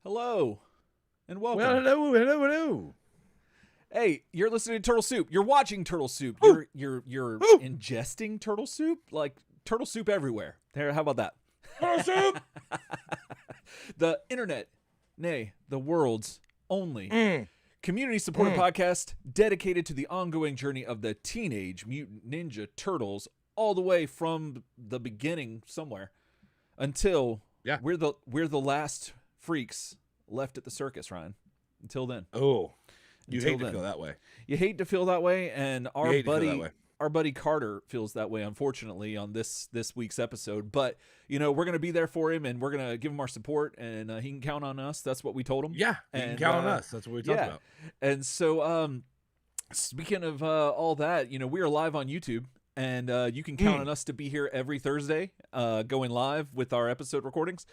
Hello, and welcome. Well, hello. Hey, you're listening to Turtle Soup. You're watching Turtle Soup. Ooh. You're Ooh. ingesting turtle soup, like turtle soup everywhere. There, how about that? Turtle soup. The internet, nay, the world's only community-supported podcast dedicated to the ongoing journey of the Teenage Mutant Ninja Turtles, all the way from the beginning somewhere until we're the last freaks left at the circus, Ryan. Until then. Oh, you Until hate then. to feel that way. You hate to feel that way, and hate to feel that way. our buddy Carter feels that way, unfortunately, on this week's episode. But you know, we're gonna be there for him, and we're gonna give him our support, and he can count on us. That's what we told him. Yeah, you can count on us. That's what we talked about. And so, speaking of all that, you know, we are live on YouTube. And you can count on us to be here every Thursday, going live with our episode recordings.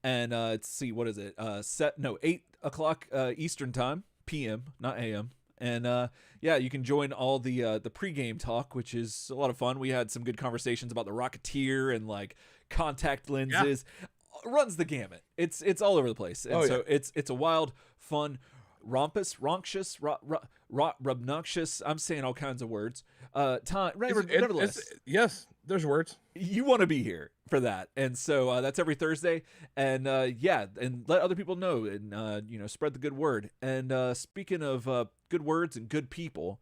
And let's see, what is it? 8 o'clock Eastern time, PM, not AM. And yeah, you can join all the pregame talk, which is a lot of fun. We had some good conversations about the Rocketeer and like contact lenses. Yeah. Runs the gamut. It's all over the place. And it's a wild, fun, rambunctious, obnoxious. I'm saying all kinds of words. Nevertheless, yes, there's words. You want to be here for that, and so that's every Thursday. And and let other people know, and spread the good word. And speaking of good words and good people,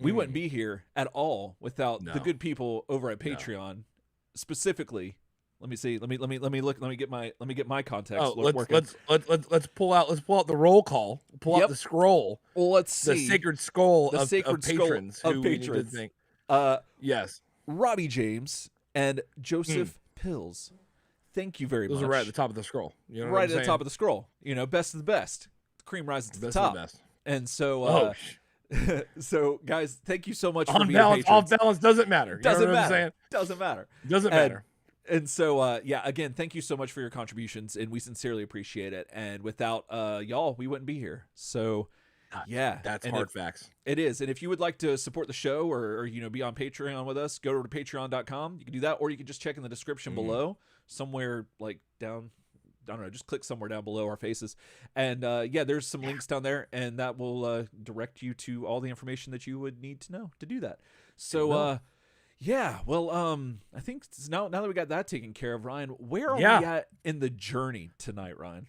we wouldn't be here at all without the good people over at Patreon, specifically. Let me see. Let me look. Let me get my context. Let's pull out the roll call. Pull out the scroll. Well, let's see. The sacred skull of patrons. Yes. Robbie James and Joseph Pills. Thank you very much. Those are right at the top of the scroll. You know right at the top of the scroll. You know, best of the best. The cream rises to the top. Best. And so, so guys, thank you so much for being patrons. Off balance doesn't matter. Doesn't matter. I'm saying? Doesn't matter. Doesn't matter. And so, again, thank you so much for your contributions, and we sincerely appreciate it. And without y'all, we wouldn't be here. So, that's hard facts. It is. And if you would like to support the show or be on Patreon with us, go to patreon.com. You can do that, or you can just check in the description below, somewhere like down. I don't know, just click somewhere down below our faces. And there's some links down there, and that will direct you to all the information that you would need to know to do that. So, I think now that we got that taken care of, Ryan, where are we at in the journey tonight, Ryan?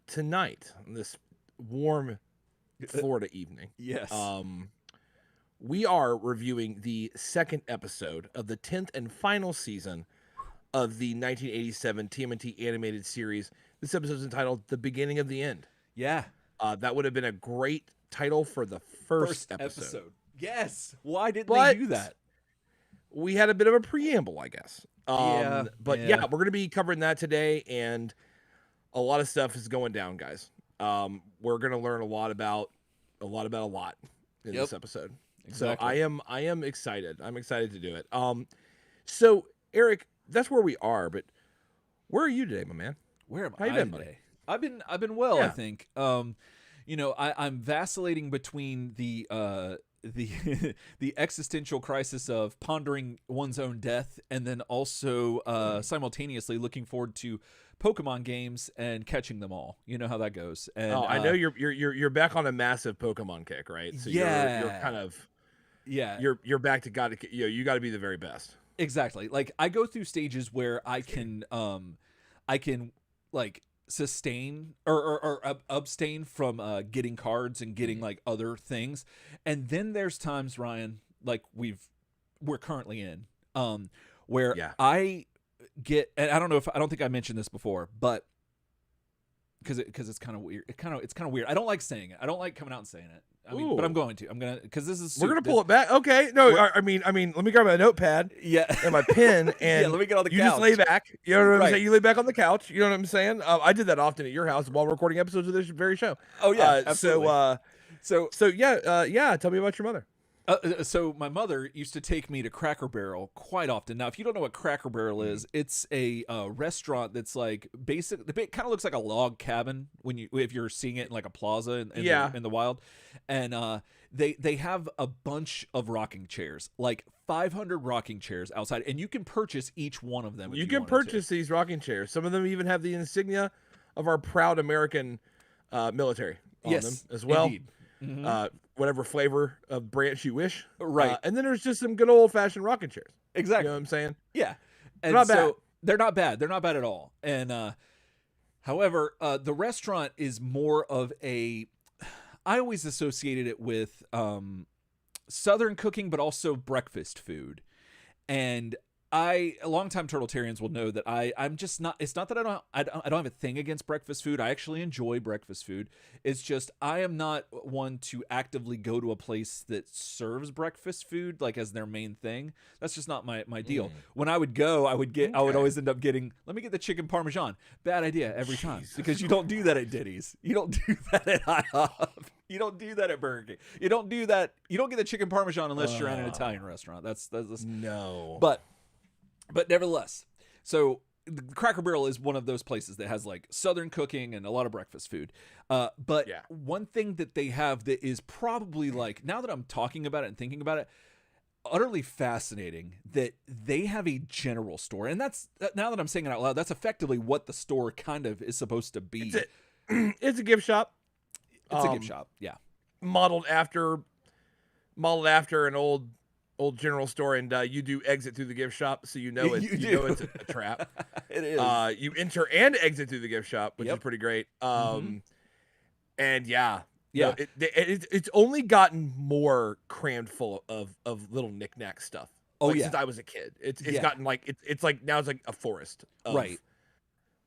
Tonight, this warm Florida evening. Yes. We are reviewing the second episode of the 10th and final season of the 1987 TMNT animated series. This episode is entitled The Beginning of the End. Yeah. That would have been a great title for the first episode. Yes. Why didn't they do that? We had a bit of a preamble, I guess. We're going to be covering that today, and a lot of stuff is going down, guys. We're going to learn a lot about a lot in this episode. Exactly. So I am excited. I'm excited to do it. So Eric, that's where we are, but where are you today, my man? Where am I today? buddy? I've been well, I think. I'm vacillating between the the existential crisis of pondering one's own death, and then also simultaneously looking forward to Pokemon games and catching them all. You know how that goes. And I know you're back on a massive Pokemon kick, right? So you're kind of you're back to you got to be the very best. Exactly. Like I go through stages where I can like sustain or abstain from getting cards and getting like other things, and then there's times, Ryan, like we're currently in where I get, and I don't think I mentioned this before, but because it's kind of weird. It's kind of weird. I don't like saying it. I don't like coming out and saying it. I mean, but I'm going to, because this is, we're going to pull it back. Okay. No, I mean, let me grab my notepad and my pen and let me get on the couch. You just lay back. You know what I'm saying? You lay back on the couch. You know what I'm saying? I did that often at your house while recording episodes of this very show. Oh yeah. Absolutely. So tell me about your mother. So my mother used to take me to Cracker Barrel quite often. Now, if you don't know what Cracker Barrel is, it's a restaurant that's like it kind of looks like a log cabin if you're seeing it in like a plaza in the wild. And they have a bunch of rocking chairs, like 500 rocking chairs outside, and you can purchase each one of them. You can purchase these rocking chairs. Some of them even have the insignia of our proud American military on them as well. Indeed. Mm-hmm. Whatever flavor of branch you wish. Right. And then there's just some good old fashioned rocking chairs. Exactly. You know what I'm saying? Yeah. And they're not so bad. they're not bad. They're not bad at all. And however, the restaurant is more of a. I always associated it with Southern cooking, but also breakfast food. And longtime Turtletarians will know that I'm just not. It's not that I don't have a thing against breakfast food. I actually enjoy breakfast food. It's just I am not one to actively go to a place that serves breakfast food like as their main thing. That's just not my deal. When I would go, I would always end up getting. Let me get the chicken parmesan. Bad idea every time because you don't do that at Denny's. You don't do that at IHOP. You don't do that at Burger King. You don't do that. You don't get the chicken parmesan unless you're at an Italian restaurant. That's no. But nevertheless, so the Cracker Barrel is one of those places that has like Southern cooking and a lot of breakfast food. But one thing that they have that is probably like, now that I'm talking about it and thinking about it, utterly fascinating, that they have a general store. And that's, now that I'm saying it out loud, that's effectively what the store kind of is supposed to be. It's a gift shop. It's a gift shop. Yeah. Modeled after an old general store, and you do exit through the gift shop, so you know it's a trap. It is. You enter and exit through the gift shop, which is pretty great. And it's only gotten more crammed full of little knickknack stuff. Since I was a kid, it's gotten like it's like now it's like a forest of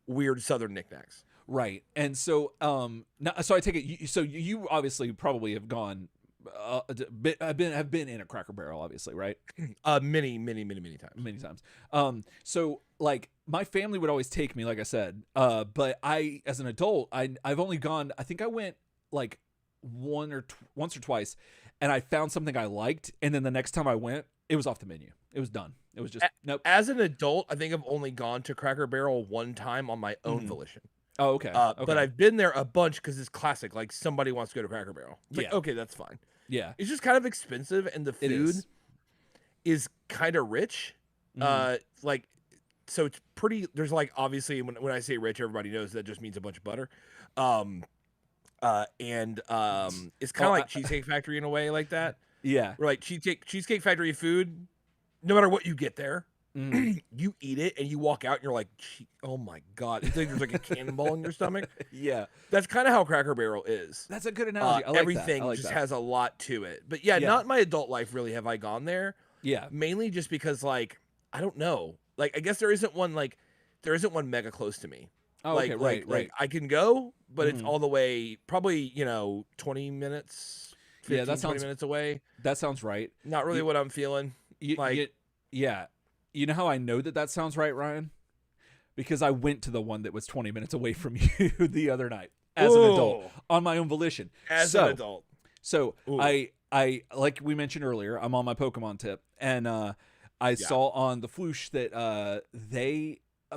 weird Southern knickknacks. Right. And so so I take it so you obviously probably have gone have been in a Cracker Barrel, obviously, right? Many times. So like my family would always take me, like I said, but I, as an adult, I've only gone, I think I went like once or twice, and I found something I liked, and then the next time I went, it was off the menu. It was done. It was just nope. As an adult, I think I've only gone to Cracker Barrel one time on my own volition. Oh, okay. But I've been there a bunch because it's classic. Like somebody wants to go to Cracker Barrel. It's like, okay, that's fine. Yeah. It's just kind of expensive, and the food is kind of rich. Like, so it's pretty, there's like, obviously when I say rich, everybody knows that just means a bunch of butter. It's kind of like Cheesecake Factory in a way like that. Yeah. Where like Cheesecake Factory food, no matter what you get there, you eat it and you walk out and you're like, oh my God. It's like there's like a cannonball in your stomach. Yeah. That's kind of how Cracker Barrel is. That's a good analogy. I like everything that. just has a lot to it. But yeah, not in my adult life really have I gone there. Yeah. Mainly just because like, I don't know. Like, I guess there isn't one mega close to me. Oh, like, okay, right. I can go, but it's all the way, probably, 20 minutes, 20 minutes away. That sounds right. Not really what I'm feeling. Yeah. You know how I know that sounds right, Ryan? Because I went to the one that was 20 minutes away from you the other night as an adult on my own volition. An adult. So I like we mentioned earlier, I'm on my Pokemon tip, and I saw on the Floosh that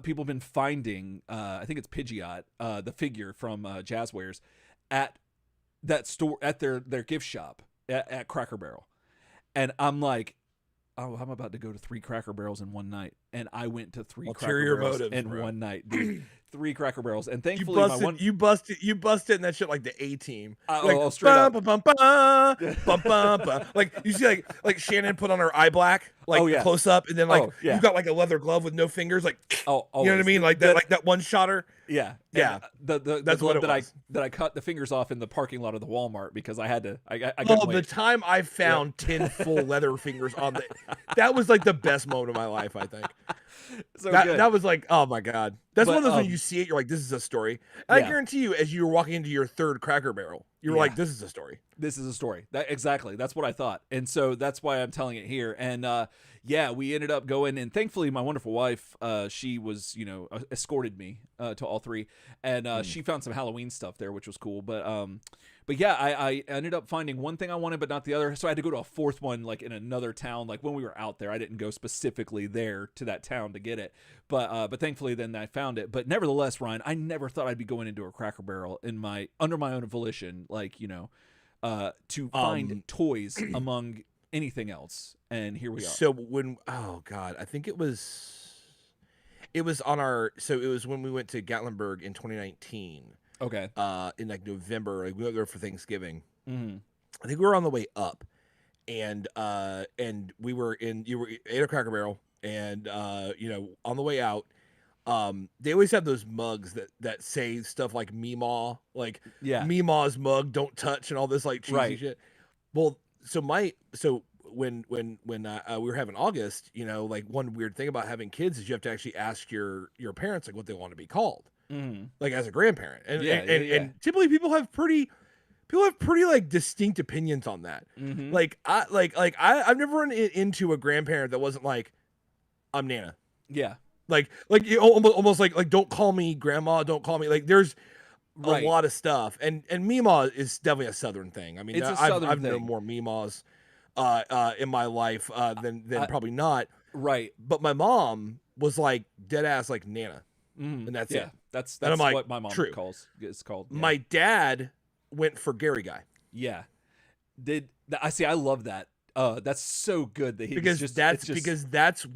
people have been finding, I think it's Pidgeot, the figure from Jazzwares, at that store, at their gift shop at Cracker Barrel. And I'm like, oh, I'm about to go to 3 Cracker Barrels in one night. And I went to 3 Cracker Barrels in one night, dude. 3 Cracker Barrels. And thankfully, you busted in that shit like the A-Team. Like, straight up. Like, you see like Shannon put on her eye black, like close up, and then you got like a leather glove with no fingers, like, you know what I mean? Like that one shotter. Yeah. Yeah. That's what that I cut the fingers off in the parking lot of the Walmart because I had to. The time I found 10 full leather fingers on that was like the best moment of my life, I think. So that was like, oh my God. That's one of those when you see it, you're like, this is a story. And I guarantee you, as you were walking into your 3rd Cracker Barrel, you were like, this is a story. This is a story. Exactly. That's what I thought. And so that's why I'm telling it here. And we ended up going, and thankfully my wonderful wife, she was, escorted me to all 3. And she found some Halloween stuff there, which was cool. But yeah, I ended up finding one thing I wanted, but not the other. So I had to go to a 4th one, like in another town. Like when we were out there, I didn't go specifically there to that town to get it. But thankfully then I found it. But nevertheless, Ryan, I never thought I'd be going into a Cracker Barrel under my own volition, like, to find toys among anything else. And here we are. So I think It was it was when we went to Gatlinburg in 2019. Okay. In like November, like we went there for Thanksgiving. Mm-hmm. I think we were on the way up, and we were you were ate a Cracker Barrel, and on the way out, they always have those mugs that say stuff like Meemaw, like Meemaw's mug, don't touch, and all this like cheesy shit. Well, so when we were having August, like one weird thing about having kids is you have to actually ask your parents like what they want to be called, like as a grandparent, and typically people have pretty like distinct opinions on that. Like I've never run into a grandparent that wasn't like, I'm Nana. Yeah. Like you almost like don't call me grandma, don't call me, like there's a lot of stuff, and Meemaw is definitely a Southern thing. I mean, I've known more Meemaws in my life than probably not. Right. But my mom was like dead ass like Nana, and that's it. That's what like, my mom is called. Yeah. My dad went for Gary Guy. Yeah. I love that. That's so good that he because that's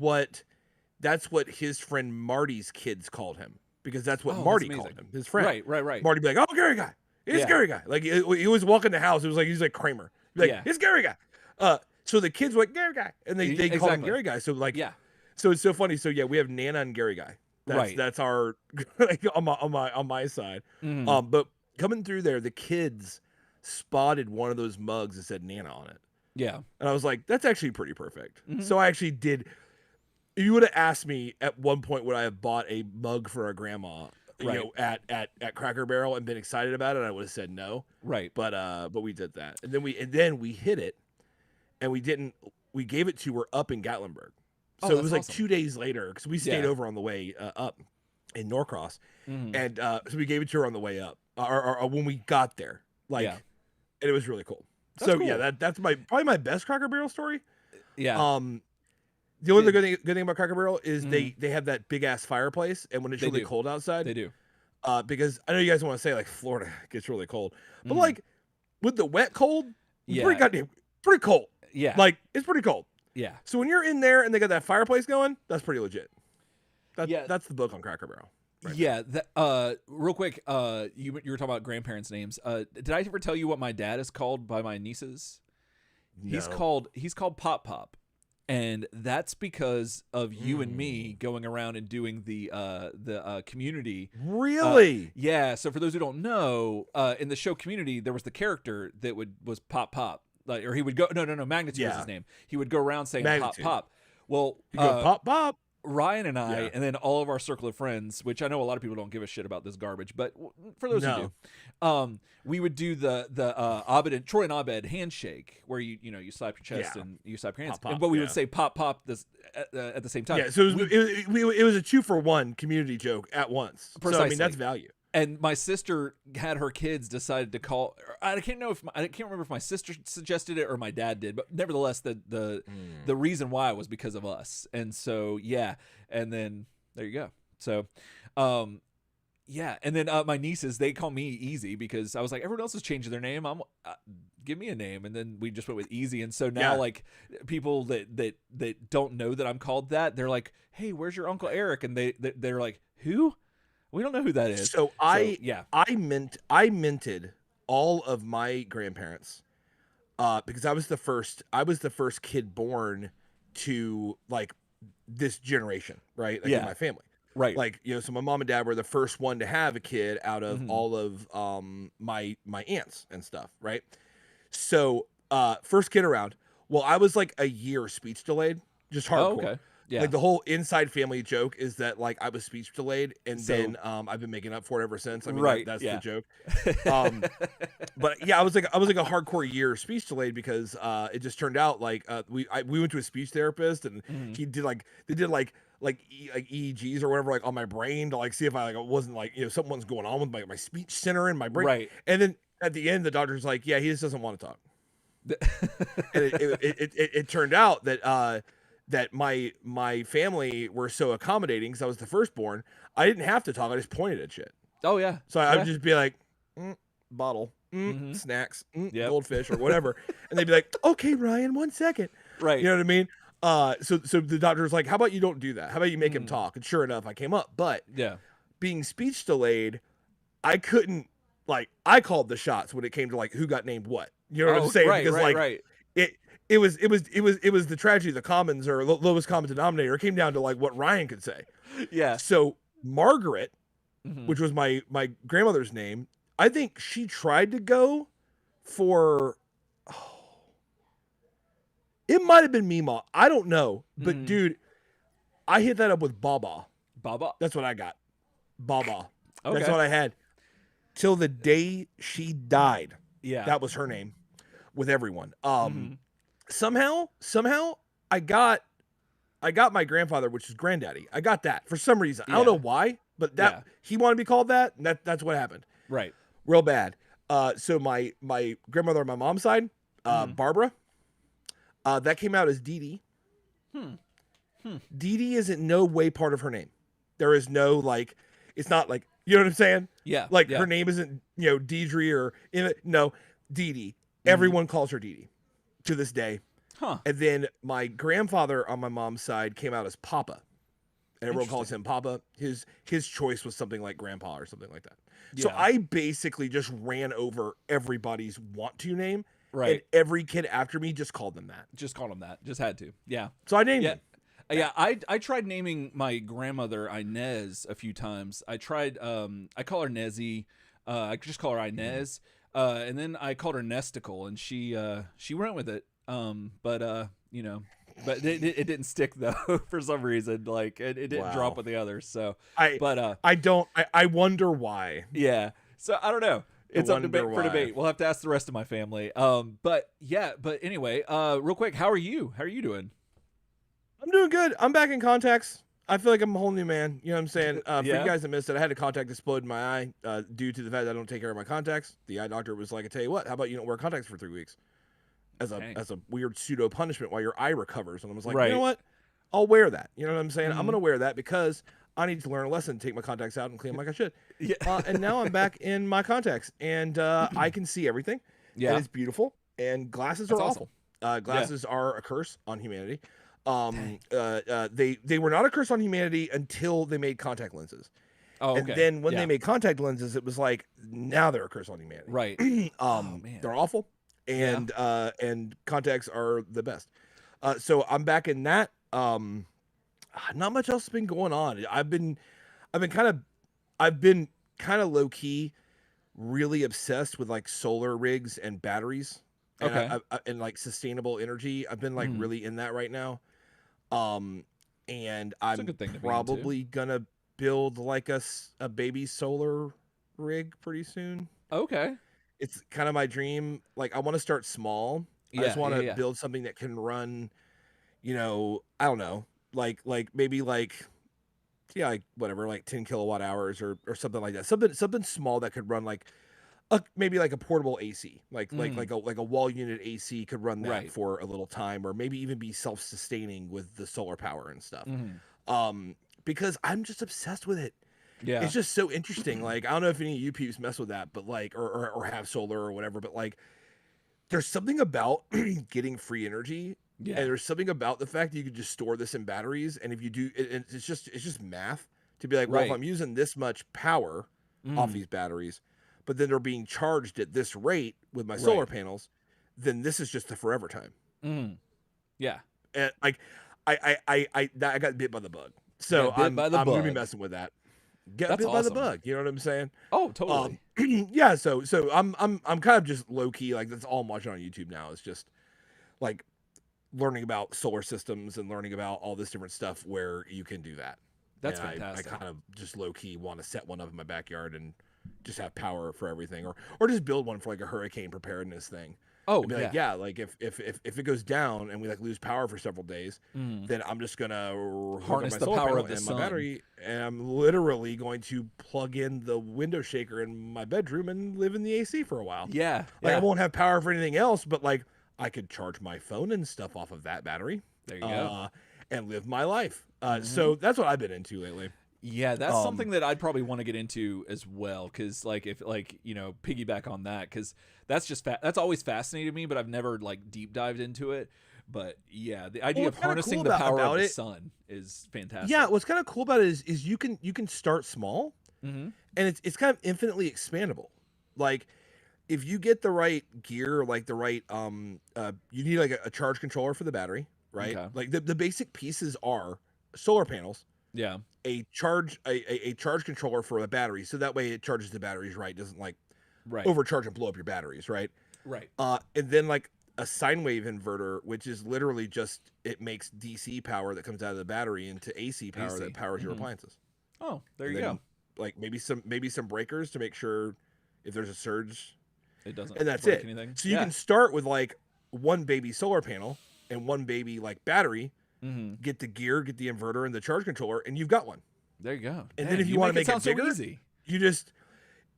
what his friend Marty's kids called him, because that's what Marty called him, his friend. Right. Marty be like, oh, Gary Guy. It's Gary Guy. Like he was walking the house. It was like he's like Kramer. Like it's Gary Guy. So the kids were like Gary Guy, and they call him Gary Guy. So like so it's so funny. So yeah, we have Nana and Gary Guy. That's our like, on my side. But coming through there, the kids spotted one of those mugs that said Nana on it. Yeah. And I was like, that's actually pretty perfect. So I actually did. If you would have asked me at one point, would I have bought a mug for a grandma, at Cracker Barrel and been excited about it, I would have said no. Right. But we did that. And then we hit it, and we gave it to her up in Gatlinburg. So it was like awesome. 2 days later, because we stayed over on the way up in Norcross. And so we gave it to her on the way up, or when we got there. And it was really cool. That's cool. Yeah, that's probably my best Cracker Barrel story. Yeah. The only good thing about Cracker Barrel is they have that big ass fireplace, and when it's really cold outside, they do. Because I know you guys want to say like Florida gets really cold, but like with the wet cold, pretty cold. Yeah, like it's pretty cold. Yeah. So when you're in there and they got that fireplace going, that's pretty legit. That's the book on Cracker Barrel. Right. Real quick, you were talking about grandparents' names. Did I ever tell you what my dad is called by my nieces? No. He's called Pop Pop. And that's because of you and me going around and doing the Community. Really? Yeah. So for those who don't know, in the show Community, there was the character that was Pop Pop, like, or he would go. No. Magnitude was his name. He would go around saying Magnitude. Pop Pop. Well, you go Pop Pop. Ryan and I, and then all of our circle of friends, which I know a lot of people don't give a shit about this garbage, but for those who do, we would do the Troy and Abed handshake, where you slap your chest and you slap your hands, pop, but we would say pop pop this at the same time. Yeah, so it was a 2-for-1 Community joke at once. Precisely. So I mean that's value. And my sister had her kids decided to call. I can't remember if my sister suggested it or my dad did, but nevertheless, the reason why was because of us. And so and then there you go. So, and then my nieces, they call me Easy because I was like, everyone else is changing their name. Give me a name, and then we just went with Easy. And so now, like people that don't know that I'm called that, they're like, hey, where's your Uncle Eric? And they're like, who? We don't know who that is. So I minted all of my grandparents because I was the first kid born to like this generation, right? Like in my family. Right. Like, so my mom and dad were the first one to have a kid out of all of my aunts and stuff, right? So first kid around. Well, I was like a year speech delayed, just hardcore. Oh, okay. Yeah. Like the whole inside family joke is that like I was speech delayed, and then I've been making up for it ever since. I mean, that's the joke. But yeah, I was like a hardcore year speech delayed because it just turned out like we went to a speech therapist, and they did EEGs or whatever like on my brain to like see if I like wasn't like something was going on with my speech center in my brain. Right. And then at the end, the doctor's like, yeah, he just doesn't want to talk. And it turned out that my family were so accommodating because I was the firstborn. I didn't have to talk. I just pointed at shit. Oh yeah. So I would just be like, bottle, snacks, goldfish or whatever, and they'd be like, okay, Ryan, 1 second. Right. You know what I mean? So the doctor was like, how about you don't do that? How about you make him Mm. talk? And sure enough, I came up. But Yeah. being speech delayed, I couldn't, like, I called the shots when it came to like who got named what. You know what I'm saying? Right, Because right, like right. it was the tragedy of the commons, or lowest common denominator. It came down to like what Ryan could say. Yeah. So Margaret, Mhm. which was my grandmother's name, I think she tried to go for, it might have been Mima. I don't know. But dude, I hit that up with Baba. Baba. That's what I got. Baba. Okay. That's what I had. Till the day she died. Yeah. That was her name with everyone. Mhm. Somehow I got my grandfather, which is granddaddy. I got that for some reason. I don't know why, but that he wanted to be called that, and that's what happened. Right. Real bad. So my grandmother on my mom's side, Barbara, that came out as Dee Dee. Dee Dee is in no way part of her name. There is no, like, it's not like, you know what I'm saying? Yeah. Like yeah. her name isn't, Deidre or no, Dee Dee. Everyone calls her Dee Dee to this day. Huh. And then my grandfather on my mom's side came out as Papa. And everyone calls him Papa. His choice was something like Grandpa or something like that. Yeah. So I basically just ran over everybody's want to name. Right. And every kid after me just called them that. Just called them that. Just had to. Yeah. So I named him. Yeah. Yeah, I tried naming my grandmother Inez a few times. I tried I call her Nezzy. I just call her Inez. And then I called her Nesticle, and she went with it. But it didn't stick though for some reason. Like it didn't drop with the others. So I wonder why. Yeah. So I don't know. It's up for debate. We'll have to ask the rest of my family. But anyway, real quick, how are you? How are you doing? I'm doing good. I'm back in contacts. I feel like I'm a whole new man. You know what I'm saying? For you guys that missed it, I had a contact explode in my eye due to the fact that I don't take care of my contacts. The eye doctor was like, I tell you what, how about you don't wear contacts for 3 weeks? As a weird pseudo punishment while your eye recovers. And I was like, you know what? I'll wear that. You know what I'm saying? I'm going to wear that because I need to learn a lesson, take my contacts out and clean them like I should. And now I'm back in my contacts and I can see everything. Yeah. And it's beautiful. And glasses are awful. Glasses are a curse on humanity. They were not a curse on humanity until they made contact lenses. Oh, okay. And then when they made contact lenses, it was like, now they're a curse on humanity. Right. They're awful. And contacts are the best. So I'm back in that. Not much else has been going on. I've been kind of low key, really obsessed with like solar rigs and batteries. And and like sustainable energy. I've been like really in that right now. And I'm probably gonna build like a baby solar rig pretty soon. Okay. It's kind of my dream. Like I want to start small. I just want to build something that can run, I don't know, like maybe like whatever, like 10 kilowatt hours or something like that. Something small that could run like maybe like a portable AC, like a wall unit AC could run that for a little time, or maybe even be self-sustaining with the solar power and stuff. Because I'm just obsessed with it. Yeah, it's just so interesting. Like I don't know if any of you peeps mess with that, but like or have solar or whatever, but like there's something about getting free energy. Yeah, and there's something about the fact that you can just store this in batteries, and if you do, it's just math to be like, well, if I'm using this much power off these batteries, but then they're being charged at this rate with my solar panels, then this is just the forever time. Yeah. And like, I got bit by the bug. So I'm going to be messing with that. Get bit by the bug. You know what I'm saying? Oh, totally. Yeah. So I'm kind of just low key. Like that's all I'm watching on YouTube now. It's just like learning about solar systems and learning about all this different stuff where you can do that. That's fantastic. I kind of just low key want to set one up in my backyard and just have power for everything, or just build one for like a hurricane preparedness thing. Oh, be like, like if it goes down and we like lose power for several days, then I'm just gonna harness the power of the sun. My battery, and I'm literally going to plug in the window shaker in my bedroom and live in the AC for a while. Yeah, like I won't have power for anything else, but like I could charge my phone and stuff off of that battery. There you go, and live my life. So that's what I've been into lately. Yeah, that's something that I'd probably want to get into as well, because like if piggyback on that, because that's just that's always fascinated me, but I've never like deep dived into it. But yeah, the idea of what's kinda harnessing cool the power of about the it- sun is fantastic. Yeah, what's kind of cool about it is you can start small, Mm-hmm. and it's kind of infinitely expandable. Like if you get the right gear, like the right you need like a charge controller for the battery, right? Okay. Like the basic pieces are solar panels, Yeah. a charge controller for the battery, so that way it charges the batteries right, doesn't like Right. overcharge and blow up your batteries, right? Right. And then like a sine wave inverter, which is literally just it makes DC power that comes out of the battery into AC power AC. that powers your appliances. Oh, there And you then, go. Like maybe some breakers to make sure if there's a surge, It doesn't. and that's break it. Anything. So you can start with like one baby solar panel and one baby like battery. Mm-hmm. Get the gear, get the inverter, and the charge controller, and you've got one. There you go. And Man, then if you want to make it sound bigger, so easy. you just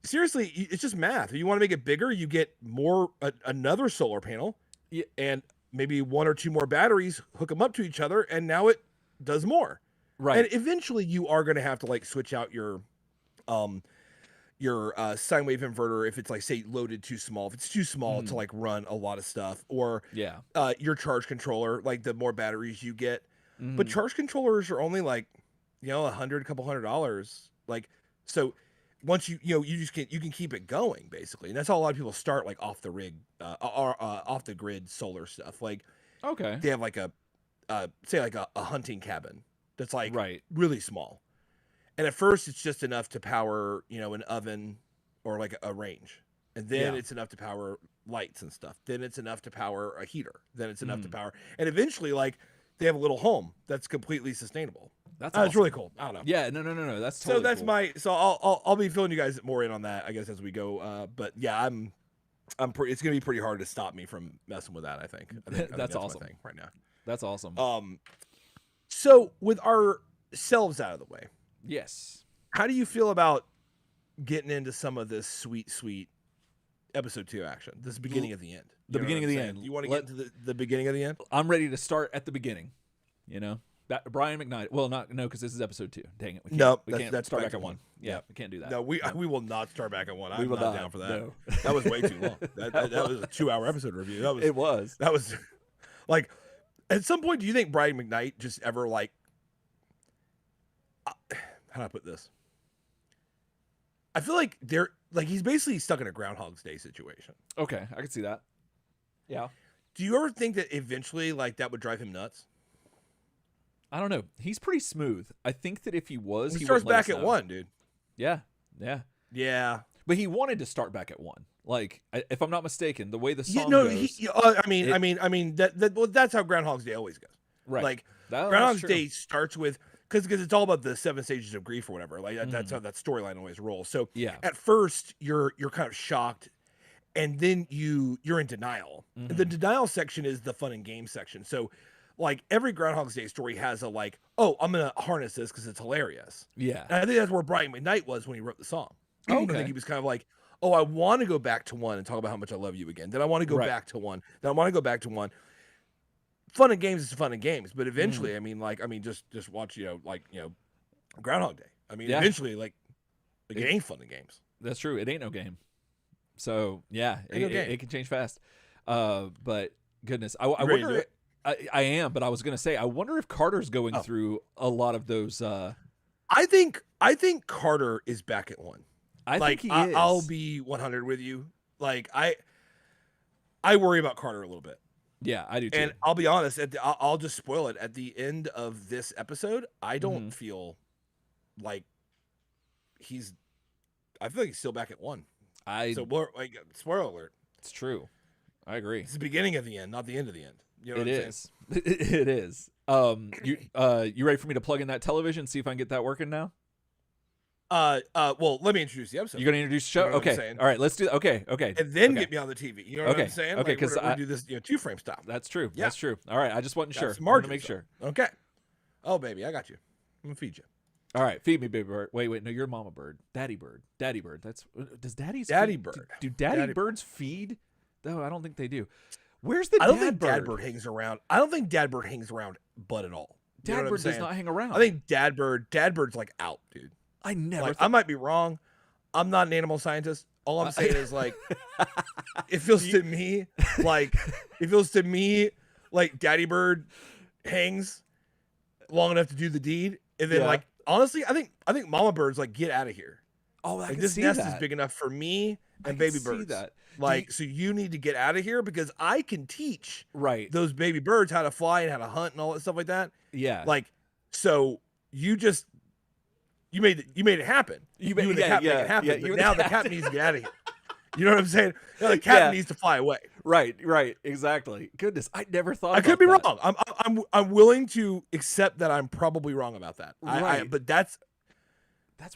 seriously, it's just math. If you want to make it bigger, you get more another solar panel, Yeah. and maybe one or two more batteries, hook them up to each other, and now it does more. Right. And eventually, you are going to have to like switch out your sine wave inverter if it's like say loaded too small. If it's too small to like run a lot of stuff, or Yeah. your charge controller, like the more batteries you get. Mm-hmm. But charge controllers are only like, a couple $100. Like, so once you can keep it going basically. And that's how a lot of people start like off the rig, or off the grid solar stuff. Like Okay. they have like say like a hunting cabin that's like Right. really small. And at first it's just enough to power, an oven or like a range. And then Yeah. it's enough to power lights and stuff. Then it's enough to power a heater. Then it's enough to power. And eventually like they have a little home that's completely sustainable. That's It's awesome. really cool. I don't know. Yeah. No. That's totally So that's cool. so I'll be filling you guys more in on that, I guess, as we go. But yeah, I'm pretty. It's gonna be pretty hard to stop me from messing with that. I think That's awesome. my thing right now. That's awesome. So with ourselves out of the way, Yes. how do you feel about getting into some of this sweet episode 2 action? This beginning of the end. The You know beginning what of I'm the saying? end. You want to get into the beginning of the end? I'm ready to start at the beginning. Brian McKnight. Well, no, because this is episode 2. Dang it. We can't, No, we can't that's start back back at at 1. one. Yeah, Yeah. we can't do that. No, we will not start back at 1. We I'm will not not. down for that. No. That was way too long. That was a 2-hour episode review. It was. That was like, at some point, do you think Brian McKnight just ever like, how do I put this? I feel like he's basically stuck in a Groundhog's Day situation. Okay, I can see that. Yeah. Do you ever think that eventually like that would drive him nuts? I don't know. He's pretty smooth. I think that if he was, He would starts let us back at know. 1, dude. Yeah. Yeah. But he wanted to start back at 1. Like, if I'm not mistaken, the way the song No, goes. that's how Groundhog's Day always goes. Right. Like That's Groundhog's true. Day starts with because it's all about the 7 stages of grief or whatever. Like that's how that storyline always rolls. So Yeah. at first you're kind of shocked, and then you're in denial. And the denial section is the fun and game section. So like every Groundhog's Day story has a like, oh, I'm gonna harness this because it's hilarious. Yeah. And I think that's where Brian McKnight was when he wrote the song. I Okay. think he was kind of like, oh, I want to go back to 1 and talk about how much I love you again. Then I want to go Right. back to 1. Then I want to go back to 1. Fun and games is fun and games, but eventually, just watch, Groundhog Day. Yeah. Eventually, it ain't fun and games. That's true. It ain't no game. So yeah, Ain't no game. it can change fast. But goodness, I ready to do wonder. it? I am, but I was gonna say, I wonder if Carter's going through a lot of those. I think Carter is back at 1. I think he is. I'll be 100 with you. Like I worry about Carter a little bit. Yeah, I do too. And I'll be honest, I'll just spoil it. At the end of this episode, I don't feel like I feel like he's still back at 1. So we're like, spoiler alert. It's true. I agree. It's the beginning of the end, not the end of the end. You know It what I'm is. It is. You ready for me to plug in that television? See if I can get that working now. Well, let me introduce the episode. You're gonna introduce the show. You know what I'm Okay. saying? All right. Let's do. Okay. And then okay. get me on the TV. You know what I'm saying? Okay, Like, 'cause we're gonna I- do this, 2-frame style. That's true. Yeah. That's true. All right. I just want to Got sure. some I want to margins, make though. sure. Okay. Oh, baby, I got you. I'm gonna feed you. All right. Feed me, baby bird. Wait. No, you're mama bird. Daddy bird. Daddy bird. That's does daddies. Daddy feed- bird. Do daddy Daddy birds feed? No, I don't think they do. Where's the I don't dad think bird? Dad Bird hangs around. I don't think Dad Bird hangs around, but at all. You know Dad what I'm bird does saying? not hang around. I think Dad Bird's like out, dude. I never. Like, I might be wrong. I'm not an animal scientist. All I'm saying is like, it feels to me like Daddy Bird hangs long enough to do the deed, and then like honestly, I think Mama Bird's like, get out of here. Oh, I like can this see nest that. is big enough for me and I baby can birds. See that. Like, so you need to get out of here because I can teach those baby birds how to fly and how to hunt and all that stuff like that. Yeah. Like, so you made it happen. You and the cat make it happen. But now the cat needs to get out of here. You know what I'm saying? Now the cat needs to fly away. Right, exactly. Goodness, I never thought. I could be wrong. I'm willing to accept that I'm probably wrong about that. Right. But that's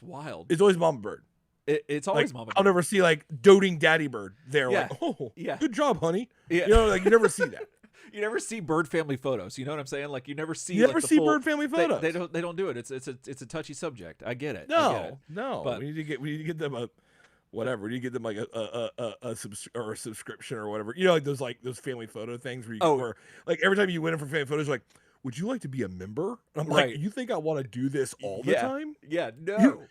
wild. It's always Mama Bird. It's always like, Mama Bird. I'll never see like doting Daddy Bird there. Like, oh, good job, honey. Yeah. You know, like you never see that. You never see bird family photos. You know what I'm saying? Like you never see. You never see bird family photos. They don't do it. It's a touchy subject. I get it. No. But we need to get them a whatever. We need to get them like a subscription or whatever. You know, like those family photo things where where like every time you win it for family photos, like, would you like to be a member? And I'm like, you think I want to do this all the time? Yeah, no.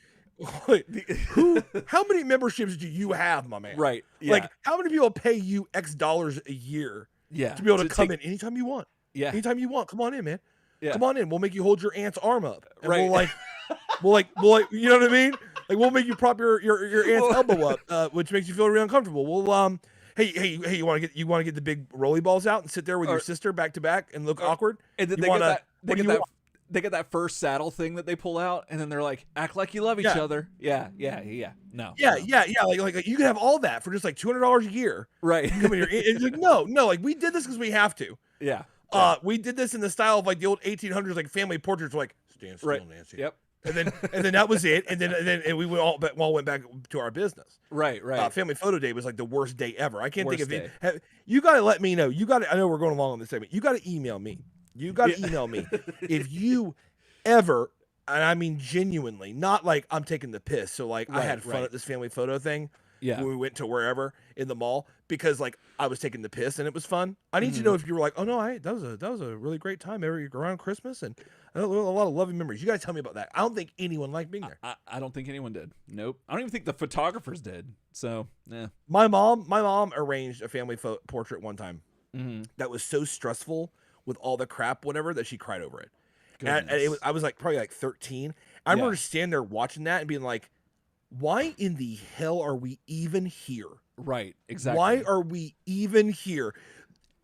How many memberships do you have, my man? Right. Yeah. Like, how many people pay you X dollars a year? Yeah. To be able to come in anytime you want. Yeah. Anytime you want. Come on in, man. Yeah. Come on in. We'll make you hold your aunt's arm up. And right. we'll like, you know what I mean? Like, we'll make you prop your aunt's elbow up, which makes you feel really uncomfortable. We'll hey, you want to get the big rolly balls out and sit there with your sister back to back and look awkward? And then they get that first saddle thing that they pull out, and then they're like, act like you love each other. Yeah. No. Yeah. Like you can have all that for just like $200 a year. Right. Come in here. It's like, no, like we did this because we have to. Yeah. We did this in the style of like the old 1800s, like family portraits, like stand still, Nancy. Yep. And then that was it. And then we all went back to our business. Right. Family photo day was like the worst day ever. I can't think of it. You got to let me know. I know we're going along on this segment. You got to email me. If you ever, and I mean genuinely, not like I'm taking the piss. So like I had fun at this family photo thing. Yeah. When we went to wherever in the mall because like I was taking the piss and it was fun. I need to know if you were like, oh no, that was a really great time around Christmas and a lot of loving memories. You guys tell me about that. I don't think anyone liked being there. I don't think anyone did. Nope. I don't even think the photographers did. So yeah. My mom arranged a family portrait one time that was so stressful with all the crap, whatever, that she cried over it. And I was like probably like 13. I remember standing there watching that and being like, why in the hell are we even here? Right, exactly. Why are we even here?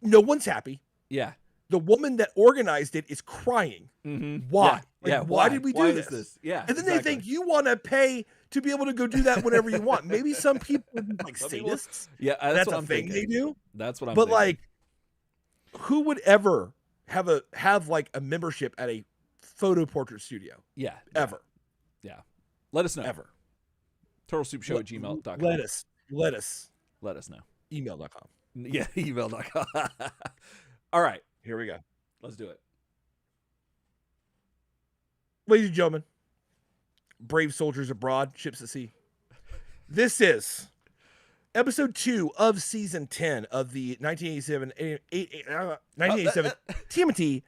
No one's happy. Yeah. The woman that organized it is crying. Why? Why did we do this? Yeah. And then they think you want to pay to be able to go do that whenever you want. Maybe some people like sadists. Yeah, that's what a I'm thing thinking. they do. That's what I'm But thinking. like, who would ever have like a membership at a photo portrait studio? Yeah. Ever. Yeah. Let us know. Ever. turtlesoup@gmail.com. Let us know. Email.com. Yeah, email.com. All right. Here we go. Let's do it. Ladies and gentlemen, brave soldiers abroad, ships at sea. This is episode 2 of season 10 of the 1987 TMNT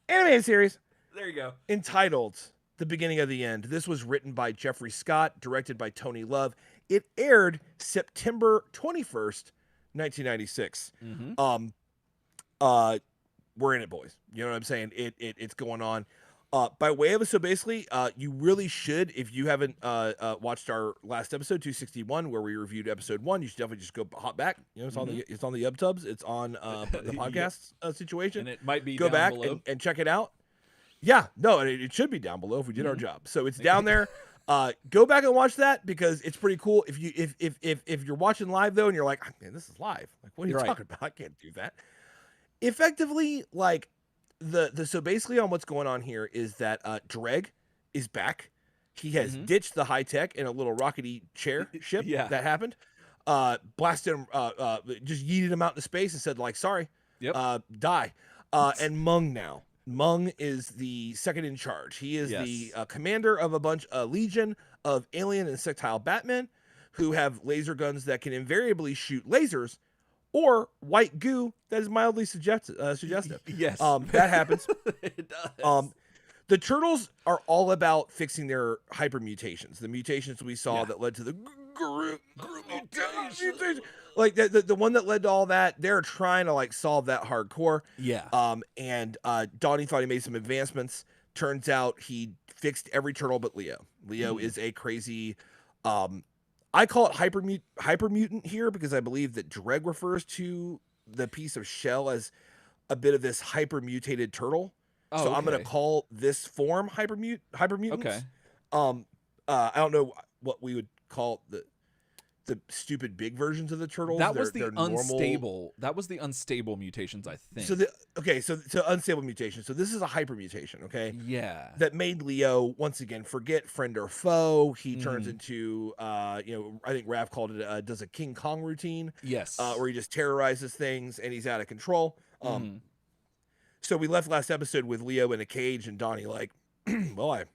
animated series. There you go. Entitled The Beginning of the End. This was written by Jeffrey Scott, directed by Tony Love. It aired September 21st, 1996. We're in it, boys. You know what I'm saying? It's going on. By way of it, so basically, you really should, if you haven't watched our last episode, 261, where we reviewed episode 1, you should definitely just go hop back. You know, it's on the UpTubs. It's on the podcast situation. And it might be go down back below. and check it out. Yeah, no, it should be down below if we did our job. So it's down there. Go back and watch that because it's pretty cool. If you're watching live though and you're like, man, this is live. Like, what are you talking about? I can't do that. Effectively, like so basically on what's going on here is that Dregg is back. He has ditched the high tech in a little rockety ship that happened. Blasted him, just yeeted him out into space and said like, sorry, die. And Mung now. Mung is the second in charge. He is the commander of a bunch of legion of alien and insectile Batmen who have laser guns that can invariably shoot lasers or white goo that is mildly suggestive. Yes. That happens. It does. The turtles are all about fixing their hyper mutations. The mutations we saw that led to the group mutation. like the one that led to all that. They're trying to like solve that hardcore. Yeah. And Donny thought he made some advancements. Turns out he fixed every turtle but Leo. Leo is a crazy. I call it hyper mutant here because I believe that Dregg refers to the piece of shell as a bit of this hyper mutated turtle. Oh, so okay. I'm gonna call this form hyper mutants. Okay. I don't know what we would call the stupid big versions of the turtles. That was the they're unstable. Normal. That was the unstable mutations, I think. So unstable mutation. So this is a hyper mutation. Okay. Yeah. That made Leo once again forget friend or foe. He turns into I think Raph called it does a King Kong routine. Yes. Where he just terrorizes things and he's out of control. So we left last episode with Leo in a cage and Donny like, well, I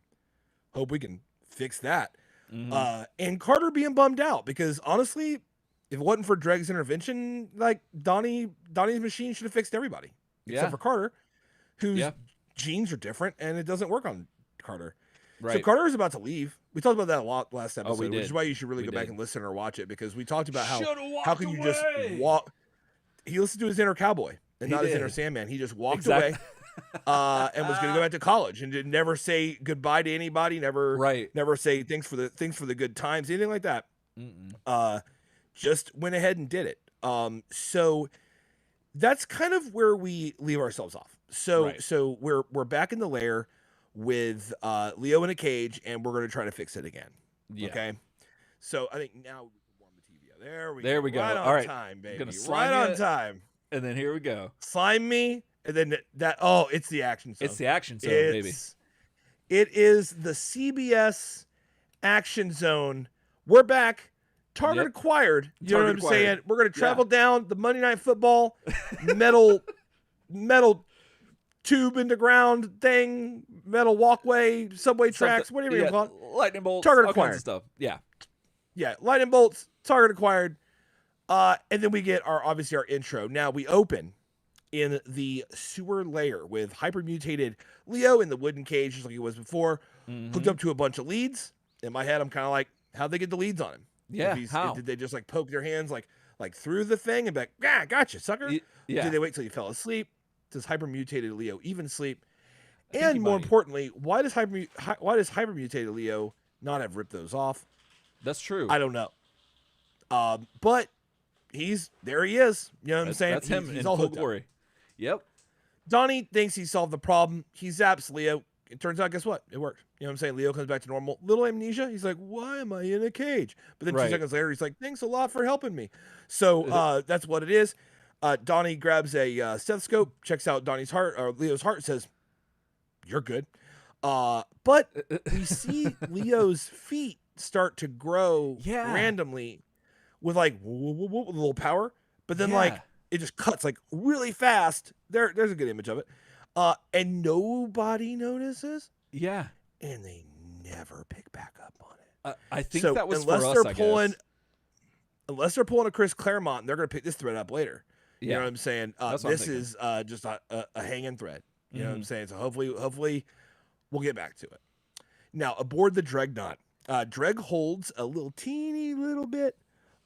hope we can fix that. And Carter being bummed out because honestly, if it wasn't for Dregg's intervention, like Donny's machine should have fixed everybody except for Carter, whose genes are different and it doesn't work on Carter. Right. So Carter is about to leave. We talked about that a lot last episode, which is why you should really go back and listen or watch it because we talked about how can you just walk. He listened to his inner cowboy and not his inner Sandman. He just walked away. And was going to go back to college and did never say goodbye to anybody. Never say thanks for the good times, anything like that. Just went ahead and did it. So that's kind of where we leave ourselves off. So we're back in the lair with Leo in a cage, and we're going to try to fix it again. Yeah. Okay. So I think now we can warm the TV up. There we go. Right on time, baby. Right on time. And then here we go. Slime me. And then it's the action zone. It's the action zone, baby. It is the CBS action zone. We're back. Target acquired. You know what I'm saying? We're going to travel down the Monday Night Football metal tube in the ground thing, metal walkway, subway tracks, whatever you call it. Lightning bolts. Target acquired. Kinds of stuff. Yeah. Yeah. Lightning bolts. Target acquired. And then we get our intro. Now we open in the sewer lair with hypermutated Leo in the wooden cage, just like he was before, hooked up to a bunch of leads. In my head, I'm kind of like, how'd they get the leads on him? Yeah, how? Did they just like poke their hands like through the thing and be like, yeah, gotcha, sucker? Yeah. Did they wait till you fell asleep? Does hypermutated Leo even sleep? And more importantly, why does hypermutated Leo not have ripped those off? That's true. I don't know. But there he is. You know what I'm saying? That's him in full glory. Yep. Donny thinks he solved the problem. He zaps Leo. It turns out, guess what? It worked. You know what I'm saying? Leo comes back to normal. Little amnesia. He's like, why am I in a cage? But then 2 seconds later, he's like, thanks a lot for helping me. So that's what it is. Donny grabs a stethoscope, checks out Donny's heart, or Leo's heart, says, you're good. But we see Leo's feet start to grow randomly with like a little power. But then it just cuts like really fast. There's a good image of it. And nobody notices. Yeah. And they never pick back up on it. I think that was for us, I guess. Unless they're pulling a Chris Claremont, they're going to pick this thread up later. Yeah. You know what I'm saying? This is just a hanging thread. You know what I'm saying? So hopefully we'll get back to it. Now, aboard the Dreadnought, Dregg holds a teeny little bit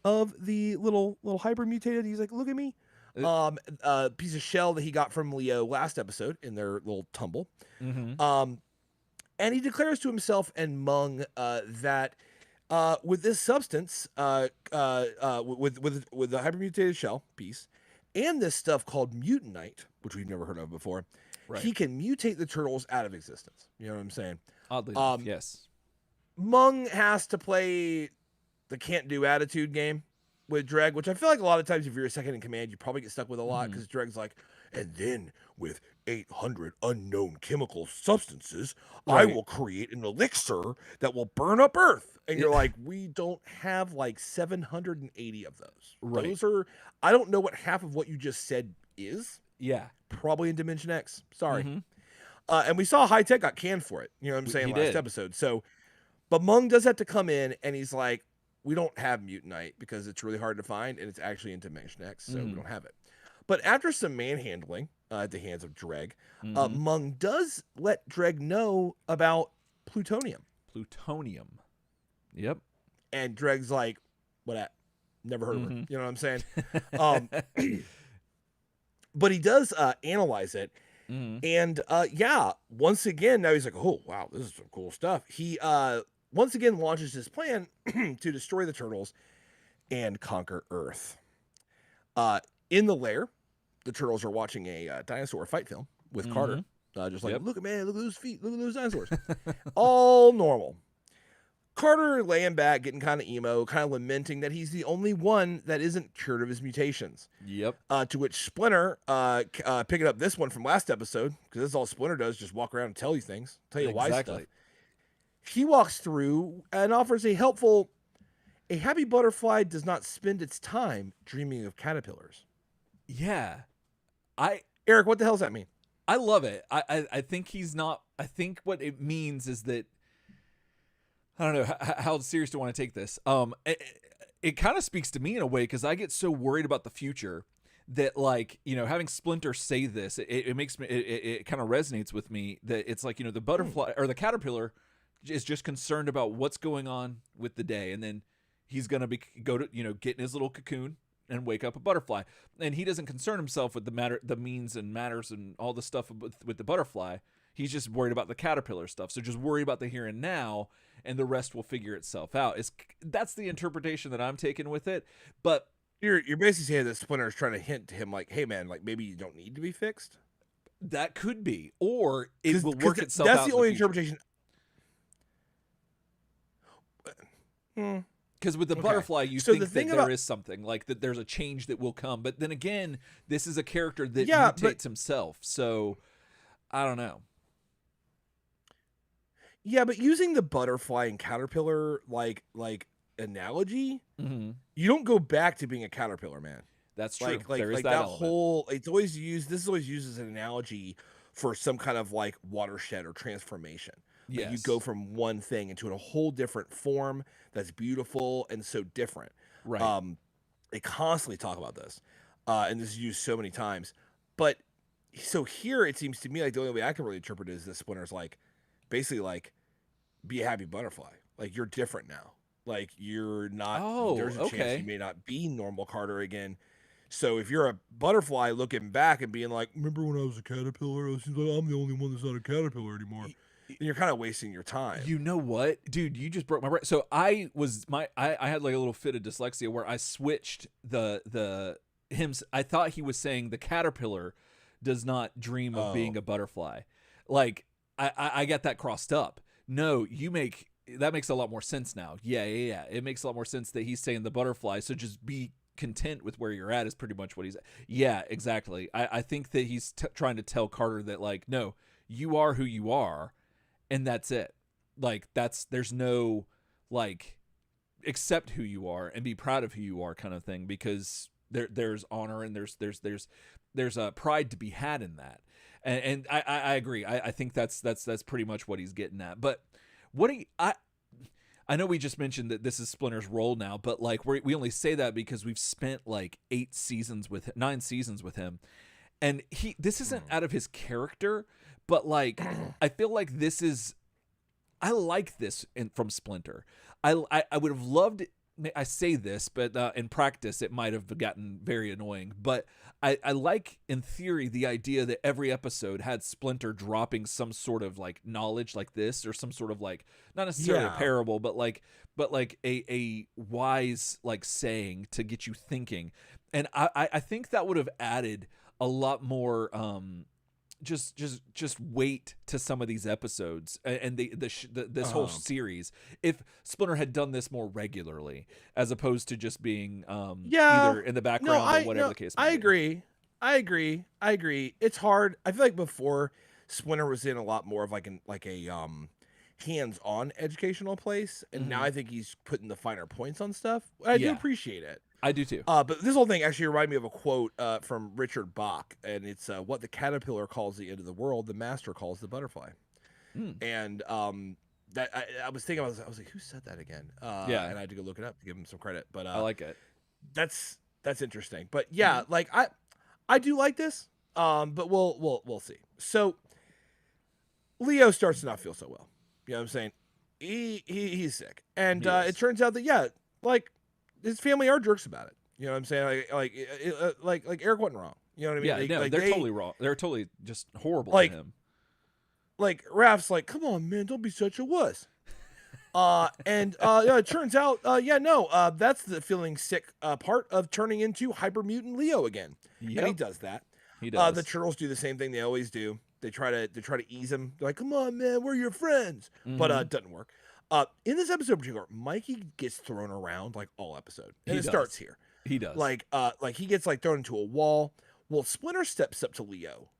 of the little hyper mutated. He's like, look at me. Piece of shell that he got from Leo last episode in their little tumble. And he declares to himself and Mung that with this substance, with the hypermutated shell piece, and this stuff called mutanite, which we've never heard of before, he can mutate the turtles out of existence. You know what I'm saying? Oddly, yes. Mung has to play the can't do attitude game with Dregg, which I feel like a lot of times if you're a second in command, you probably get stuck with a lot because Dregg's like, and then with 800 unknown chemical substances, I will create an elixir that will burn up Earth. And you're like, we don't have like 780 of those. Those are, I don't know what half of what you just said is. Yeah. Probably in Dimension X. Sorry. And we saw High Tech got canned for it. You know what I'm saying? Last episode. So, but Mung does have to come in and he's like, we don't have mutanite because it's really hard to find and it's actually in Dimension X, so we don't have it. But after some manhandling at the hands of Dregg, Mung does let Dregg know about plutonium. Plutonium. Yep. And Dregg's like, what at? Never heard of her. You know what I'm saying? But he does analyze it. And yeah, once again, now he's like, oh, wow, this is some cool stuff. He once again launches his plan to destroy the turtles and conquer Earth. In the lair, the turtles are watching a dinosaur fight film with Carter. Just like, look at those feet, look at those dinosaurs. All normal. Carter laying back, getting kind of emo, kind of lamenting that he's the only one that isn't cured of his mutations. Yep. To which Splinter, picking up this one from last episode, because this is all Splinter does, just walk around and tell you things, tell you why stuff. He walks through and offers a happy butterfly does not spend its time dreaming of caterpillars. Yeah. Eric, what the hell does that mean? I love it. I think he's not, I think what it means is that, I don't know how serious do I want to take this. It kind of speaks to me in a way, because I get so worried about the future that, like, you know, having Splinter say this, it makes me, it kind of resonates with me that it's like, you know, the butterfly or the caterpillar is just concerned about what's going on with the day, and then he's gonna go to, you know, get in his little cocoon and wake up a butterfly, and he doesn't concern himself with the means and matters and all the stuff with the butterfly. He's just worried about the caterpillar stuff. So just worry about the here and now, and the rest will figure itself out. That's the interpretation that I'm taking with it. But you're basically saying that Splinter is trying to hint to him, like, hey man, like maybe you don't need to be fixed. That could be, or it will work itself out. That's the only interpretation. Because with the butterfly, you think that there is something, like that there's a change that will come. But then again, this is a character that mutates himself. So I don't know. Yeah, but using the butterfly and caterpillar like analogy, you don't go back to being a caterpillar, man. That's true. Like that whole, it's always used. This is always used as an analogy for some kind of like watershed or transformation. Like you go from one thing into a whole different form that's beautiful and so different. Right. They constantly talk about this, and this is used so many times. But so here, it seems to me like the only way I can really interpret it is that Splinter's like, basically like, be a happy butterfly. Like, you're different now. Like, you're not, there's a chance you may not be normal Carter again. So if you're a butterfly looking back and being like, remember when I was a caterpillar? It seems like I'm the only one that's not a caterpillar anymore. And you're kind of wasting your time. You know what? Dude, you just broke my brain. So I had like a little fit of dyslexia where I switched the hymns. I thought he was saying the caterpillar does not dream of being a butterfly. Like, I got that crossed up. No, that makes a lot more sense now. Yeah. It makes a lot more sense that he's saying the butterfly. So just be content with where you're at is pretty much what he's. Yeah, exactly. I think that he's trying to tell Carter that, like, no, you are who you are, and that's it. Like, there's no, like, accept who you are and be proud of who you are kind of thing, because there's honor and there's a pride to be had in that. And I agree. I think that's pretty much what he's getting at. But I know we just mentioned that this is Splinter's role now, but like we only say that because we've spent like 9 seasons with him, and this isn't out of his character, but like I feel like I like this from Splinter. I would have loved. I say this, but in practice, it might have gotten very annoying. But I like, in theory, the idea that every episode had Splinter dropping some sort of like knowledge like this, or some sort of like, not necessarily a parable, but like a wise like saying to get you thinking. And I think that would have added a lot more just weight to some of these episodes and this whole series if Splinter had done this more regularly, as opposed to just being either in the background or whatever the case may be. I agree. It's hard. I feel like before Splinter was in a lot more of like a hands-on educational place, and now I think he's putting the finer points on stuff. I do appreciate it. I do too. But this whole thing actually reminded me of a quote from Richard Bach, and it's what the caterpillar calls the end of the world, the master calls the butterfly. And that I was thinking, I was like, who said that again? And I had to go look it up to give him some credit. But I like it. That's interesting. But yeah, like I do like this. But we'll see. So Leo starts to not feel so well. You know what I'm saying? He's sick, and it turns out that like his family are jerks about it. You know what I'm saying? Like Eric wasn't wrong. You know what I mean? Yeah, they're totally wrong. They're totally just horrible to him. Like Raph's like, come on, man, don't be such a wuss. It turns out, that's the feeling sick part of turning into hyper mutant Leo again. Yep. And he does that. He does. The turtles do the same thing they always do. They try to ease him. They're like, come on, man, we're your friends. But it doesn't work. In this episode in particular, Mikey gets thrown around like all episode. And starts here. He does. Like he gets like thrown into a wall. Well, Splinter steps up to Leo.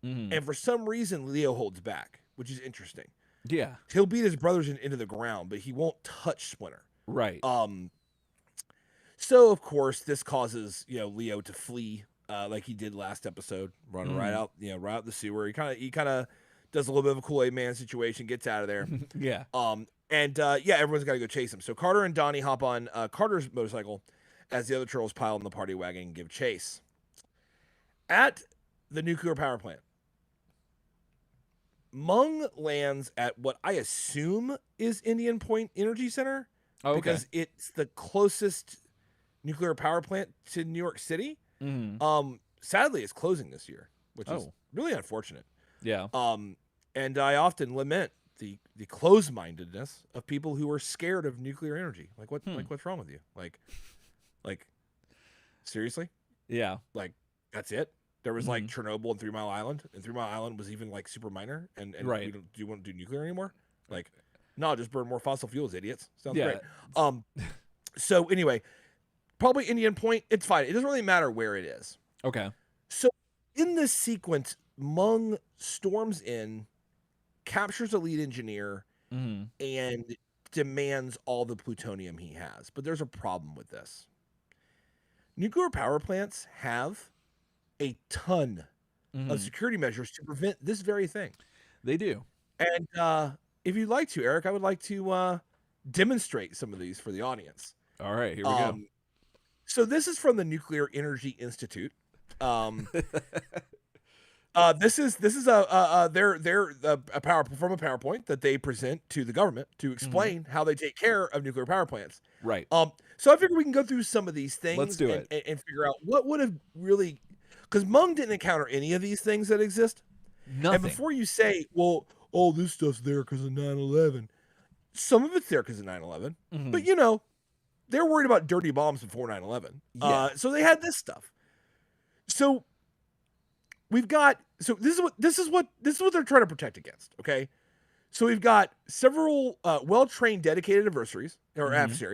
And for some reason, Leo holds back, which is interesting. Yeah. He'll beat his brothers into the ground, but he won't touch Splinter. Right. So of course this causes, Leo to flee, like he did last episode, run right out the sewer. He kind of does a little bit of a Kool-Aid Man situation, gets out of there. Yeah. Everyone's got to go chase him. So Carter and Donny hop on Carter's motorcycle as the other turtles pile in the party wagon and give chase. At the nuclear power plant, Mung lands at what I assume is Indian Point Energy Center because it's the closest nuclear power plant to New York City. Sadly, it's closing this year, which is really unfortunate. Yeah. And I often lament the closed-mindedness of people who are scared of nuclear energy. Like what's wrong with you? Like seriously? Yeah. Like that's it? There was like Chernobyl and 3 Mile Island, and 3 Mile Island was even like super minor. And right. do you want to do nuclear anymore? Like, no, just burn more fossil fuels, idiots. Sounds great. So anyway, probably Indian Point. It's fine. It doesn't really matter where it is. Okay. So in this sequence, Mung storms in, captures a lead engineer, and demands all the plutonium he has. But there's a problem with this. Nuclear power plants have a ton of security measures to prevent this very thing. They do. And if you'd like to, Eric, I would like to demonstrate some of these for the audience. All right, here we go. So this is from the Nuclear Energy Institute. This is a PowerPoint that they present to the government to explain how they take care of nuclear power plants. Right. So I figure we can go through some of these things. Let's do it and figure out what would have really, because Mung didn't encounter any of these things that exist. Nothing. And before you say, well, all this stuff's there because of 9/11, some of it's there because of 9/11. But they're worried about dirty bombs before 9/11. Yeah. So they had this stuff. So we've got, this is what they're trying to protect against. Okay. So we've got several well-trained, dedicated adversaries.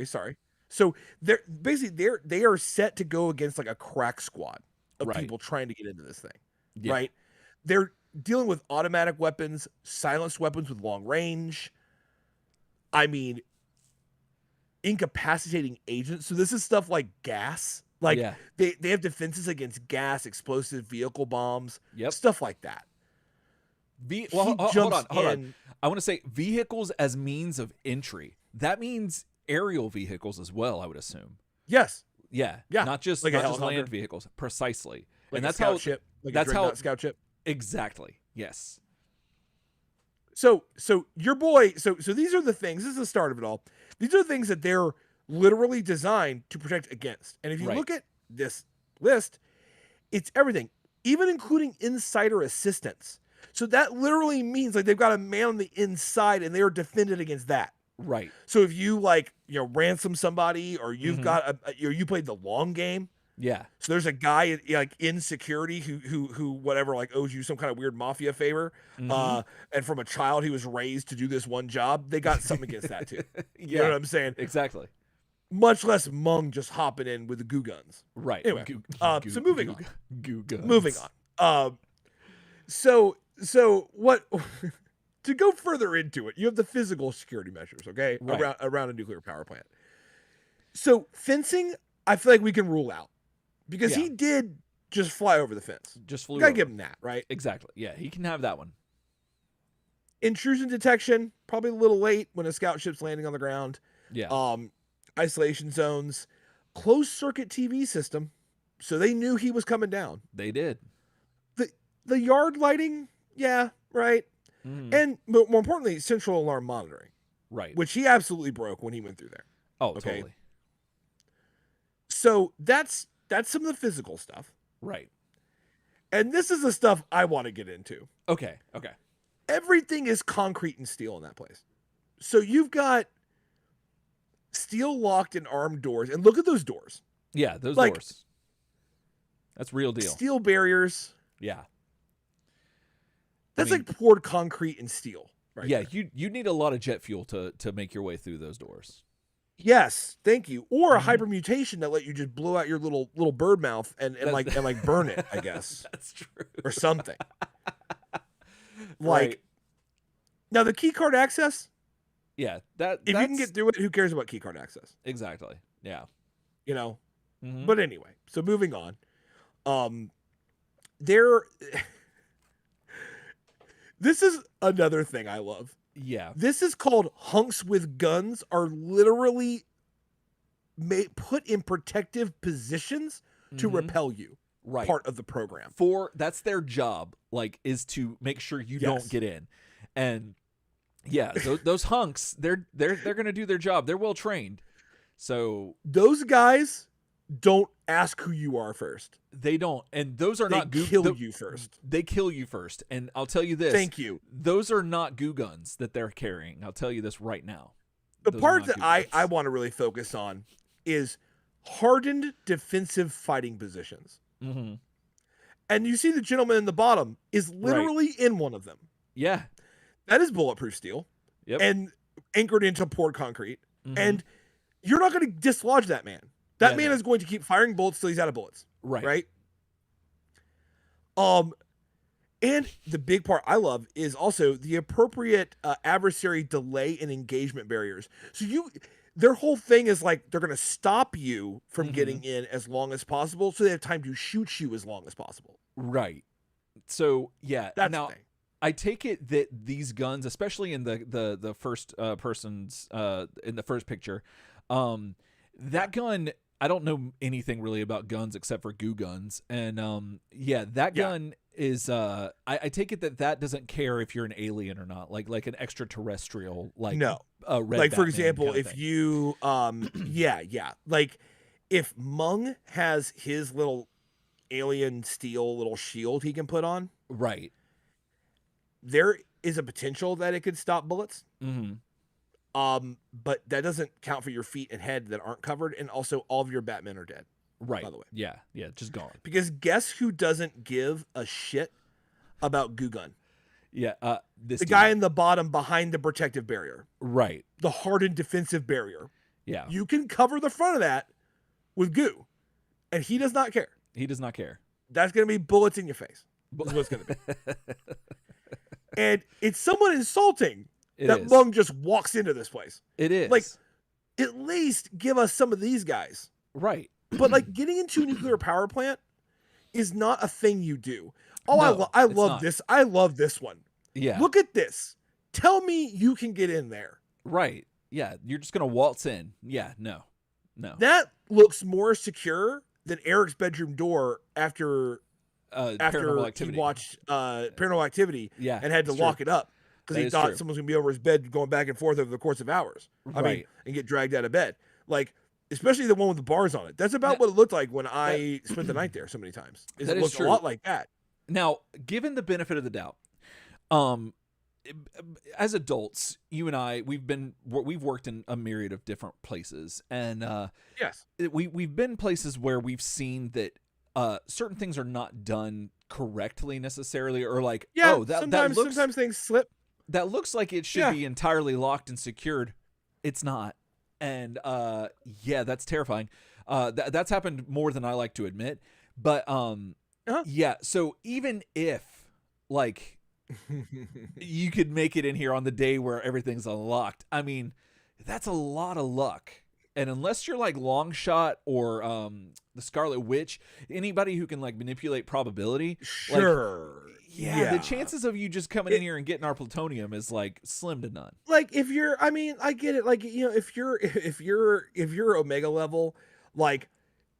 Sorry. So they are set to go against like a crack squad of people trying to get into this thing. Yeah. Right. They're dealing with automatic weapons, silenced weapons with long range. I mean, incapacitating agents. So this is stuff like gas. Like they have defenses against gas, explosive vehicle bombs, stuff like that. Hold on. I want to say vehicles as means of entry. That means aerial vehicles as well, I would assume. Yes. Yeah. Not just land vehicles. Precisely. Like and that's how ship. Like that's how scout ship. Exactly. Yes. So your boy. So these are the things. This is the start of it all. These are the things that they're literally designed to protect against. And if you look at this list, it's everything, even including insider assistance. So that literally means like they've got a man on the inside and they are defended against that. Right. So if you ransom somebody or you've got you played the long game. Yeah. So there's a guy like in security who whatever like owes you some kind of weird mafia favor. And from a child he was raised to do this one job. They got something against that too. You know what I'm saying? Exactly. Much less Mung just hopping in with the goo guns. Right. Anyway, so moving on. Goo guns. Moving on. So what to go further into it, you have the physical security measures, okay? Right. Around a nuclear power plant. So fencing, I feel like we can rule out. Because he did just fly over the fence. Just flew. You gotta over. give him that, right? Exactly. Yeah, he can have that one. Intrusion detection, probably a little late when a scout ship's landing on the ground. Yeah. Isolation zones, closed circuit TV system, so they knew he was coming down. They did. The yard lighting, yeah, right. And more importantly, central alarm monitoring. Right. Which he absolutely broke when he went through there. Oh, okay? Totally. So that's some of the physical stuff. Right. And this is the stuff I want to get into. Okay. Everything is concrete and steel in that place. So you've got steel locked and armed doors. And look at those doors. Yeah, those doors. That's real deal. Steel barriers. Yeah. That's like poured concrete and steel. Right. Yeah, you need a lot of jet fuel to make your way through those doors. Yes, thank you. Or a hyper mutation that let you just blow out your little bird mouth and burn it, I guess. That's true. Or something. Right. Now the key card access. Yeah, if you can get through it, who cares about key card access? Exactly. Yeah. You know. Mm-hmm. But anyway, so moving on. This is another thing I love. Yeah. This is called hunks with guns are literally put in protective positions to repel you. Right. Part of the program. That's their job, is to make sure you don't get in. And yeah, those hunks, they're going to do their job. They're well trained. So those guys don't ask who you are first. They don't. And those are not kill you first. They kill you first. And I'll tell you this. Thank you. Those are not goo guns that they're carrying. I'll tell you this right now. The part that I want to really focus on is hardened defensive fighting positions. Mm-hmm. And you see the gentleman in the bottom is literally in one of them. Yeah. That is bulletproof steel. Yep. And anchored into poured concrete. Mm-hmm. And you're not going to dislodge that man. That man is going to keep firing bullets till he's out of bullets. Right. And the big part I love is also the appropriate adversary delay and engagement barriers. So their whole thing is they're going to stop you from getting in as long as possible, so they have time to shoot you as long as possible. Right. So yeah. That's now the thing. I take it that these guns, especially in the first person's in the first picture, that gun. I don't know anything really about guns except for goo guns, and that gun is. I take it that doesn't care if you're an alien or not, like an extraterrestrial, no. Red for Batman example, kind of if thing. you like if Mung has his little alien steel little shield he can put on, right, there is a potential that it could stop bullets. Mm-hmm. But that doesn't count for your feet and head that aren't covered, and also all of your Batmen are dead. Right. By the way. Yeah, just gone. Because guess who doesn't give a shit about Goo Gun? Yeah, the guy in the bottom behind the protective barrier. Right. The hardened defensive barrier. Yeah. You can cover the front of that with goo, and he does not care. He does not care. That's going to be bullets in your face. Is what's going to be. And it's somewhat insulting that Mung just walks into this place. It is. At least give us some of these guys. Right. But getting into a nuclear power plant is not a thing you do. Oh, no, I love this. I love this one. Yeah. Look at this. Tell me you can get in there. Right. Yeah. You're just going to waltz in. Yeah. No. That looks more secure than Eric's bedroom door after he watched Paranormal Activity and had to lock it up because he thought someone was going to be over his bed going back and forth over the course of hours. Right. And get dragged out of bed. Especially the one with the bars on it. That's about what it looked like when I spent the night there so many times. It looked a lot like that. Now, given the benefit of the doubt, as adults, you and I, we've worked in a myriad of different places, and yes, we've been places where we've seen that certain things are not done correctly necessarily, or sometimes things slip. That looks like it should be entirely locked and secured. It's not, and that's terrifying. That's happened more than I like to admit, but so even if you could make it in here on the day where everything's unlocked, I mean, that's a lot of luck. And unless you're Long Shot or the Scarlet Witch, anybody who can manipulate probability, sure, the chances of you just coming in here and getting our plutonium is slim to none. If you're, I get it. If you're Omega level,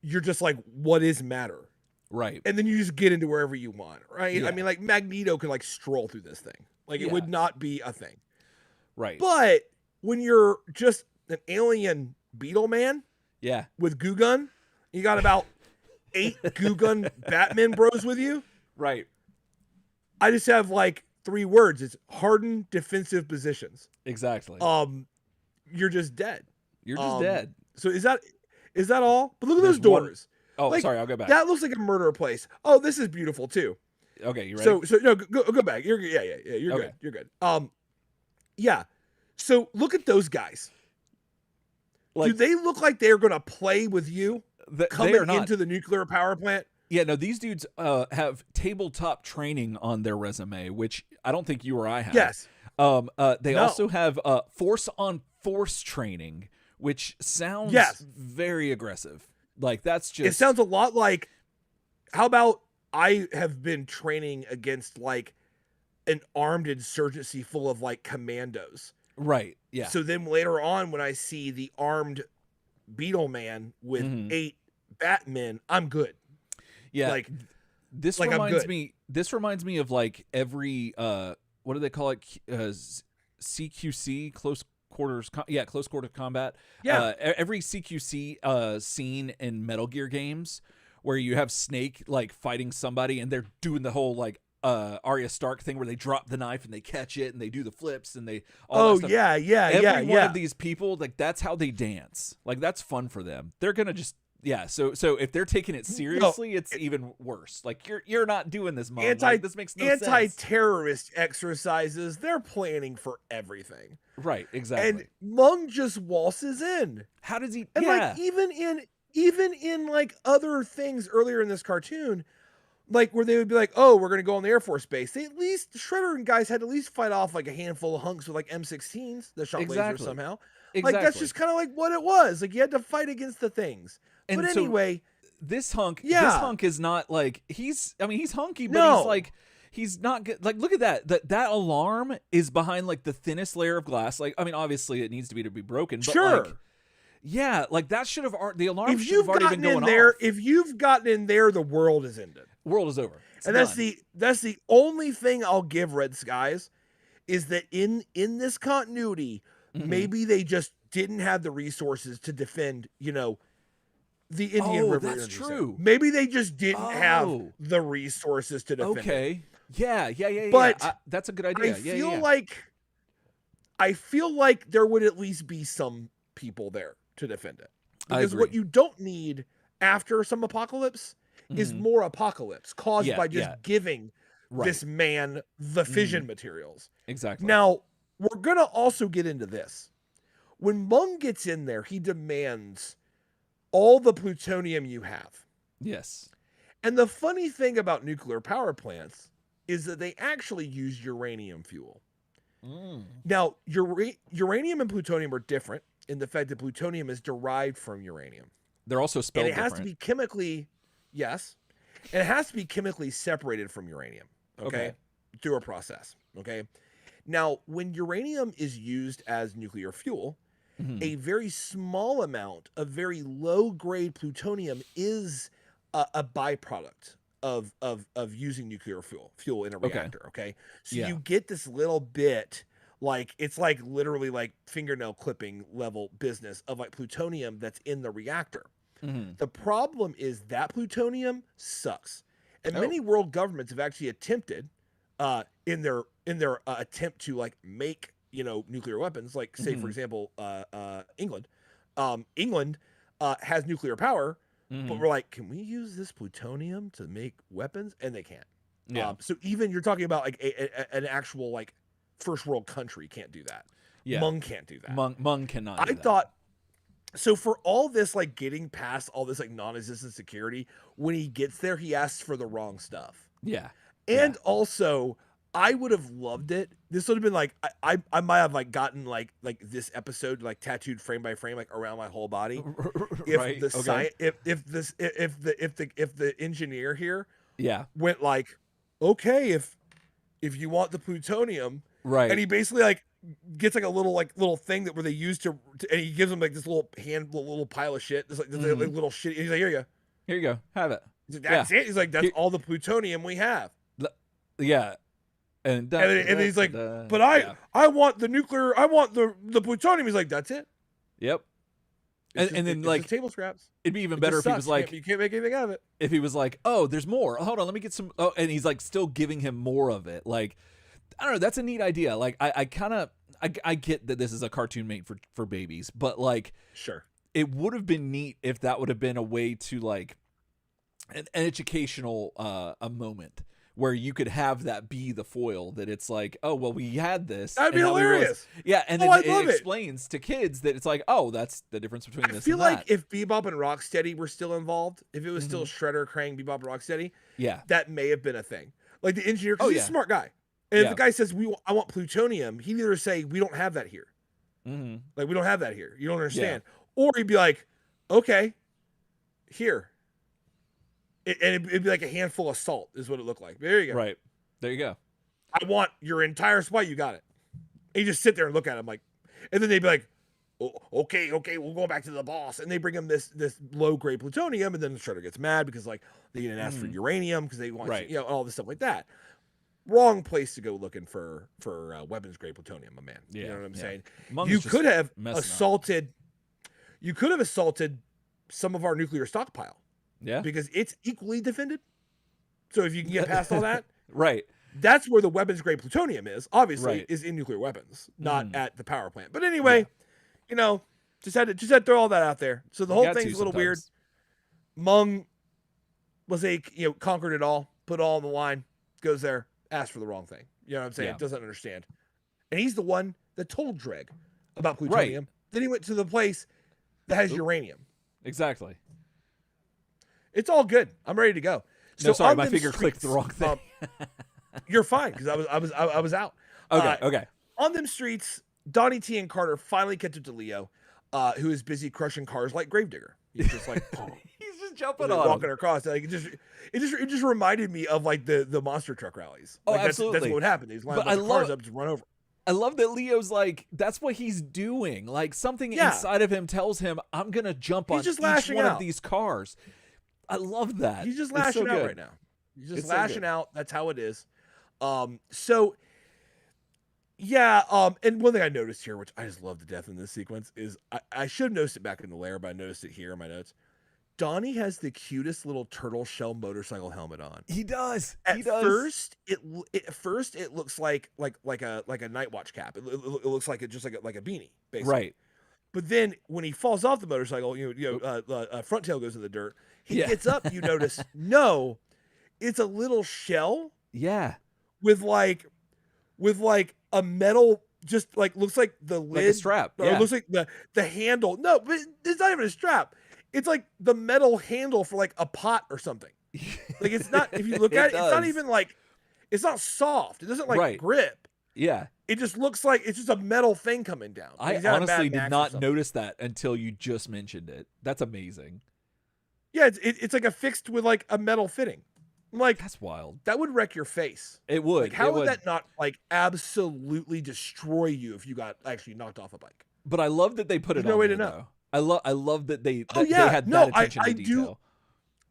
you're just what is matter? Right. And then you just get into wherever you want, right? Yeah. I mean, Magneto could stroll through this thing. It would not be a thing. Right. But when you're just an alien beetle man, with goo gun, You got about 8 goo gun Batman bros with you. Right. I just have like 3 words. It's hardened defensive positions. Exactly. You're just dead. You're just dead. So is that all? But look at There's those doors. Oh, like, sorry, I'll go back. That looks like a murder place. Oh, this is beautiful too. Okay, you ready? So no, go back. You're yeah. You're okay. good. You're good. Yeah. So look at those guys. Like, do they look like they're gonna play with you coming into the nuclear power plant? Yeah, no, these dudes have tabletop training on their resume, which I don't think you or I have. Yes. They also have force on force training, which sounds very aggressive. Like, that's just... It sounds a lot like, how about I have been training against like an armed insurgency full of like commandos. Right. Yeah. So then later on, when I see the armed Beetle Man with 8 Batmen, I'm good. Yeah. Like this reminds me. This reminds me of like every what do they call it? CQC, close quarters. Close quarter combat. Yeah. Every CQC scene in Metal Gear games where you have Snake like fighting somebody and they're doing the whole like Arya Stark thing where they drop the knife and they catch it and they do the flips and they that stuff. Every one of these people, like, that's how they dance. Like, that's fun for them. They're gonna just so if they're taking it seriously, it's even worse. Like, you're not doing this, Mom. This makes no sense. Anti-terrorist exercises, they're planning for everything. Right, exactly. And Mung just waltzes in. How does he? And like even in like other things earlier in this cartoon, like where they would be like, oh, we're going to go on the Air Force Base. They at least, Shredder and guys had to at least fight off like a handful of hunks with like M16s that shot lasers somehow. Like, that's just kind of like what it was. Like, you had to fight against the things. And but anyway. This hunk is not like, he's hunky, but he's not good. Like, look at that. That alarm is behind like the thinnest layer of glass. Like, I mean, obviously it needs to be broken, but like, that should have, the alarm should have already been going off. If you've gotten in there, the world is ended. World is over. And that's the only thing I'll give Red Skies is that in this continuity, maybe they just didn't have the resources to defend, the Indian River. That's true. Maybe they just didn't have the resources to defend it. Yeah. But that's a good idea. I feel like there would at least be some people there to defend it. Because what you don't need after some apocalypse is more apocalypse caused by just giving this man the fission materials. Exactly. Now, we're going to also get into this. When Mung gets in there, he demands all the plutonium you have. Yes. And the funny thing about nuclear power plants is that they actually use uranium fuel. Now, uranium and plutonium are different in the fact that plutonium is derived from uranium. They're also spelled different. And it has to be chemically, and it has to be chemically separated from uranium, okay? Through a process, okay? Now, when uranium is used as nuclear fuel, a very small amount of very low-grade plutonium is a byproduct of using nuclear fuel in a reactor, okay? So you get this little bit, like, it's like literally like fingernail clipping level business of like plutonium that's in the reactor. The problem is that plutonium sucks. And many world governments have actually attempted in their attempt to like make, nuclear weapons, like say for example, England. England has nuclear power, but we're like, can we use this plutonium to make weapons? And they can't. Yeah. So even you're talking about like an actual like first world country can't do that. Yeah. Mung can't do that. Mung cannot. I thought. So for all this, like getting past all this like non-existent security, when he gets there, he asks for the wrong stuff. Yeah. And also, I would have loved it. This would have been like I might have like gotten like this episode like tattooed frame by frame like around my whole body. If the engineer here went like, okay, if you want the plutonium, and he basically like gets like a little thing that where they use to and he gives him like this little pile of shit. This like little shit. He's like, here you go, have it. He's like, that's it. He's like, that's all the plutonium we have. Yeah. And he's like, but I want the nuclear, I want the plutonium. He's like, that's it. Yep. And then like table scraps. It'd be even better if he was like, you can't make anything out of it. If he was like, oh, there's more. Hold on, let me get some. Oh, and he's like still giving him more of it. Like, I don't know. That's a neat idea. Like, I kind of, I get that this is a cartoon made for babies, but like, sure, it would have been neat if that would have been a way to like an educational a moment where you could have that be the foil, that it's like, oh, well, we had this. That'd be hilarious. Yeah, and then it explains to kids that it's like, oh, that's the difference between this and that. I feel like if Bebop and Rocksteady were still involved, if it was still Shredder, Krang, Bebop, and Rocksteady, that may have been a thing. Like the engineer, because he's a smart guy. And if the guy says, I want plutonium, he'd either say, we don't have that here. Like, we don't have that here. You don't understand. Yeah. Or he'd be like, okay, here. And it'd be like a handful of salt is what it looked like. There you go. Right. There you go. I want your entire supply. You got it. And you just sit there and look at him like, and then they'd be like, oh, okay, we'll go back to the boss. And they bring him this low grade plutonium, and then the Shredder gets mad because like they didn't ask for uranium because they want all this stuff like that. Wrong place to go looking for weapons grade plutonium, my man. You know what I'm saying? Mung's you could have assaulted. You could have assaulted some of our nuclear stockpile. Yeah. Because it's equally defended. So if you can get past all that, right. That's where the weapons grade plutonium is, obviously, is in nuclear weapons, not at the power plant. But anyway, you know, just had to throw all that out there. So the whole thing's a little weird. Mung was conquered it all, put it all on the line, goes there, asked for the wrong thing. You know what I'm saying? Doesn't understand. And he's the one that told Dregg about plutonium. Right. Then he went to the place that has uranium. Exactly. It's all good. I'm ready to go. So sorry, my finger clicked the wrong thing. You're fine because I was out. Okay. On them streets, Donny, T, and Carter finally catch up to Leo, who is busy crushing cars like Gravedigger. He's just like he's just jumping on walking across. Like it just reminded me of like the monster truck rallies. Oh, like, absolutely. That's what would happen. These line cars up, just run over. I love that Leo's like, that's what he's doing. Like something inside of him tells him, I'm gonna jump on each one of these cars. I love that. He's just lashing out right now. He's just lashing out. That's how it is. And one thing I noticed here, which I just love to death in this sequence, is I should have noticed it back in the lair, but I noticed it here in my notes. Donny has the cutest little turtle shell motorcycle helmet on. He does. At first, it looks like a night watch cap. It looks like just like a beanie, basically. Right. But then when he falls off the motorcycle, front tail goes in the dirt. He gets up. You notice, no, it's a little shell. Yeah. With like a metal, just like looks like the lid, like a strap. Or it looks like the handle. No, but it's not even a strap. It's like the metal handle for like a pot or something. Like it's not. If you look at it, it's not even like. It's not soft. It doesn't like grip. Yeah. It just looks like it's just a metal thing coming down. I honestly did not notice that until you just mentioned it. That's amazing. Yeah, it's like affixed with like a metal fitting. Like that's wild. That would wreck your face. It would. Like, how would that not like absolutely destroy you if you got actually knocked off a bike? But I love that they put it on. No way there, to know. Though. I love that they had that attention to detail.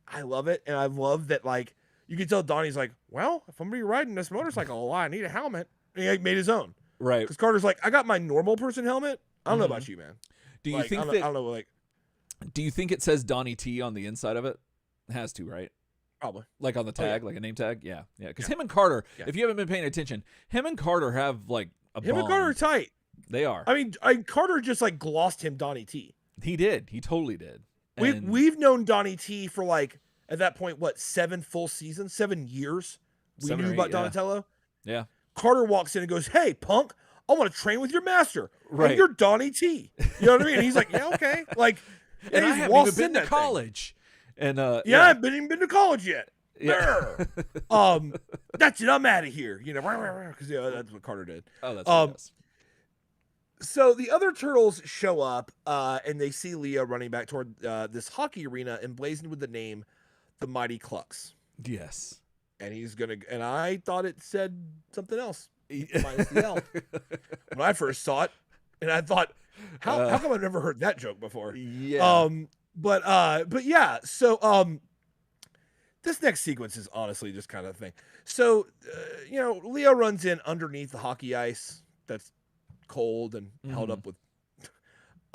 I love it, and I love that like you can tell Donnie's like, well, if I'm gonna be riding this motorcycle a lot, I need a helmet. And he made his own. Right. Because Carter's like, I got my normal person helmet. I don't know about you, man. Do you think that? I don't know. Like, do you think it says Donny T on the inside of it? It has to, right? Probably. Like on the tag, like a name tag? Yeah. Because him and Carter, if you haven't been paying attention, him and Carter have like a bond. Him and Carter are tight. They are. I mean, Carter just like glossed him Donny T. He did. He totally did. We've known Donny T for like, at that point, what, 7 full seasons? 7 years? We knew about Donatello? Yeah. Carter walks in and goes, hey, punk, I want to train with your master. Right. And you're Donny T. You know what I mean? And he's like, yeah, okay. Like, and I haven't even been to college. And I haven't even been to college yet. Yeah. That's it. I'm out of here. You know, because that's what Carter did. Oh, that's what it is. So the other turtles show up, and they see Leo running back toward this hockey arena emblazoned with the name, the Mighty Clucks. Yes. And and I thought it said something else, minus the L. When I first saw it, and I thought, how come I've never heard that joke before? Yeah. But yeah, so this next sequence is honestly just kind of a thing. So, Leo runs in underneath the hockey ice that's cold and held up with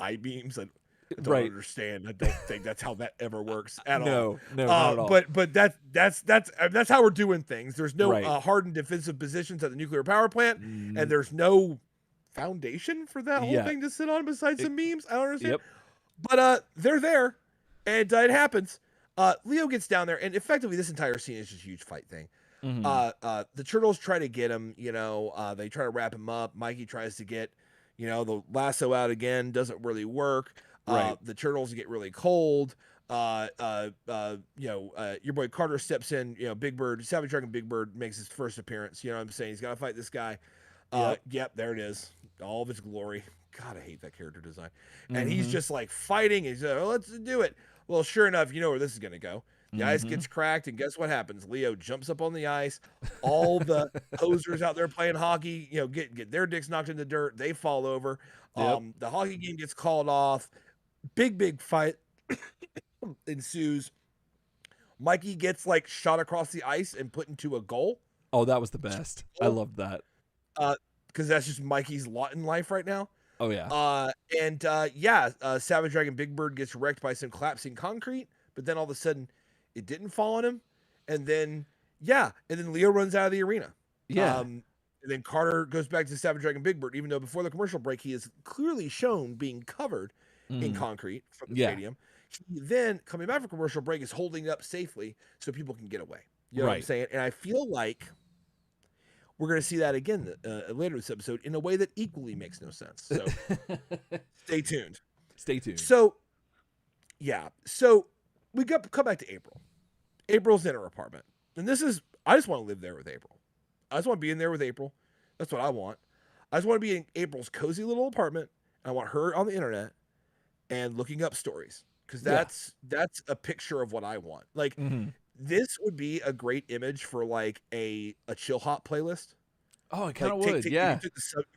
I-beams. And I don't understand. I don't think that's how that ever works at all. No, not at all. But that's how we're doing things. There's no hardened defensive positions at the nuclear power plant, and there's no foundation for that whole thing to sit on besides some memes. I don't understand. Yep. But they're there, and it happens. Leo gets down there, and effectively this entire scene is just a huge fight thing. The turtles try to get him, they try to wrap him up. Mikey tries to get, the lasso out again, doesn't really work. The turtles get really cold. Your boy Carter steps in, Big Bird, Savage Dragon Big Bird makes his first appearance. You know what I'm saying? He's got to fight this guy. Yep, there it is. All of its glory. God, I hate that character design. And he's just like fighting. He's like, let's do it. Well, sure enough, you know where this is going to go. The ice gets cracked, and guess what happens? Leo jumps up on the ice. All the posers out there playing hockey, get their dicks knocked in the dirt. They fall over. The hockey game gets called off. Big fight ensues. Mikey gets like shot across the ice and put into a goal. Oh, that was the best. I loved that. Because that's just Mikey's lot in life right now. Oh yeah. Savage Dragon Big Bird gets wrecked by some collapsing concrete, but then all of a sudden it didn't fall on him. And then Leo runs out of the arena. Yeah. And then Carter goes back to Savage Dragon Big Bird, even though before the commercial break he is clearly shown being covered in concrete from the stadium. He then, coming back from commercial break, is holding it up safely so people can get away. You know what I'm saying? And I feel like we're going to see that again later this episode in a way that equally makes no sense. So stay tuned. Stay tuned. So, we come back to April. April's in her apartment. And I just want to live there with April. I just want to be in there with April. That's what I want. I just want to be in April's cozy little apartment. I want her on the internet and looking up stories. Because that's a picture of what I want. Like, this would be a great image for like a chill hop playlist. Oh, it kind of would. Yeah.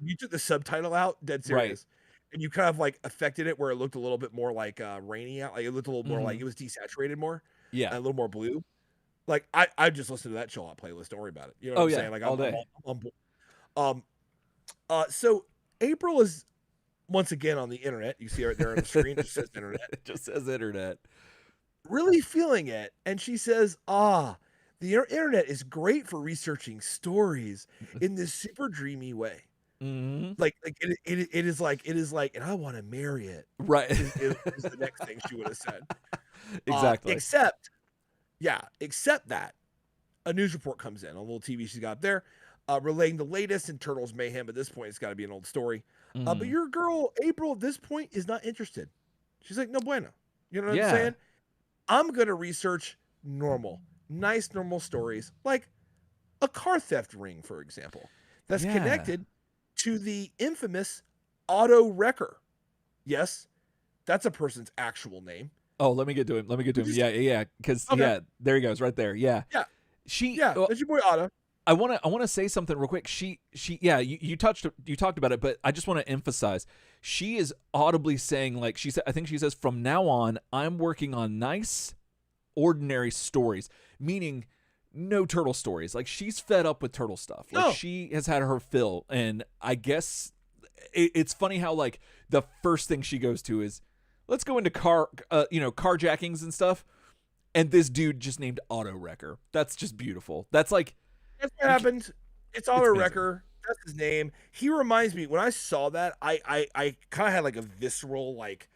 You took the subtitle out, dead serious, and you kind of like affected it where it looked a little bit more like rainy out. Like it looked a little more like it was desaturated more. Yeah. And a little more blue. Like I just listened to that chill hop playlist. Don't worry about it. You know what I'm saying? Like all day. So April is once again on the internet. You see her right there on the screen. It just says internet. It just says internet. Really feeling it, and she says, the internet is great for researching stories in this super dreamy way. Like it is like, and I want to marry it. Right. Is the next thing she would have said. Exactly. Except that a news report comes in, a little TV she's got there, relaying the latest in Turtles mayhem. At this point, it's got to be an old story. But your girl April at this point is not interested. She's like, no bueno. You know what I'm saying? I'm going to research nice normal stories, like a car theft ring, for example, that's connected to the infamous auto wrecker. Yes, that's a person's actual name. Oh, let me get to him. Yeah. Because there he goes, right there. Yeah. That's your boy Otto. I want to say something real quick. You talked about it, but I just want to emphasize she is audibly saying, like I think she says, from now on I'm working on nice, ordinary stories, meaning no turtle stories. Like she's fed up with turtle stuff. Like she has had her fill, and I guess it's funny how like the first thing she goes to is let's go into carjackings and stuff, and this dude just named Auto Wrecker. That's just beautiful. That's like. That's what happened. It's Auto Wrecker. That's his name. He reminds me, when I saw that, I kind of had like a visceral like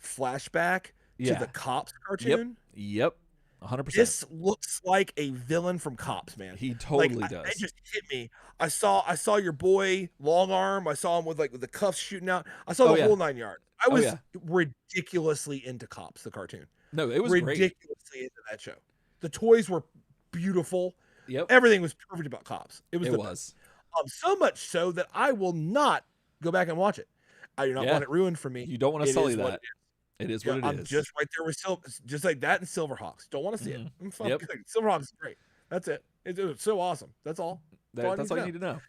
flashback to the Cops cartoon. Yep. 100%. This looks like a villain from Cops, man. He totally does. It just hit me. I saw your boy Long Arm. I saw him with the cuffs shooting out. I saw the whole 9 yards. I was ridiculously into Cops, the cartoon. No, it was ridiculously into that show. The toys were beautiful. Yep. Everything was perfect about Cops. It was. Best. So much so that I will not go back and watch it. I do not want it ruined for me. You don't want to sully that. It is what it is. I'm just right there with just like that and Silverhawks. Don't want to see it. Silverhawks is great. That's it. It's so awesome. That's all. That's all you need to know.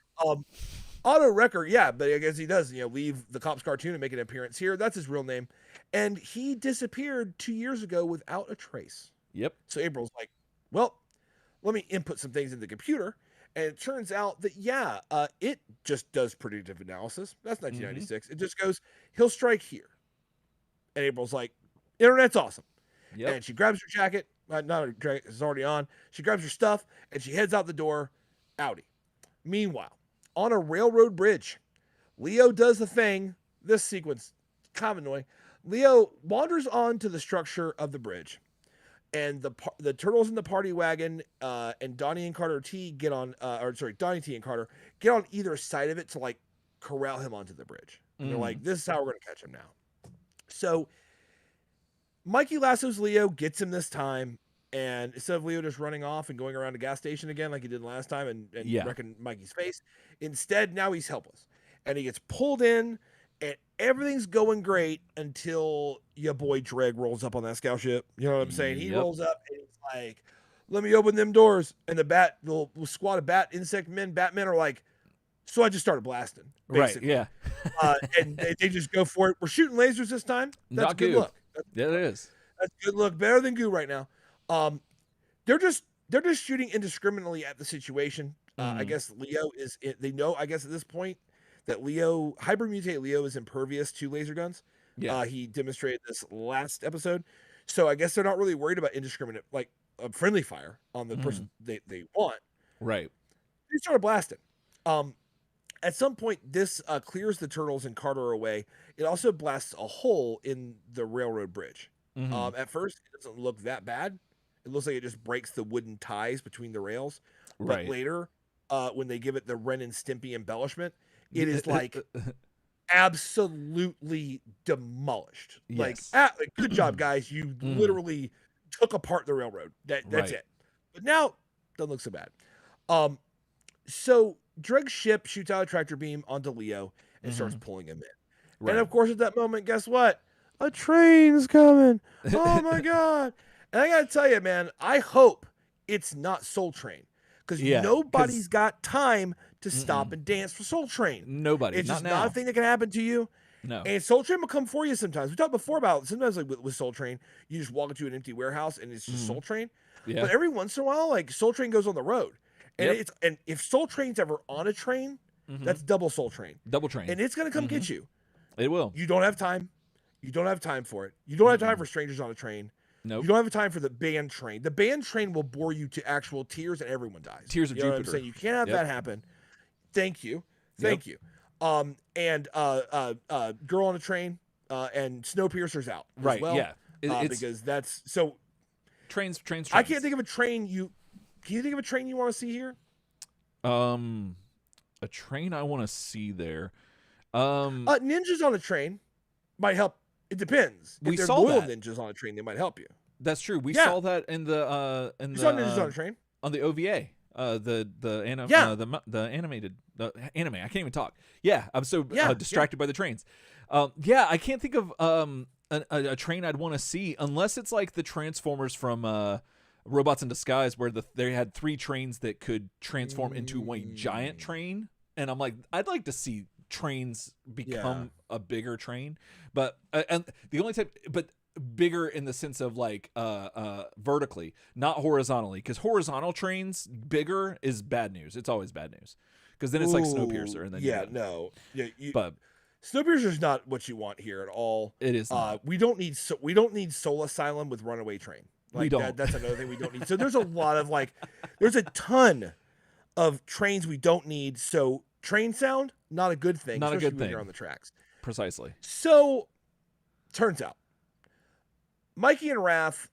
Auto Wrecker, but I guess he does, leave the Cops cartoon and make an appearance here. That's his real name. And he disappeared 2 years ago without a trace. Yep. So April's like, well, let me input some things in the computer. And it turns out that, it just does predictive analysis. That's 1996. It just goes, he'll strike here. And April's like, internet's awesome. Yep. And she grabs her jacket. Not her jacket, it's already on. She grabs her stuff and she heads out the door. Outie. Meanwhile, on a railroad bridge, Leo does the thing. This sequence, kind of annoying. Leo wanders onto the structure of the bridge. And the turtles in the party wagon and Donny and Carter T get on, Donny T and Carter get on either side of it to like corral him onto the bridge. And they're like, this is how we're going to catch him now. So Mikey lassos Leo, gets him this time. And instead of Leo just running off and going around a gas station again like he did last time and wrecking Mikey's face, instead now he's helpless. And he gets pulled in and everything's going great until your boy Dregg rolls up on that scout ship. You know what I'm saying? He rolls up and he's like, let me open them doors. And the squad of Batmen are like, so I just started blasting. Basically. Right, yeah. And they just go for it. We're shooting lasers this time. That's Not a good look. Yeah, it is. That's a good look. Better than goo right now. They're just shooting indiscriminately at the situation. I guess Leo is. They know. I guess at this point that hypermutate Leo is impervious to laser guns. Yeah. He demonstrated this last episode, so I guess they're not really worried about indiscriminate, like friendly fire on the person they want. Right. They started blasting. At some point, this clears the turtles and Carter away. It also blasts a hole in the railroad bridge. At first, it doesn't look that bad. It looks like it just breaks the wooden ties between the rails. But later, when they give it the Ren and Stimpy embellishment, it is like absolutely demolished. Yes. Like, good job, guys. You literally took apart the railroad. That's it. But now, doesn't look so bad. So Dregg's ship shoots out a tractor beam onto Leo and starts pulling him in. And of course, at that moment, guess what? A train's coming. Oh my God. And I got to tell you, man, I hope it's not Soul Train. Because nobody's got time to stop and dance for Soul Train. Nobody. It's just not a thing that can happen to you. No. And Soul Train will come for you sometimes. We talked before about sometimes like with Soul Train, you just walk into an empty warehouse and it's just Soul Train. Yeah. But every once in a while, like Soul Train goes on the road. And and if Soul Train's ever on a train, that's double Soul Train. Double train. And it's gonna come get you. It will. You don't have time. You don't have time for it. You don't have time for strangers on a train. Nope. You don't have time for the band train. The band train will bore you to actual tears and everyone dies. Tears of Jupiter. What I'm saying? You can't have that happen. Thank you. Thank you. And Girl on a Train and Snowpiercer's out. Right. Well, yeah. Because that's so. Trains. I can't think of a train Can you think of a train you want to see here? A train I want to see there. Ninjas on a train might help. It depends. If they're loyal ninjas on a train, they might help you. That's true. We saw that in the saw ninjas on a train on the OVA. The animated anime. I can't even talk. Yeah, I'm so distracted by the trains. I can't think of a train I'd want to see unless it's like the Transformers from Robots in Disguise, where they had 3 trains that could transform into one giant train, and I'm like, I'd like to see trains become a bigger train, but and the only type, but bigger in the sense of like vertically, not horizontally, because horizontal trains bigger is bad news. It's always bad news because then it's like Snowpiercer, and then but Snowpiercer's not what you want here at all. It is not. We don't need Soul Asylum with Runaway Train. Like, we don't. That's another thing we don't need. So there's a lot of there's a ton of trains we don't need. So train sound, not a good thing. Not a good thing when you're on the tracks. Precisely. So turns out Mikey and Raph,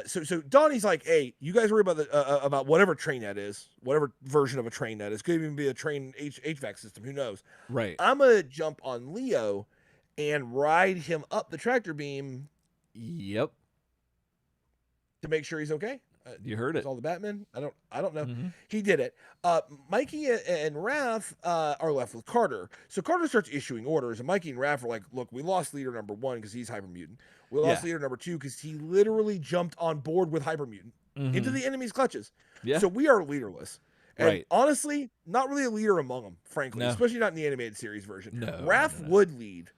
so Donnie's like, hey, you guys worry about whatever train that is, whatever version of a train that is. Could even be a train HVAC system. Who knows? Right. I'm going to jump on Leo and ride him up the tractor beam. Yep. To make sure he's okay. You heard it. All the Batman. I don't know. He did it. Mikey and Raph are left with Carter. So Carter starts issuing orders, and Mikey and Raph are like, "Look, we lost leader number 1 because he's hyper mutant. We lost leader number 2 because he literally jumped on board with hyper mutant into the enemy's clutches. Yeah. So we are leaderless. And honestly, not really a leader among them, frankly, especially not in the animated series version. No, Raph would lead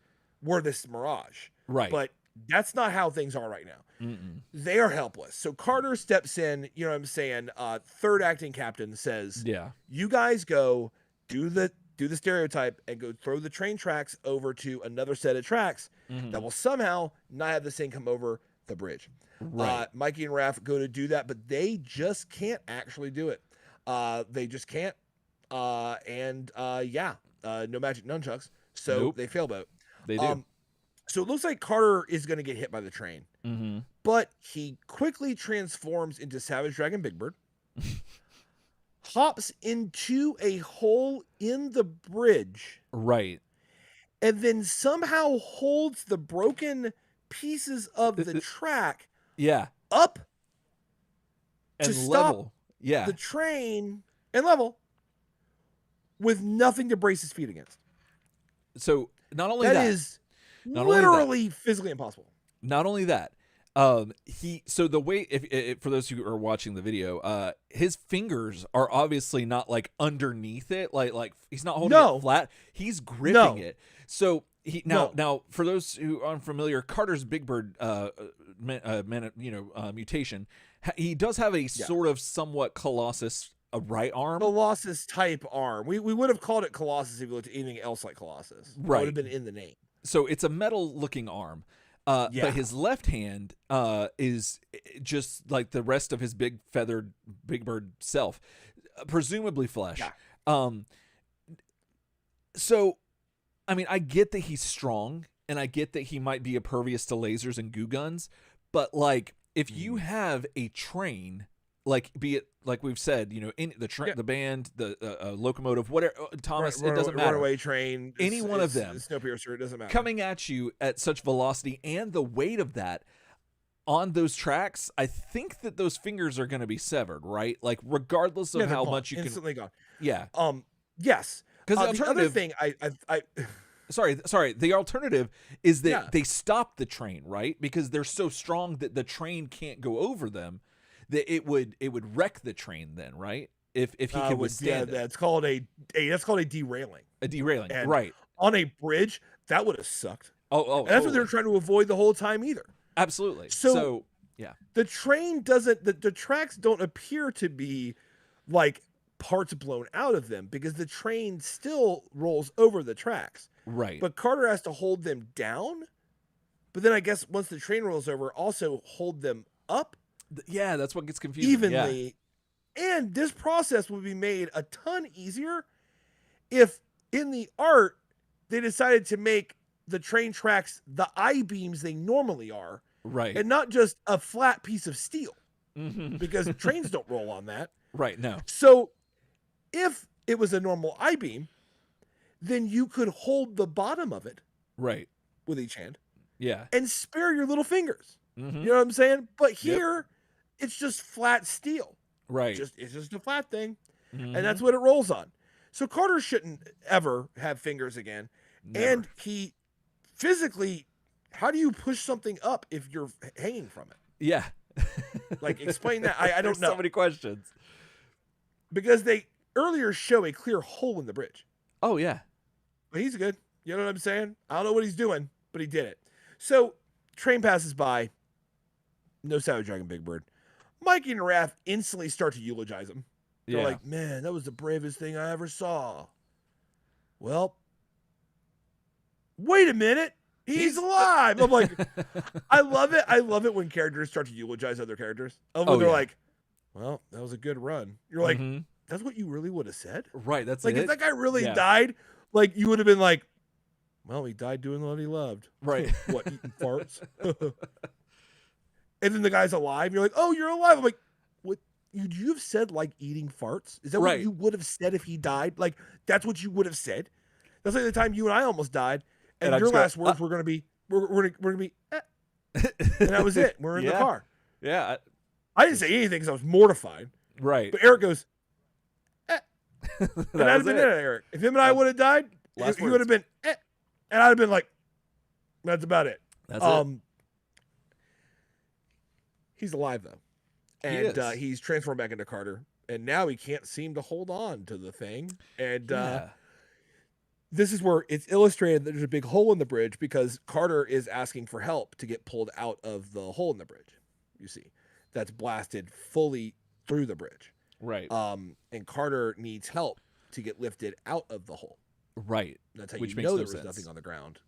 were this Mirage, right? But that's not how things are right now. They are helpless. So Carter steps in, you know what I'm saying? Third acting captain says, you guys go do the do the stereotype, and go throw the train tracks over to another set of tracks that will somehow not have this thing come over the bridge. Right. Mikey and Raph go to do that, but they just can't actually do it. They just can't. No magic nunchucks, so they fail boat. They do. So it looks like Carter is going to get hit by the train, but he quickly transforms into Savage Dragon Big Bird, hops into a hole in the bridge, right, and then somehow holds the broken pieces of the track up and to level stop the train and level with nothing to brace his feet against. So not only that is literally physically impossible. Not only that, so the way, if for those who are watching the video, his fingers are obviously not like underneath it, like he's not holding it flat. He's gripping it. So now for those who aren't familiar, Carter's Big Bird mutation, he does have a sort of somewhat Colossus right arm. Colossus type arm. We would have called it Colossus if you looked at anything else like Colossus. Right. It would have been in the name. So it's a metal looking arm. But his left hand is just like the rest of his big feathered Big Bird self, presumably flesh. So, I mean, I get that he's strong, and I get that he might be impervious to lasers and goo guns, but like, if you have a train, like, be it like we've said, in the band, the locomotive, whatever, Thomas, it doesn't matter. Runaway train, any one of them, Snowpiercer, it doesn't matter. Coming at you at such velocity and the weight of that on those tracks, I think that those fingers are going to be severed, right? Like, regardless of how much you instantly gone. Yeah. Yes. Because the other thing, I Sorry. The alternative is that they stop the train, right? Because they're so strong that the train can't go over them. That it would wreck the train then, right? If he could withstand it. That's called a derailing. A derailing, and right? On a bridge, that would have sucked. Oh, and that's what they're trying to avoid the whole time either. Absolutely. So yeah, the train doesn't. The tracks don't appear to be like parts blown out of them because the train still rolls over the tracks. Right. But Carter has to hold them down. But then I guess once the train rolls over, also hold them up. Yeah, that's what gets confusing. Evenly. Yeah. And this process would be made a ton easier if in the art they decided to make the train tracks the I-beams they normally are. Right. And not just a flat piece of steel. Because trains don't roll on that. Right, no. So if it was a normal I-beam, then you could hold the bottom of it. Right. With each hand. Yeah. And spare your little fingers. You know what I'm saying? But here, it's just flat steel. Right. It's just a flat thing. And that's what it rolls on. So Carter shouldn't ever have fingers again. Never. And he physically, how do you push something up if you're hanging from it? Yeah. Like, explain that. I don't know. So many questions. Because they earlier show a clear hole in the bridge. Oh, yeah. But he's good. You know what I'm saying? I don't know what he's doing, but he did it. So, train passes by. No Savage Dragon Big Bird. Mikey and Raph instantly start to eulogize him. They're like, man, that was the bravest thing I ever saw. Well, wait a minute. He's alive. I'm like, I love it. I love it when characters start to eulogize other characters. They're like, well, that was a good run. You're like, that's what you really would have said? Right, that's like, it. If that guy really died, like, you would have been like, well, he died doing what he loved. Right. What, eating farts? And then the guy's alive. You're like, oh, you're alive. I'm like, what? Would you have said, like, eating farts? Is that what you would have said if he died? Like, that's what you would have said? That's like the time you and I almost died. And your last words were going to be, we're going to be, eh. And that was it. We're in the car. Yeah. I didn't say anything because I was mortified. Right. But Eric goes, eh. And that'd have been it, Eric. If him and I would have died, he would have been, eh. And I'd have been like, that's about it. That's it. He's alive, though. And he's transformed back into Carter. And now he can't seem to hold on to the thing. And this is where it's illustrated that there's a big hole in the bridge because Carter is asking for help to get pulled out of the hole in the bridge. You see, that's blasted fully through the bridge. Right. And Carter needs help to get lifted out of the hole. Right. That's how Which you makes know no there was sense. nothing on the ground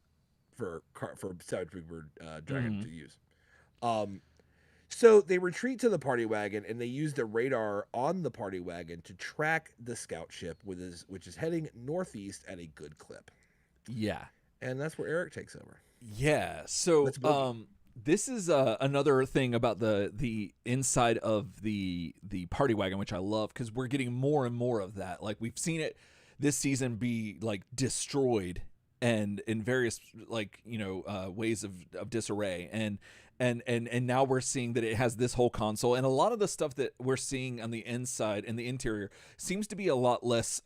for Savage Beaver Dragon to use. So they retreat to the party wagon and they use the radar on the party wagon to track the scout ship, which is heading northeast at a good clip. Yeah. And that's where Eric takes over. Yeah. So this is another thing about the inside of the party wagon, which I love, because we're getting more and more of that. Like, we've seen it this season be like destroyed and in various ways of disarray, and now we're seeing that it has this whole console, and a lot of the stuff that we're seeing on the inside and the interior seems to be a lot less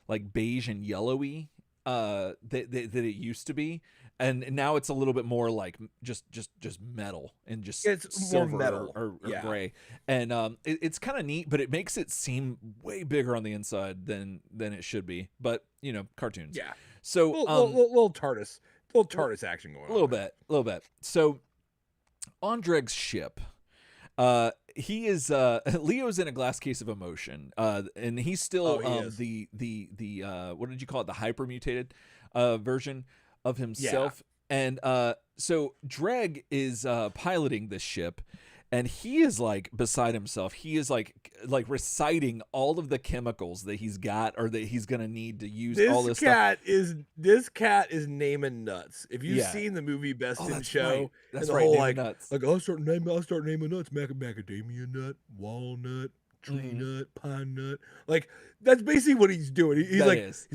like beige and yellowy that it used to be, and now it's a little bit more like just metal and just it's silver more metal or gray, and it's kind of neat, but it makes it seem way bigger on the inside than it should be. But cartoons. Yeah. So little TARDIS action going on. A little bit. So on Dregg's ship, he is Leo's in a glass case of emotion, and he's still the what did you call it, the hyper mutated version of himself. And so Dregg is piloting this ship, and he is like beside himself. He is like reciting all of the chemicals that he's got or that he's gonna need to use. This cat is naming nuts. If you've seen the movie Best in Show, right. That's the right. whole Nuts. I'll start naming nuts: macadamia nut, walnut, tree nut, pine nut. Like, that's basically what he's doing. He's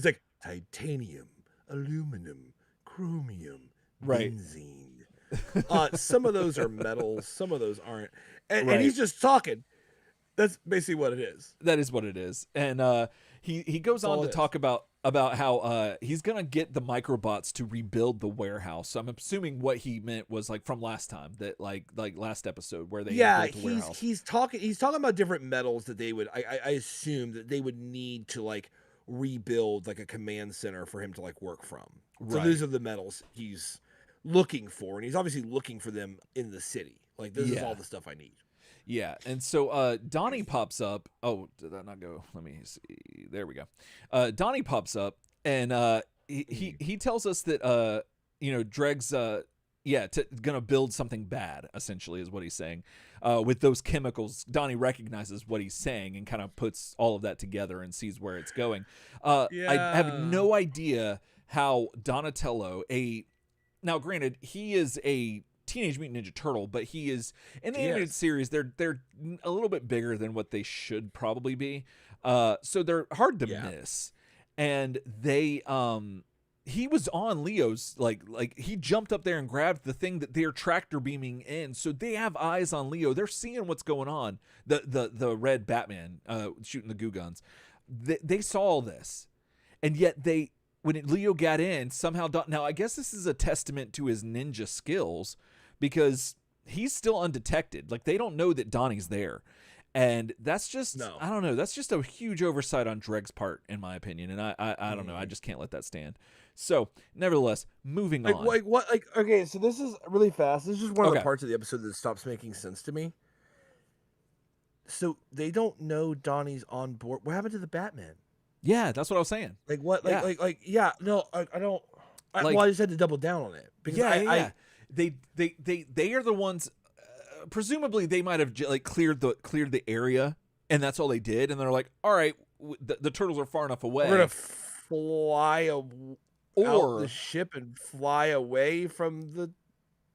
like titanium, aluminum, chromium, benzene. Some of those are metals, some of those aren't, and he's just talking. That's basically what it is. That is what it is. And he goes on to talk about how he's gonna get the Microbots to rebuild the warehouse. So I'm assuming what he meant was like from last time, that like last episode where they built the warehouse. He's talking about different metals that they would I assume that they would need to like rebuild like a command center for him to like work from. So those are the metals he's looking for, and he's obviously looking for them in the city. Like, this is all the stuff I need. Yeah. And so Donny pops up. Oh, did that not go? Let me see. There we go. Donny pops up, and he tells us that Dregg's gonna build something bad, essentially, is what he's saying. With those chemicals, Donny recognizes what he's saying and kind of puts all of that together and sees where it's going. I have no idea how Donatello, now granted, he is a Teenage Mutant Ninja Turtle, but he is in the animated series. They're a little bit bigger than what they should probably be, so they're hard to miss. And they he was on Leo's like he jumped up there and grabbed the thing that they're tractor beaming in, so they have eyes on Leo. They're seeing what's going on. The red Batman shooting the goo guns. They saw all this, and yet when Leo got in, somehow now I guess this is a testament to his ninja skills, because he's still undetected. Like, they don't know that Donnie's there. And that's just, I don't know, that's just a huge oversight on Dregg's part, in my opinion. And I don't know, I just can't let that stand. So, nevertheless, moving on. Okay, so this is really fast. This is just one of the parts of the episode that stops making sense to me. So, they don't know Donnie's on board. What happened to the Batman? Yeah, that's what I was saying. Like, what? I don't. I just had to double down on it. Because they are the ones. Presumably, they might have cleared the area, and that's all they did. And they're like, all right, the turtles are far enough away. We're gonna fly out the ship and fly away from the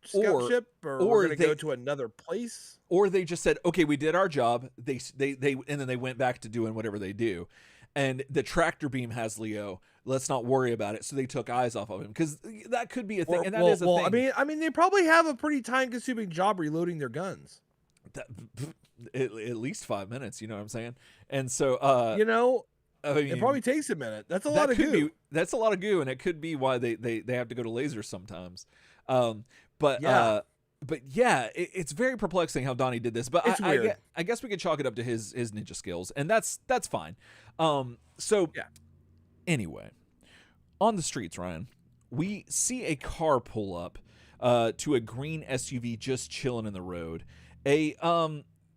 scout ship, or we're gonna go to another place. Or they just said, okay, we did our job. They and then they went back to doing whatever they do. And the tractor beam has Leo. Let's not worry about it. So they took eyes off of him, because that could be a thing. And that is a thing. I mean, they probably have a pretty time-consuming job reloading their guns. At least 5 minutes. You know what I'm saying? And so, I mean, it probably takes a minute. That's a lot of goo. That's a lot of goo, and it could be why they have to go to lasers sometimes. But it's very perplexing how Donnie did this. But I guess we could chalk it up to his ninja skills, and that's fine. Anyway, on the streets, Ryan, we see a car pull up to a green SUV just chilling in the road. A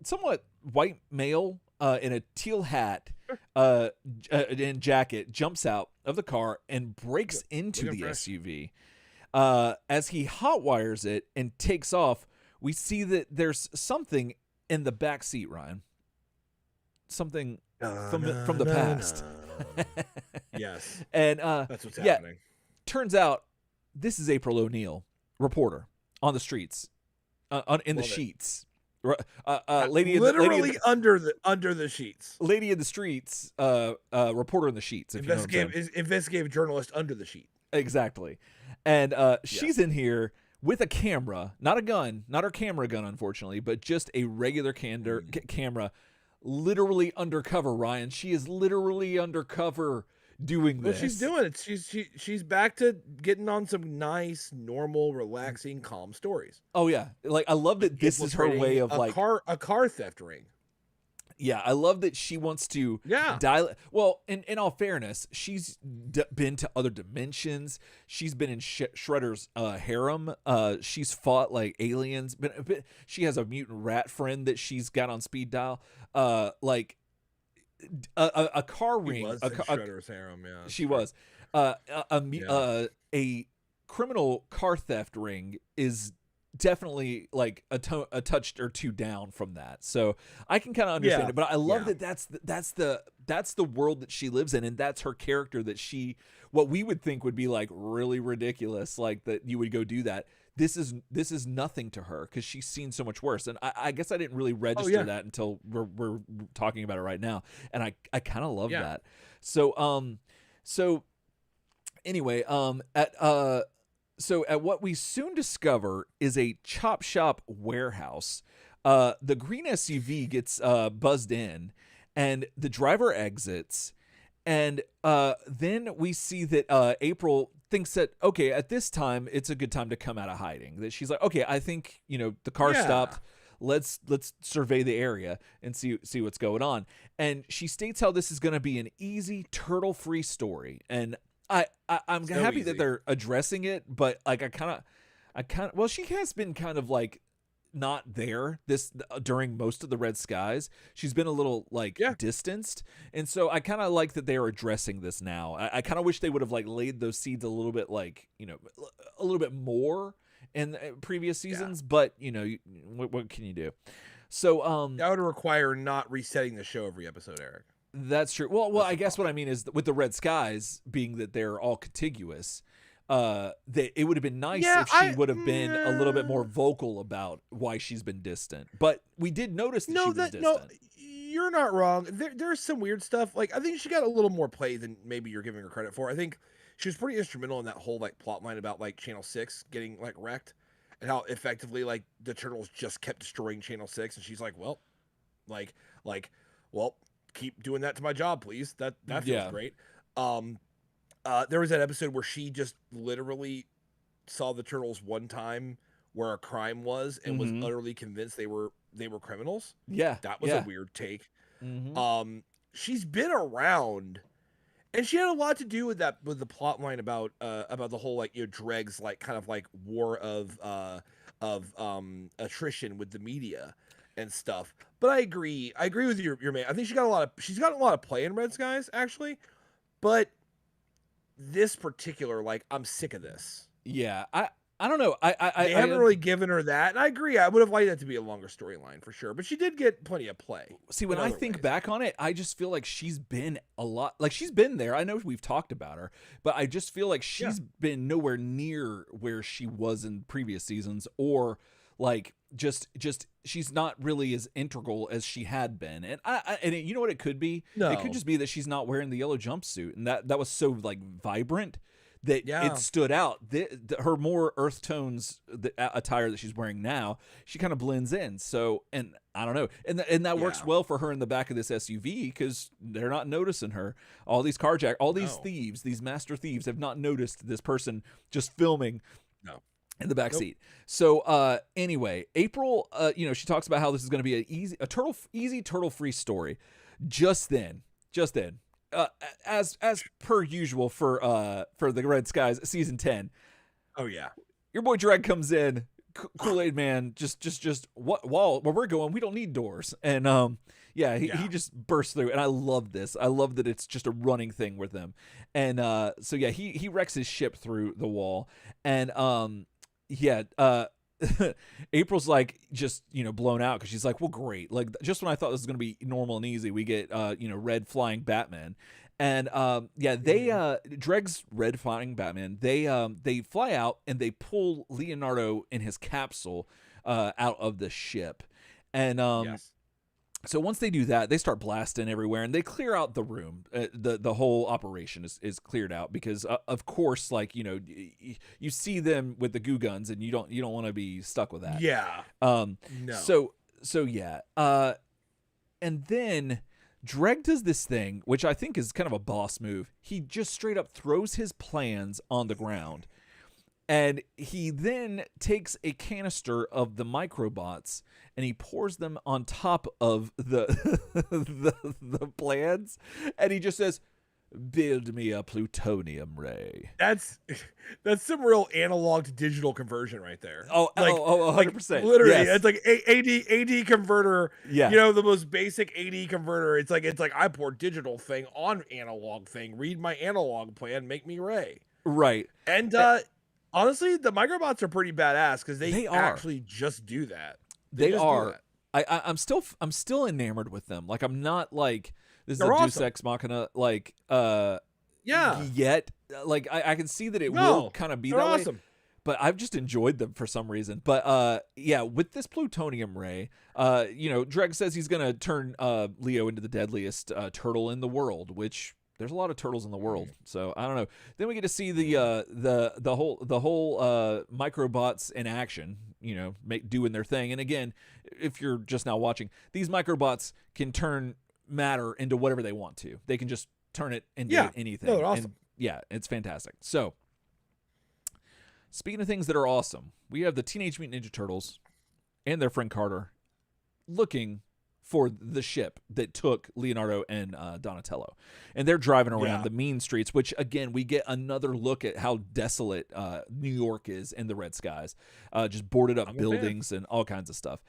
somewhat white male in a teal hat and jacket jumps out, of the car and breaks into the fresh. SUV. As he hotwires it and takes off, we see that there's something in the back seat, Ryan. Something from the past. Yes. And that's what's happening. Turns out this is April O'Neil, reporter on the streets, in the sheets. Lady under the sheets. Lady in the streets, reporter in the sheets. Investigative journalist under the sheet. Exactly. And she's in here with a camera, not a gun, not her camera gun, unfortunately, but just a regular camera, literally undercover, Ryan. She is literally undercover doing this. Well, she's doing it. She's back to getting on some nice, normal, relaxing, calm stories. Oh yeah, like I love that this is her way of a car theft ring. Yeah, I love that she wants to Well, in all fairness, she's been to other dimensions. She's been in Shredder's harem. She's fought like aliens. But she has a mutant rat friend that she's got on speed dial. Like a car ring. Was Shredder's harem. Yeah, she was. A criminal car theft ring is definitely like a touch or two down from that, so I can kind of understand it. But I love that that's the world that she lives in, and that's her character. That what we would think would be like really ridiculous, like that you would go do that. This is nothing to her because she's seen so much worse, and I guess I didn't really register that until we're talking about it right now, and I kind of love that. So anyway, So at what we soon discover is a chop shop warehouse. The green SUV gets buzzed in, and the driver exits. And then we see that April thinks that, okay, at this time, it's a good time to come out of hiding. That she's like, okay, I think, the car stopped. Let's survey the area and see what's going on. And she states how this is going to be an easy, turtle-free story. And I'm so happy that they're addressing it, but like I kind of well, she has been kind of like not there during most of the Red Skies. She's been a little distanced, and so I kind of like that they are addressing this now. I kind of wish they would have like laid those seeds a little bit a little bit more in previous seasons, but what can you do? So that would require not resetting the show every episode, Eric. That's true. Well, I guess what I mean is with the Red Skies being that they're all contiguous, that it would have been nice if she would have been a little bit more vocal about why she's been distant. But we did notice that she was distant. No, you're not wrong. There's some weird stuff. Like I think she got a little more play than maybe you're giving her credit for. I think she was pretty instrumental in that whole like plot line about like Channel 6 getting like wrecked, and how effectively like the Turtles just kept destroying Channel 6, and she's like, well, keep doing that to my job, please. That feels great. There was that episode where she just literally saw the Turtles one time where a crime was and was utterly convinced they were criminals. Yeah, that was a weird take. She's been around, and she had a lot to do with the plot line about the whole like Dregg's like kind of like war of attrition with the media and stuff. But I agree with your man. I think she's got a lot of play in Red Skies actually, but this particular, like, I'm sick of this. Yeah, I don't know. They haven't really given her that, and I agree. I would have liked that to be a longer storyline for sure, but she did get plenty of play. See, when I think back on it, I just feel like she's been a lot. Like she's been there. I know we've talked about her, but I just feel like she's been nowhere near where she was in previous seasons, or like just she's not really as integral as she had been. And you know what it could be? No. It could just be that she's not wearing the yellow jumpsuit, and that was so like vibrant that it stood out. Her more earth tones, the attire that she's wearing now, she kind of blends in. So, and I don't know, and that works well for her in the back of this SUV because they're not noticing her. All these thieves, these master thieves, have not noticed this person just filming. No. In the back seat. So anyway, April, she talks about how this is going to be easy turtle-free story. Just then, as per usual for the Red Skies season 10. Oh yeah, your boy Dregg comes in, Kool-Aid Man. Just where we're going, we don't need doors. And Yeah, he just bursts through, and I love this. I love that it's just a running thing with them. And so yeah, he wrecks his ship through the wall, and April's like just blown out because she's like, well, great, like just when I thought this was gonna be normal and easy, we get red flying Batman. And they Dregg's red flying Batman. They fly out and they pull Leonardo in his capsule out of the ship, and so once they do that, they start blasting everywhere, and they clear out the room. The whole operation is cleared out because, of course, like you see them with the goo guns, and you don't want to be stuck with that. Yeah. No. So yeah. And then Dregg does this thing, which I think is kind of a boss move. He just straight up throws his plans on the ground, and he then takes a canister of the Microbots and he pours them on top of the the plans, and he just says, "Build me a plutonium ray." That's some real analog to digital conversion right there. Oh, like, 100%. Like, literally, yes. it's like AD converter. Yeah. The most basic AD converter. It's like I pour digital thing on analog thing. Read my analog plan. Make me ray. Right. And honestly, the Microbots are pretty badass because they actually just do that. They are. I'm still enamored with them. Like, I'm not like this is a Deus Ex Machina like yet. Like I can see that it will kind of be that way. But I've just enjoyed them for some reason. But with this plutonium ray, Dregg says he's gonna turn Leo into the deadliest turtle in the world, which there's a lot of turtles in the world, so I don't know. Then we get to see the whole Microbots in action, doing their thing. And again, if you're just now watching, these Microbots can turn matter into whatever they want to. They can just turn it into anything. No, they're awesome. And, yeah, it's fantastic. So, speaking of things that are awesome, we have the Teenage Mutant Ninja Turtles and their friend Carter looking for the ship that took Leonardo and Donatello. And they're driving around the mean streets, which, again, we get another look at how desolate New York is in the red skies. Just boarded up buildings and all kinds of stuff.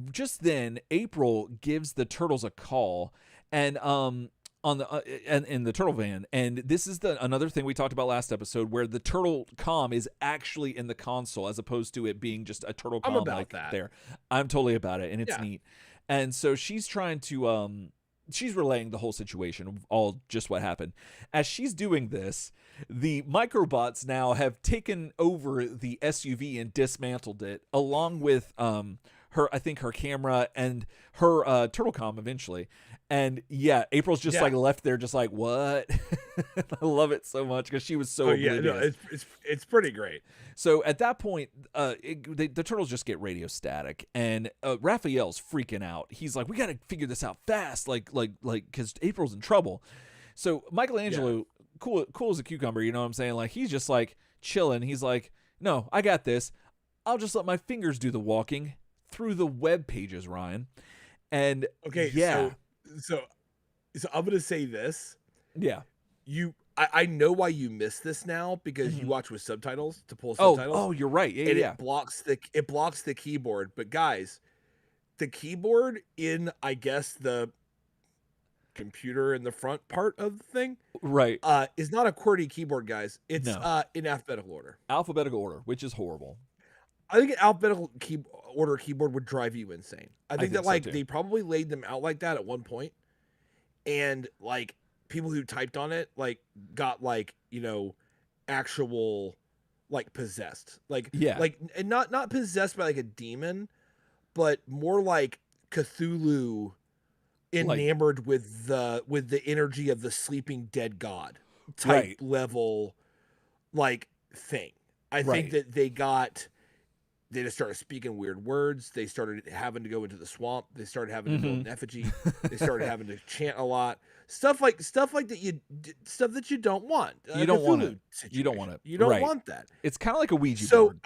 Just then, April gives the Turtles a call, and on the in the turtle van, and this is another thing we talked about last episode, where the turtle comm is actually in the console as opposed to it being just a turtle comm like that. There. I'm totally about it, and it's neat. And so she's trying to she's relaying the whole situation of all just what happened. As she's doing this, the Microbots now have taken over the SUV and dismantled it, along with her camera and her turtle comm eventually. And April's just like left there just like, what? I love it so much because she was so oblivious. It's pretty great. So at that point, the turtles just get radio static, and Raphael's freaking out. He's like, we got to figure this out fast, like because April's in trouble. So Michelangelo, cool as a cucumber, you know what I'm saying? Like, he's just like chilling. He's like, no, I got this. I'll just let my fingers do the walking through the web pages, Ryan. And So I'm gonna say this. Yeah. I know why you missed this now, because you watch with subtitles to pull subtitles. Oh, you're right. Yeah, and it blocks the keyboard. But guys, the keyboard in, I guess, the computer in the front part of the thing, right, is not a QWERTY keyboard, guys. It's in alphabetical order. Alphabetical order, which is horrible. I think an alphabetical order keyboard would drive you insane. I think that like they probably laid them out like that at one point, and like people who typed on it like got like actual like possessed, like and not possessed by like a demon, but more like Cthulhu enamored with the energy of the sleeping dead god type level like thing. I think that they just started speaking weird words. They started having to go into the swamp. They started having to build an effigy. They started having to chant a lot. Stuff like that stuff that you don't want. You don't want it. You don't want it. You don't want that. It's kind of like a Ouija board.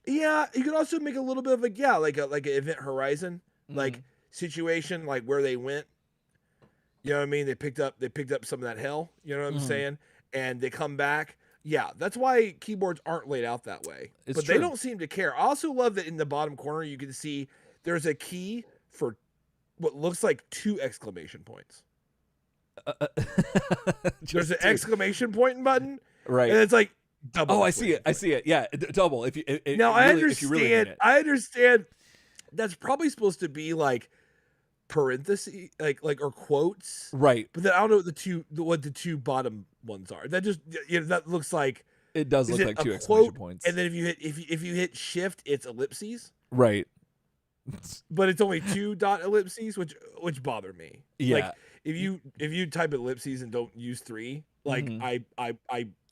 You could also make a little bit of like an Event Horizon like situation, like where they went. You know what I mean? They picked up some of that hell. You know what I'm saying? And they come back. Yeah, that's why keyboards aren't laid out that way. But they don't seem to care. I also love that in the bottom corner you can see there's a key for what looks like 2 exclamation points. There's an 2. exclamation point button, right? And it's like double. Oh, I see it. I see it. Yeah, double. If you now, really, I understand. If you really mean it. I understand. That's probably supposed to be like parentheses, like or quotes, right? But then I don't know what the 2 bottom ones are. That just that looks like it does look like 2 exclamation points. And then if you hit shift, it's ellipses, right? But it's only 2 dot ellipses, which bother me. Yeah. Like if you type ellipses and don't use 3, like I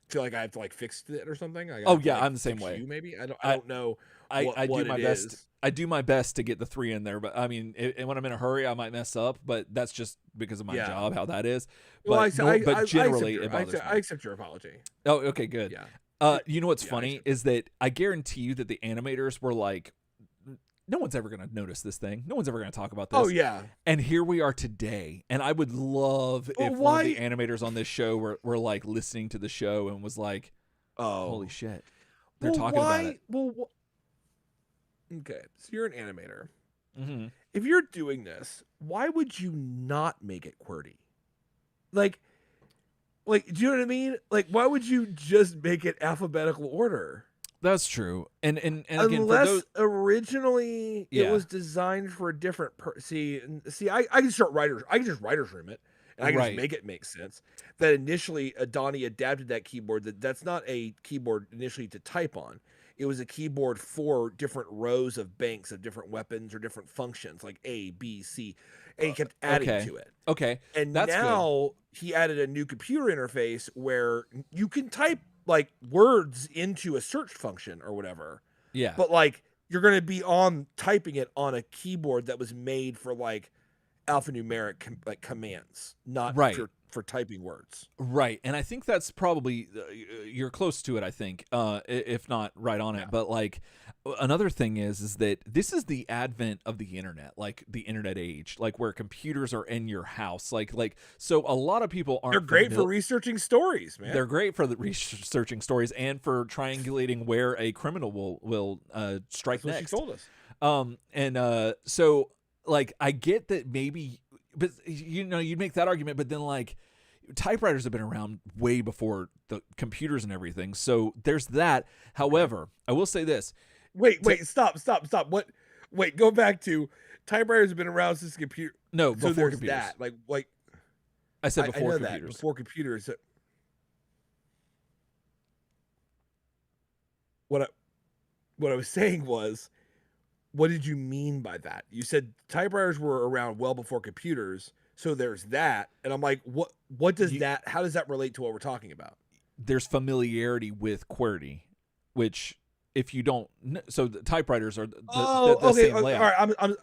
feel like I have to like fix it or something. I'm the same way. Maybe I don't know. I do my best. I do my best to get the 3 in there, but I mean, when I'm in a hurry, I might mess up. But that's just because of my job, how that is. But generally, I accept your apology. Oh, okay, good. Yeah. You know what's funny is that I guarantee you that the animators were like, no one's ever going to notice this thing. No one's ever going to talk about this. Oh, yeah. And here we are today. And I would love if one of the animators on this show were like listening to the show and was like, holy shit. They're talking about it. Okay, so you're an animator. Mm-hmm. If you're doing this, why would you not make it QWERTY? Like, do you know what I mean? Like, why would you just make it alphabetical order? That's true. And again, unless originally it was designed for a different see, I can start writers. I can just writer's room it, and I can just make it make sense. That initially, Donny adapted that keyboard. That's not a keyboard initially to type on. It was a keyboard for different rows of banks of different weapons or different functions, like A, B, C, and he kept adding to it. Okay, and now he added a new computer interface where you can type like words into a search function or whatever. Yeah. But like you're going to be on typing it on a keyboard that was made for like alphanumeric like commands, not for typing words. Right. And I think that's probably you're close to it, I think, if not right on it. But like another thing is that this is the advent of the internet, like the internet age, like where computers are in your house. Like so a lot of people aren't. They're great for researching stories, man. They're great for the researching stories and for triangulating where a criminal will strike That's next. What she told us. So like I get that maybe, but you'd make that argument, but then like typewriters have been around way before the computers and everything. So there's that. However, I will say this. Wait, stop. What? Wait, go back to typewriters have been around since computer. No, before so computers. That. Like I said before I know computers. That, before computers. What I was saying was, what did you mean by that? You said typewriters were around well before computers, so there's that. And I'm like, what does that, how does that relate to what we're talking about? There's familiarity with QWERTY, which if you don't, so the typewriters are the same layout. All right,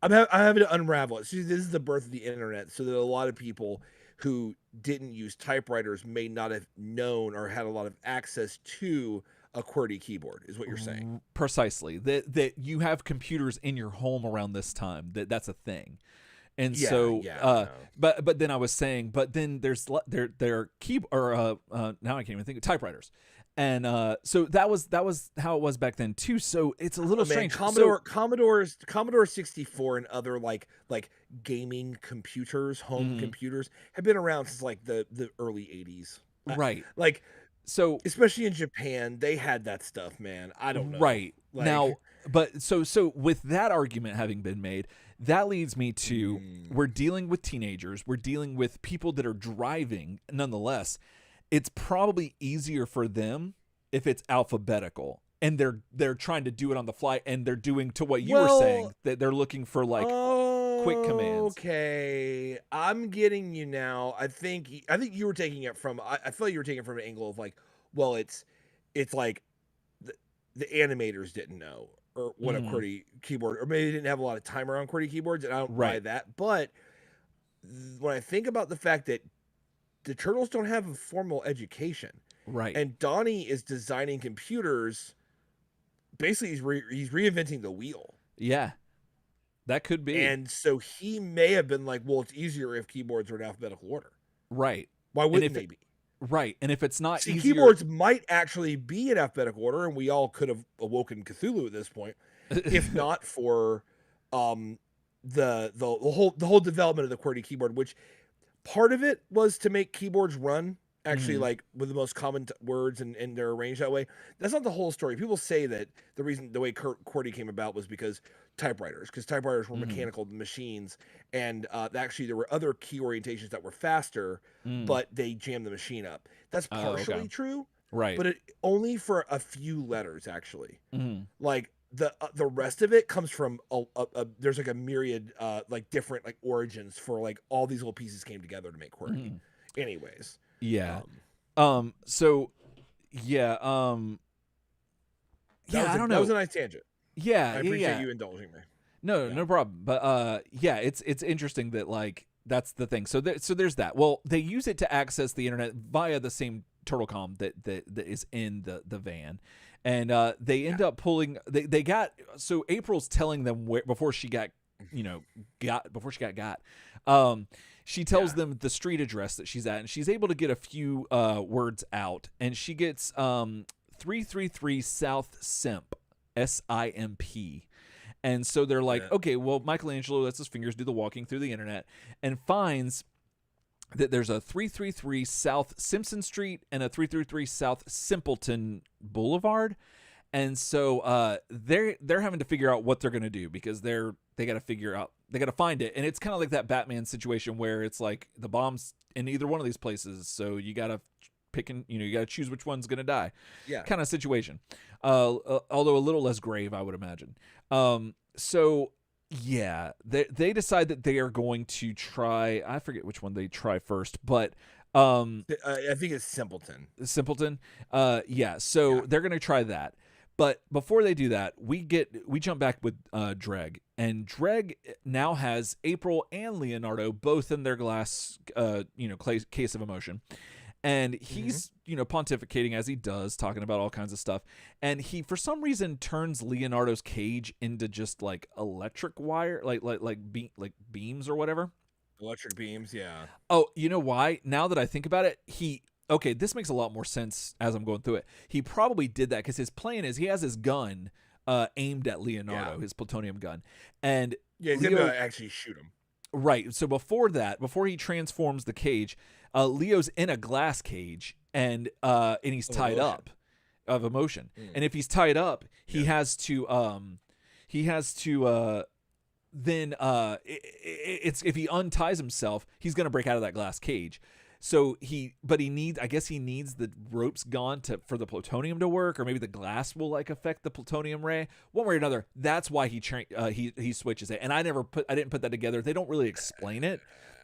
I'm having to unravel it. See, this is the birth of the internet, so that a lot of people who didn't use typewriters may not have known or had a lot of access to a QWERTY keyboard, is what you're saying. Precisely. That you have computers in your home around this time. That's a thing. And but then I was saying, but then there's there key or now I can't even think of typewriters. And so that was how it was back then too. So it's a little strange. Commodore 64 and other like gaming computers, home computers have been around since like the early 80s. Right. Like so especially in Japan, they had that stuff, man. I don't know. Right. Now, but so with that argument having been made, that leads me to we're dealing with teenagers, we're dealing with people that are driving nonetheless. It's probably easier for them if it's alphabetical and they're trying to do it on the fly and they're doing to what you were saying, that they're looking for like quick commands. Okay, I'm getting you now. I think you were taking it from. I feel like you were taking it from an angle of like, well, it's like the animators didn't know or what a QWERTY keyboard, or maybe they didn't have a lot of time around QWERTY keyboards, and I don't buy that. But when I think about the fact that the Turtles don't have a formal education, right, and Donny is designing computers, basically he's reinventing the wheel. Yeah. That could be. And so he may have been like, well, it's easier if keyboards are in alphabetical order. Right. Why wouldn't they be? Right. And if it's not easier... keyboards might actually be in alphabetical order, and we all could have awoken Cthulhu at this point, if not for the whole development of the QWERTY keyboard, which part of it was to make keyboards run actually like with the most common words and they're arranged that way. That's not the whole story. People say that the reason the way QWERTY came about was because typewriters were mechanical machines, and actually there were other key orientations that were faster, but they jammed the machine up. That's partially true, right? But it only for a few letters actually. Like the rest of it comes from there's like a myriad like different like origins for like all these little pieces came together to make QWERTY. Anyways, so yeah, I don't know. That was a nice tangent. Yeah, I appreciate you indulging me. No problem. But it's interesting that like that's the thing. So there's that. Well, they use it to access the internet via the same turtlecom that is in the van. And they end up pulling. They got, so April's telling them where before she got. She tells them the street address that she's at, and she's able to get a few words out, and she gets 333 South Simp, SIMP. And so they're like, okay, well, Michelangelo lets his fingers do the walking through the internet and finds that there's a 333 South Simpson Street and a 333 South Simpleton Boulevard. And so they're having to figure out what they're going to do, because they got to find it. And it's kind of like that Batman situation where it's like the bomb's in either one of these places. So you got to pick and, you got to choose which one's going to die. Yeah. Kind of situation. Although a little less grave, I would imagine. So yeah, they decide that they are going to try, I forget which one they try first, but I think it's Simpleton. Yeah. So they're going to try that. But before they do that, we jump back with Dregg, and Dregg now has April and Leonardo both in their glass, case of emotion, and he's pontificating as he does, talking about all kinds of stuff, and he for some reason turns Leonardo's cage into just like electric wire, like beams or whatever. Electric beams, yeah. Oh, you know why? Now that I think about it, okay, this makes a lot more sense as I'm going through it. He probably did that because his plan is he has his gun aimed at Leonardo, his plutonium gun. And he's going to actually shoot him. Right. So before he transforms the cage, Leo's in a glass cage and he's tied up of emotion. And if he's tied up, he has to then if he unties himself, he's going to break out of that glass cage. So he needs the ropes gone for the plutonium to work, or maybe the glass will like affect the plutonium ray. One way or another, that's why he switches it. And I didn't put that together. They don't really explain it,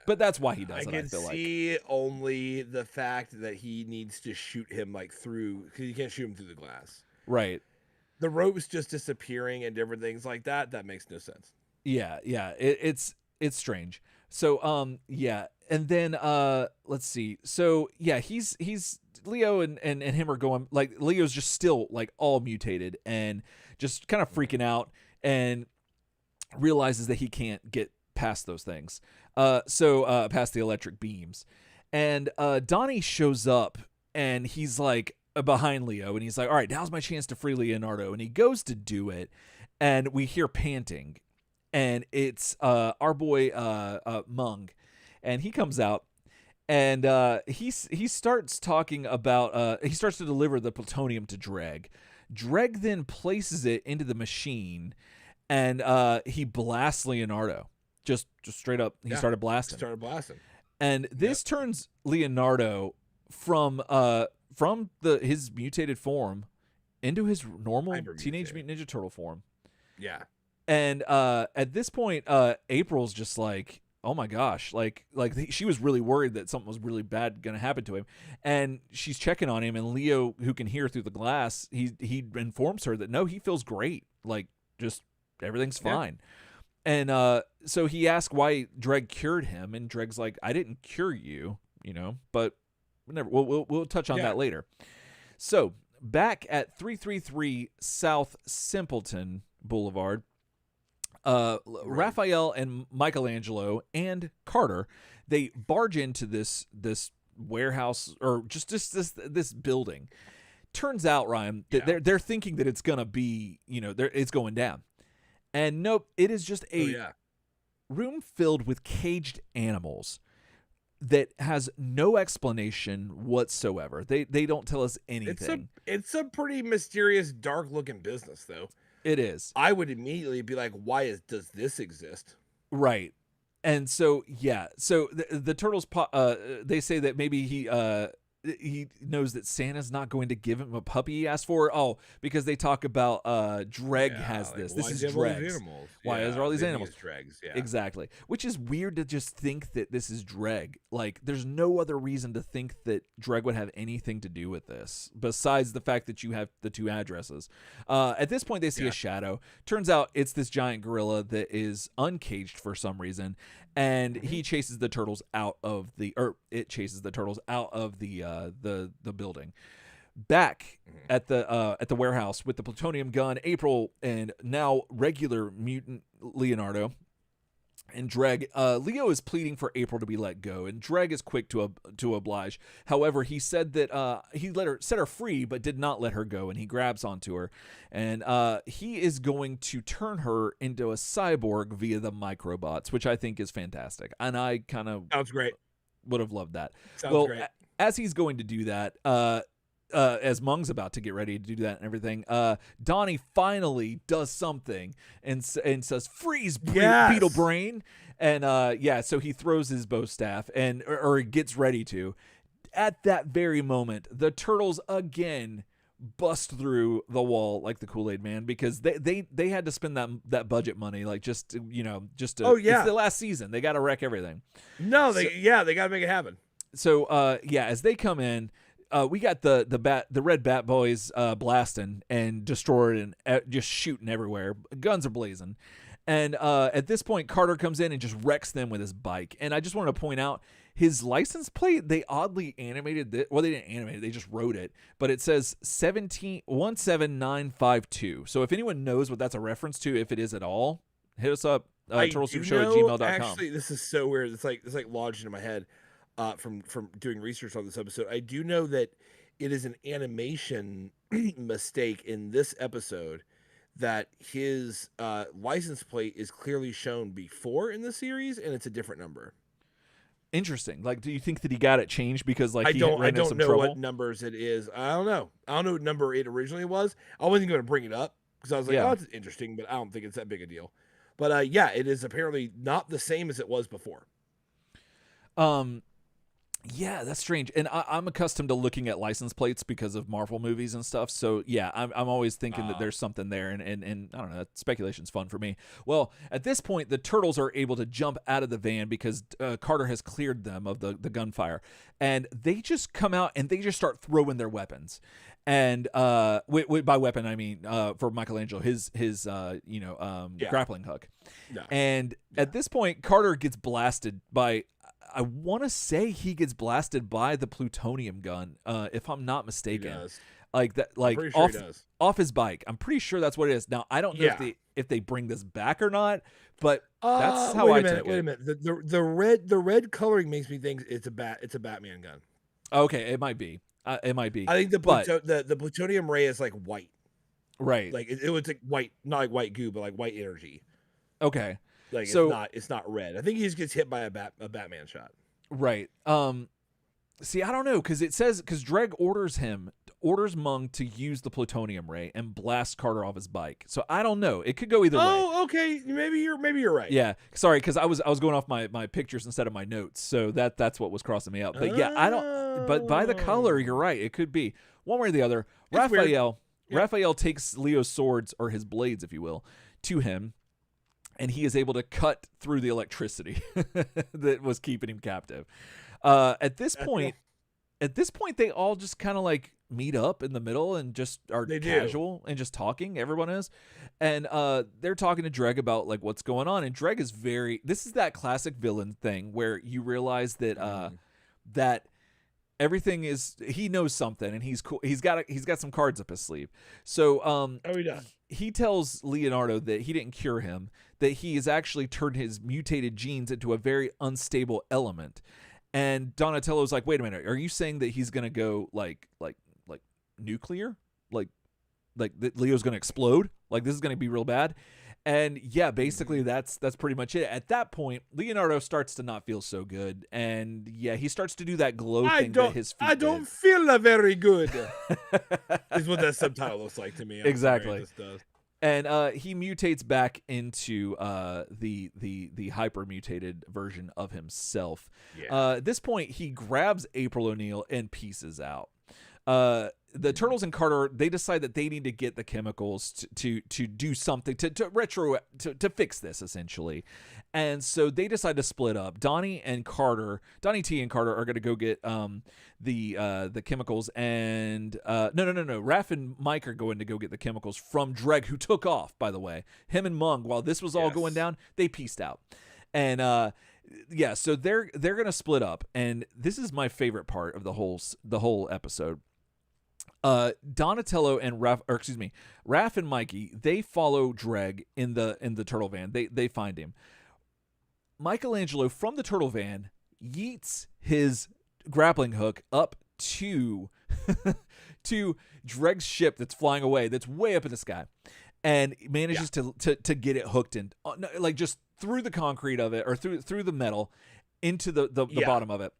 but that's why he does it. I feel like. I can see only the fact that he needs to shoot him like through, because you can't shoot him through the glass. Right. The ropes just disappearing and different things like that. That makes no sense. Yeah. It's strange. So and then let's see. So yeah, he's Leo and him are going, like, Leo's just still like all mutated and just kind of freaking out and realizes that he can't get past those things. So past the electric beams. And Donny shows up and he's like behind Leo, and he's like, all right, now's my chance to free Leonardo. And he goes to do it, and we hear panting. And it's our boy Mung, and he comes out, and he starts talking about he starts to deliver the plutonium to Dregg. Dregg then places it into the machine, and he blasts Leonardo just straight up. He started blasting, and this turns Leonardo from his mutated form into his normal Teenage Mutant Ninja Turtle form. Yeah. And at this point, April's just like, oh my gosh, like she was really worried that something was really bad going to happen to him. And she's checking on him, and Leo, who can hear through the glass, he informs her that no, he feels great. Like, just everything's fine. And so he asked why Dregg cured him, and Dregg's like, I didn't cure you, but we'll touch on that later. So back at 333 South Simpleton Boulevard, Raphael and Michelangelo and Carter, they barge into this warehouse, or just this building. Turns out, Ryan, that they're thinking that it's gonna be, it's going down, and nope, it is just room filled with caged animals that has no explanation whatsoever. They don't tell us anything. It's a pretty mysterious, dark looking business, though. It is. I would immediately be like, does this exist? Right. And so, yeah. So the turtles, they say that maybe he knows that Santa's not going to give him a puppy he asked for. Oh, because they talk about Dregg has this. This is Dregg's. Why is there all these animals? Dregg's, yeah. Exactly. Which is weird to just think that this is Dregg. Like, there's no other reason to think that Dregg would have anything to do with this besides the fact that you have the two addresses. At this point, they see a shadow. Turns out it's this giant gorilla that is uncaged for some reason, and he chases the turtles out of it chases the turtles out of the building. Back at the warehouse with the plutonium gun, April, and now regular mutant Leonardo and Dregg. Leo is pleading for April to be let go, and Dregg is quick to oblige. However, he said that he set her free, but did not let her go, and he grabs onto her, and he is going to turn her into a cyborg via the Microbots, which I think is fantastic, and I kind of sounds great. Would have loved that. Sounds great. As he's going to do that, as Mung's about to get ready to do that and everything, Donny finally does something and says, "Freeze, beetle brain!" And so he throws his bow staff or gets ready to. At that very moment, the turtles again bust through the wall like the Kool-Aid Man, because they had to spend that budget money, like just to it's the last season, they got to wreck everything. No, they got to make it happen. So as they come in, we got the red bat boys blasting and destroying and just shooting everywhere. Guns are blazing. And at this point, Carter comes in and just wrecks them with his bike. And I just want to point out his license plate, they oddly animated it. Well, they didn't animate it, they just wrote it. But it says 17952. So if anyone knows what that's a reference to, if it is at all, hit us up, turtlesoup@gmail.com. Actually, this is so weird. It's like lodged into my head. From doing research on this episode, I do know that it is an animation mistake in this episode that his license plate is clearly shown before in the series, and it's a different number. Interesting. Like, do you think that he got it changed because I don't know what numbers it is. I don't know what number it originally was. I wasn't going to bring it up because I was like, oh, it's interesting, but I don't think it's that big a deal. But it is apparently not the same as it was before. Yeah, that's strange. And I'm accustomed to looking at license plates because of Marvel movies and stuff. So yeah, I'm always thinking that there's something there, and I don't know, speculation's fun for me. Well, at this point, the turtles are able to jump out of the van because Carter has cleared them of the gunfire, and they just come out and they just start throwing their weapons. And by weapon I mean for Michelangelo, his grappling hook. Yeah. And at this point, Carter gets blasted by, I want to say he gets blasted by the plutonium gun, if I'm not mistaken. He does. Like that, like off his bike. I'm pretty sure that's what it is. Now I don't know if they bring this back or not, but that's how I took it. Wait a minute. The red coloring makes me think it's a Batman gun. Okay, it might be. It might be. I think the plutonium ray is like white. Right. Like it was like white, not like white goo, but like white energy. Okay. Like it's not red. I think he just gets hit by a Batman shot. Right. See, I don't know, because Dregg orders Mung to use the plutonium ray and blast Carter off his bike. So I don't know. It could go either way. Oh, okay. Maybe you're right. Yeah. Sorry, because I was going off my pictures instead of my notes. So that's what was crossing me out. But yeah, I don't. But by the color, you're right. It could be one way or the other. Raphael takes Leo's swords, or his blades, if you will, to him. And he is able to cut through the electricity that was keeping him captive. At this point, they all just kind of like meet up in the middle and just are casual and just talking. Everyone is, and they're talking to Dregg about like what's going on. And Dregg is this is that classic villain thing where you realize that that everything he knows something, and he's cool. He's got some cards up his sleeve. So he does. He tells Leonardo that he didn't cure him, that he has actually turned his mutated genes into a very unstable element. And Donatello's like, wait a minute, are you saying that he's gonna go like nuclear? Like that Leo's gonna explode? Like this is gonna be real bad? And yeah, basically that's pretty much it. At that point, Leonardo starts to not feel so good, and yeah, he starts to do that glow thing that his feet I don't did. feel very good. Is what that subtitle looks like to me. Exactly. This does. And he mutates back into the hyper mutated version of himself. Yeah. At this point, he grabs April O'Neil and pieces out. The Turtles and Carter, they decide that they need to get the chemicals to do something to fix this, essentially. And so they decide to split up. Donny T and Carter are going to go get the chemicals, and no. Raph and Mike are going to go get the chemicals from Dregg, who took off, by the way. Him and Mung, while this was all going down, they pieced out. And yeah, so they're going to split up, and this is my favorite part of the whole episode. Donatello and Raph and Mikey, they follow Dregg in the turtle van. They find him. Michelangelo from the turtle van yeets his grappling hook up to to Dregg's ship that's flying away, that's way up in the sky, and manages to get it hooked in, like just through the concrete of it, or through the metal into the bottom of it.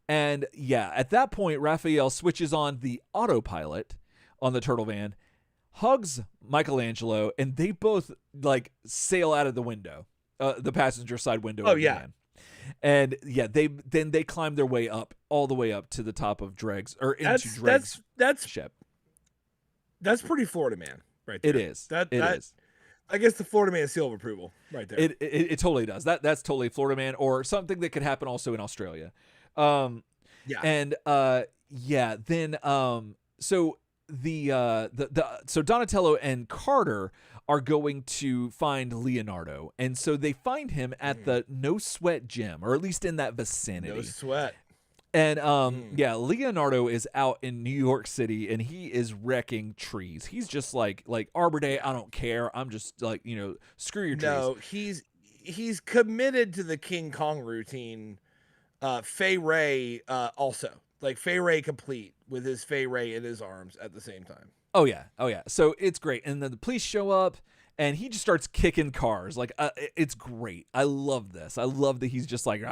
And yeah, at that point, Raphael switches on the autopilot on the turtle van, hugs Michelangelo, and they both like sail out of the window, the passenger side window. Oh, of the yeah. van. And yeah, they climb their way up, all the way up to the top of Dregg's, or into Dregg's ship. That's pretty Florida Man, right there. It is. It is. I guess the Florida Man seal of approval, right there. It totally does. That's totally Florida Man, or something that could happen also in Australia. Yeah. And yeah, then so so Donatello and Carter are going to find Leonardo, and so they find him at the No Sweat gym, or at least in that vicinity. No sweat. And yeah, Leonardo is out in New York City, and he is wrecking trees. He's just like Arbor Day, I don't care. I'm just like, screw your trees. No, he's committed to the King Kong routine. Fay Ray also, like Fay Ray complete with his Fay Ray in his arms at the same time. Oh yeah. So it's great, and then the police show up, and he just starts kicking cars. Like it's great. I love this. I love that he's just like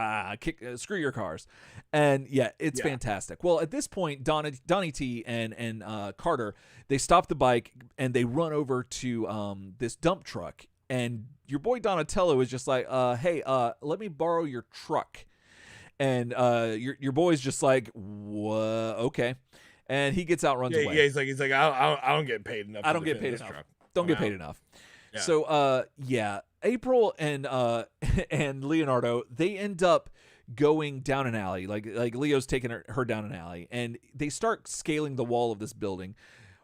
screw your cars, and yeah, it's fantastic. Well, at this point, Donny T and Carter, they stop the bike and they run over to this dump truck, and your boy Donatello is just like, hey, let me borrow your truck. And your boy's just like, what? Okay. And he gets out, runs away. Yeah, he's like, I don't get paid enough. I don't get paid enough. Truck. Don't get paid enough. Yeah. So yeah, April and Leonardo, they end up going down an alley. Like Leo's taking her down an alley, and they start scaling the wall of this building.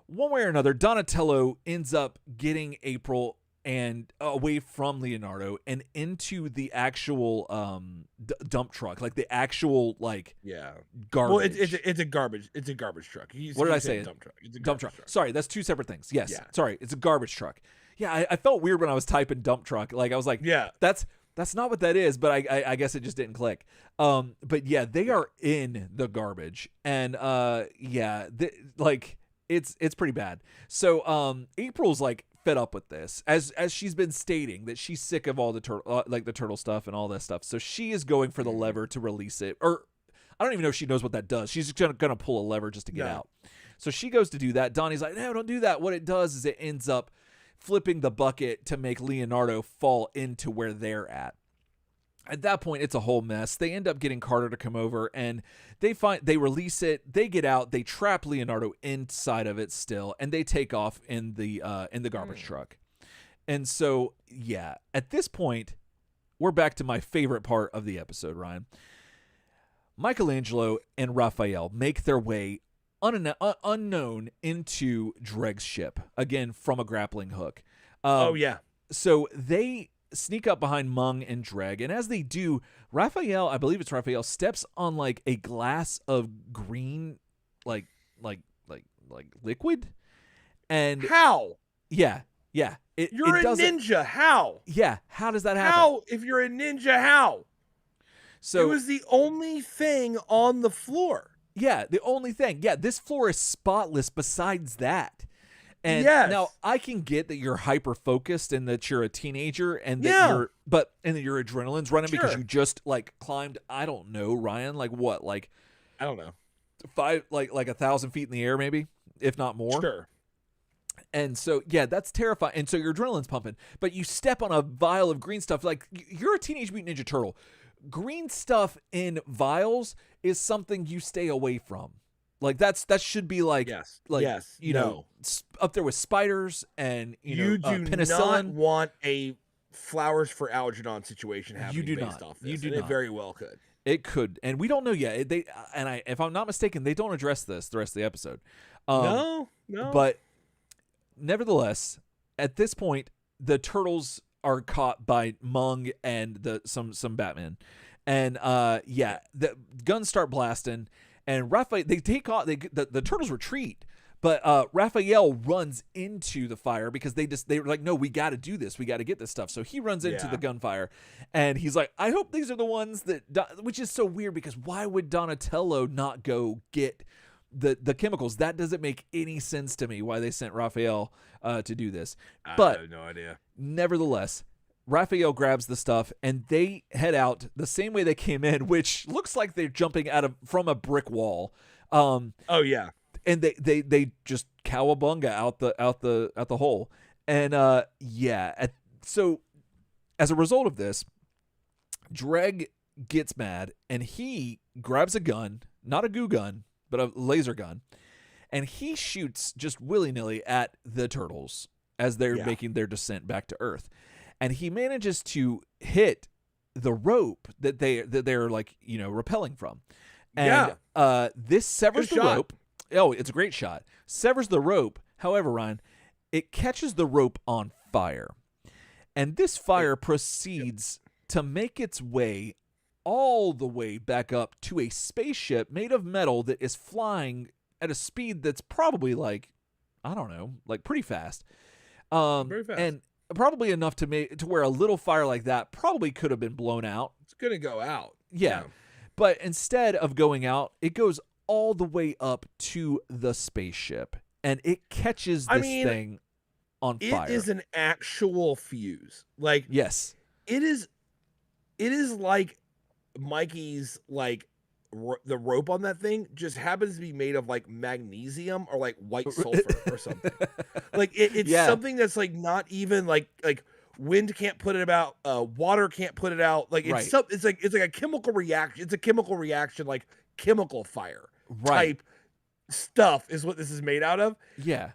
One way or another, Donatello ends up getting April and away from Leonardo and into the actual dump truck, like the actual garbage. Well, it's a garbage truck. What did I say? Dump truck. It's a dump truck. Sorry, that's two separate things. Yes. Yeah. Sorry, it's a garbage truck. Yeah, I felt weird when I was typing dump truck. Like I was like, yeah, that's not what that is. But I guess it just didn't click. But yeah, they are in the garbage, and it's pretty bad. So April's like fed up with this, as she's been stating that she's sick of all the turtle stuff and all that stuff. So she is going for the lever to release it, or I don't even know if she knows what that does. She's gonna pull a lever just to get out. So she goes to do that. Donnie's like, no, don't do that. What it does is it ends up flipping the bucket to make Leonardo fall into where they're at. At that point, it's a whole mess. They end up getting Carter to come over, and they release it. They get out. They trap Leonardo inside of it still, and they take off in the garbage truck. And so, yeah, at this point, we're back to my favorite part of the episode, Ryan. Michelangelo and Raphael make their way unknown into Dregg's ship, again from a grappling hook. So they sneak up behind Mung and Dregg, and as they do, Raphael, I believe it's Raphael, steps on like a glass of green like liquid. And how? Yeah. You're a ninja. How? Yeah, how does that happen? How? If you're a ninja, how? So it was the only thing on the floor. Yeah, the only thing. Yeah, this floor is spotless besides that. And now I can get that you're hyper focused and that you're a teenager and that your adrenaline's running because you just like climbed, I don't know, Ryan, like what? Like I don't know. 1,000 feet in the air, maybe, if not more. Sure. And so, yeah, that's terrifying. And so your adrenaline's pumping, but you step on a vial of green stuff. Like, you're a Teenage Mutant Ninja Turtle. Green stuff in vials is something you stay away from. Like, that should be like, you know, up there with spiders and, you know, penicillin. Not want a Flowers for Algernon situation happening based off this. It very well could. It could, and we don't know yet. If I'm not mistaken, they don't address this the rest of the episode. No. But nevertheless, at this point, the turtles are caught by Mung and some Batman, and the guns start blasting, and Raphael they take off. The turtles retreat. But Raphael runs into the fire because they were like, no, we got to do this. We got to get this stuff. So he runs into the gunfire, and he's like, I hope these are the ones that, which is so weird because why would Donatello not go get the chemicals? That doesn't make any sense to me why they sent Raphael to do this. But I have no idea. Nevertheless, Raphael grabs the stuff and they head out the same way they came in, which looks like they're jumping from a brick wall. Oh yeah. And they just cowabunga out the hole, and so as a result of this, Dregg gets mad and he grabs a gun, not a goo gun, but a laser gun, and he shoots just willy-nilly at the turtles as they're making their descent back to Earth, and he manages to hit the rope that they're like, you know, repelling from, and this severs the rope. Oh, it's a great shot. Severs the rope. However, Ryan, it catches the rope on fire. And this fire proceeds to make its way all the way back up to a spaceship made of metal that is flying at a speed that's probably like, I don't know, like pretty fast. Very fast. And probably enough to where a little fire like that probably could have been blown out. It's going to go out. Yeah. But instead of going out, it goes all the way up to the spaceship, and it catches this thing on fire. It is an actual fuse. Like, yes, it is like Mikey's, like, the rope on that thing just happens to be made of like magnesium or like white sulfur or something. Like it's something that's like not even like wind can't put it out, water can't put it out. Like it's it's like a chemical reaction. It's a chemical reaction, like chemical fire type stuff is what this is made out of. Yeah.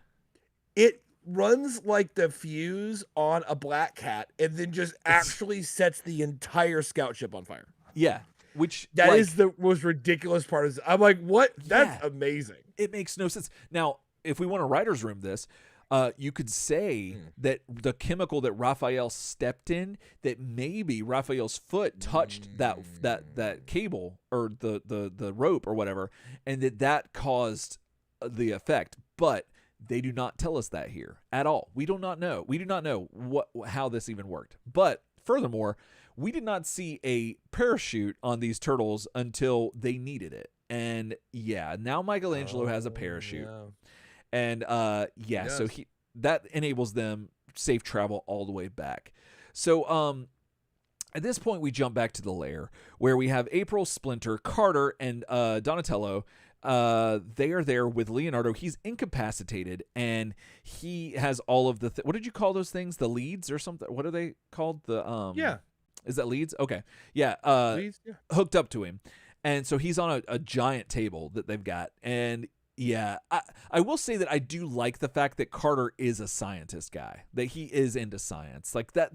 It runs like the fuse on a black cat and then just actually sets the entire scout ship on fire. Yeah. Which that is the most ridiculous part of this. I'm like, what? That's amazing. It makes no sense. Now, if we want to writer's room this, you could say that the chemical that Raphael stepped in, that maybe Raphael's foot touched that cable or the rope or whatever, and that caused the effect. But they do not tell us that here at all. We do not know. We do not know how this even worked. But furthermore, we did not see a parachute on these turtles until they needed it. And now Michelangelo has a parachute. And so that enables them safe travel all the way back. So at this point we jump back to the lair where we have April, Splinter, Carter, and Donatello. They are there with Leonardo. He's incapacitated and he has all of the what did you call those things? The leads or something? What are they called? The Is that leads? Okay. Yeah. Leads, hooked up to him. And so he's on a giant table that they've got. And I will say that I do like the fact that Carter is a scientist guy, that he is into science. Like that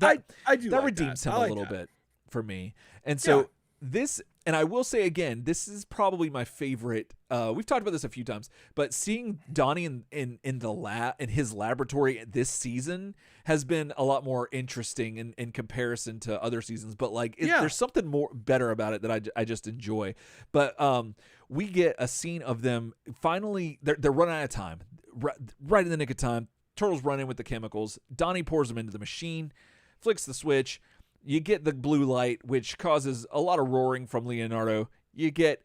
I do like redeems that. him a little bit for me. And so this, and I will say again, this is probably my favorite. We've talked about this a few times, but seeing Donny in the lab, in his laboratory this season has been a lot more interesting in comparison to other seasons. But like, there's something more better about it that I just enjoy. But we get a scene of them finally. They're running out of time, right in the nick of time. Turtles run in with the chemicals. Donny pours them into the machine, flicks the switch. You get the blue light, which causes a lot of roaring from Leonardo. You get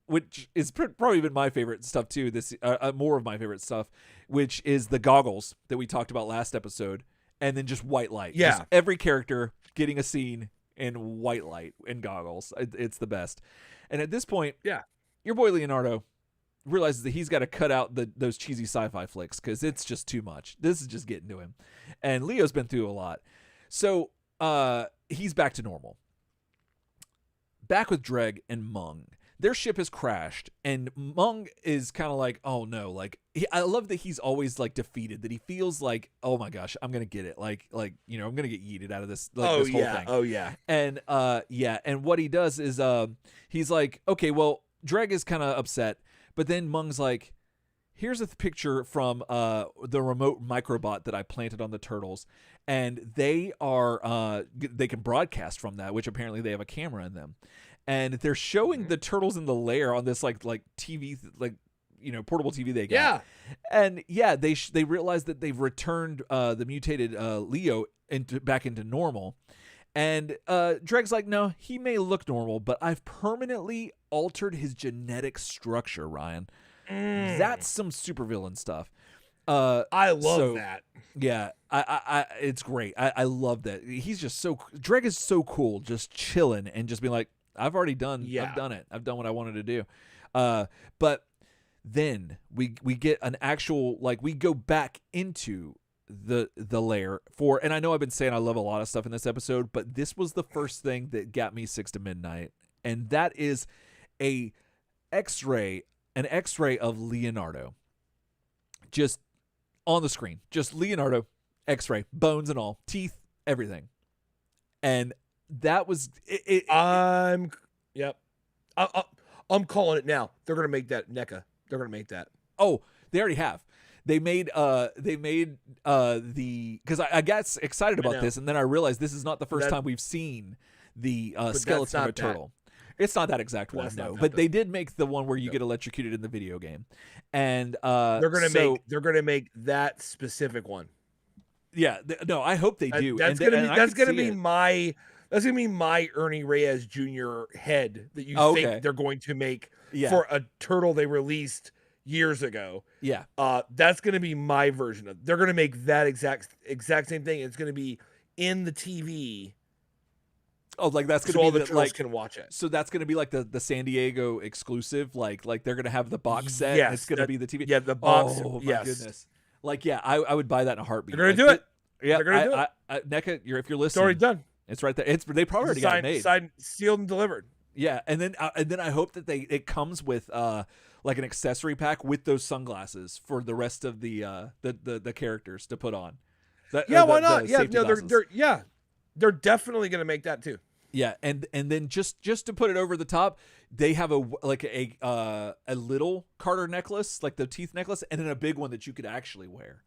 which is probably been my favorite stuff too. This more of my favorite stuff, which is the goggles that we talked about last episode, and then just white light. Yeah, just every character getting a scene in white light and goggles. It's the best. And at this point, your boy Leonardo realizes that he's got to cut out those cheesy sci-fi flicks because it's just too much. This is just getting to him, and Leo's been through a lot, so he's back to normal. Back with Dregg and Mung. Their ship has crashed, and Mung is kind of like, oh no, like I love that he's always like defeated, that he feels like, oh my gosh, I'm gonna get it, like you know, I'm gonna get yeeted out of this, like, this whole thing. Oh yeah. And and what he does is he's like, okay, well, Dregg is kind of upset, but then Mung's like, here's a picture from the remote microbot that I planted on the turtles, and they can broadcast from that, which apparently they have a camera in them. And they're showing the turtles in the lair on this like TV, like, you know, portable TV they got. Yeah. And they realize that they've returned the mutated Leo back into normal. And Dregg's like, no, he may look normal, but I've permanently altered his genetic structure, Ryan. That's some supervillain stuff. I love that. Yeah, I it's great. I love that. He's just Dregg is so cool, just chilling and just being like, I've already done. Yeah. I've done it. I've done what I wanted to do. But then we get an actual, like, we go back into the lair for, and I know I've been saying I love a lot of stuff in this episode, but this was the first thing that got me 6 to midnight, and that is an X-ray of Leonardo, just on the screen, just Leonardo, X-ray, bones and all, teeth, everything, and that was it. I'm calling it now. They're gonna make that NECA. They're gonna make that. Oh, they already have. They made because I got excited about this, and then I realized this is not the first time we've seen the skeleton of a turtle. It's not that exact one, no. But they did make the one where you get electrocuted in the video game, and they're gonna make that specific one. Yeah, no, I hope they do. That's gonna be my Ernie Reyes Jr. head that you think they're going to make for a turtle they released years ago. Yeah. That's going to be my version of. They're going to make that exact same thing. It's going to be in the TV. Oh, like that's going to be all the turtles can watch it. So that's going to be like the San Diego exclusive. Like they're going to have the box set. Yes, it's going to be the TV. Yeah, the box. Oh my goodness. Like I would buy that in a heartbeat. They're going to do it. Yeah, they're going to do it. NECA, if you're listening, it's already done. It's right there. They probably already got it made. Signed, sealed, and delivered. Yeah, and then I hope that it comes with like an accessory pack with those sunglasses for the rest of the characters to put on. Why not? They're definitely going to make that too. Yeah, and then just to put it over the top, they have a little Carter necklace, like the teeth necklace, and then a big one that you could actually wear.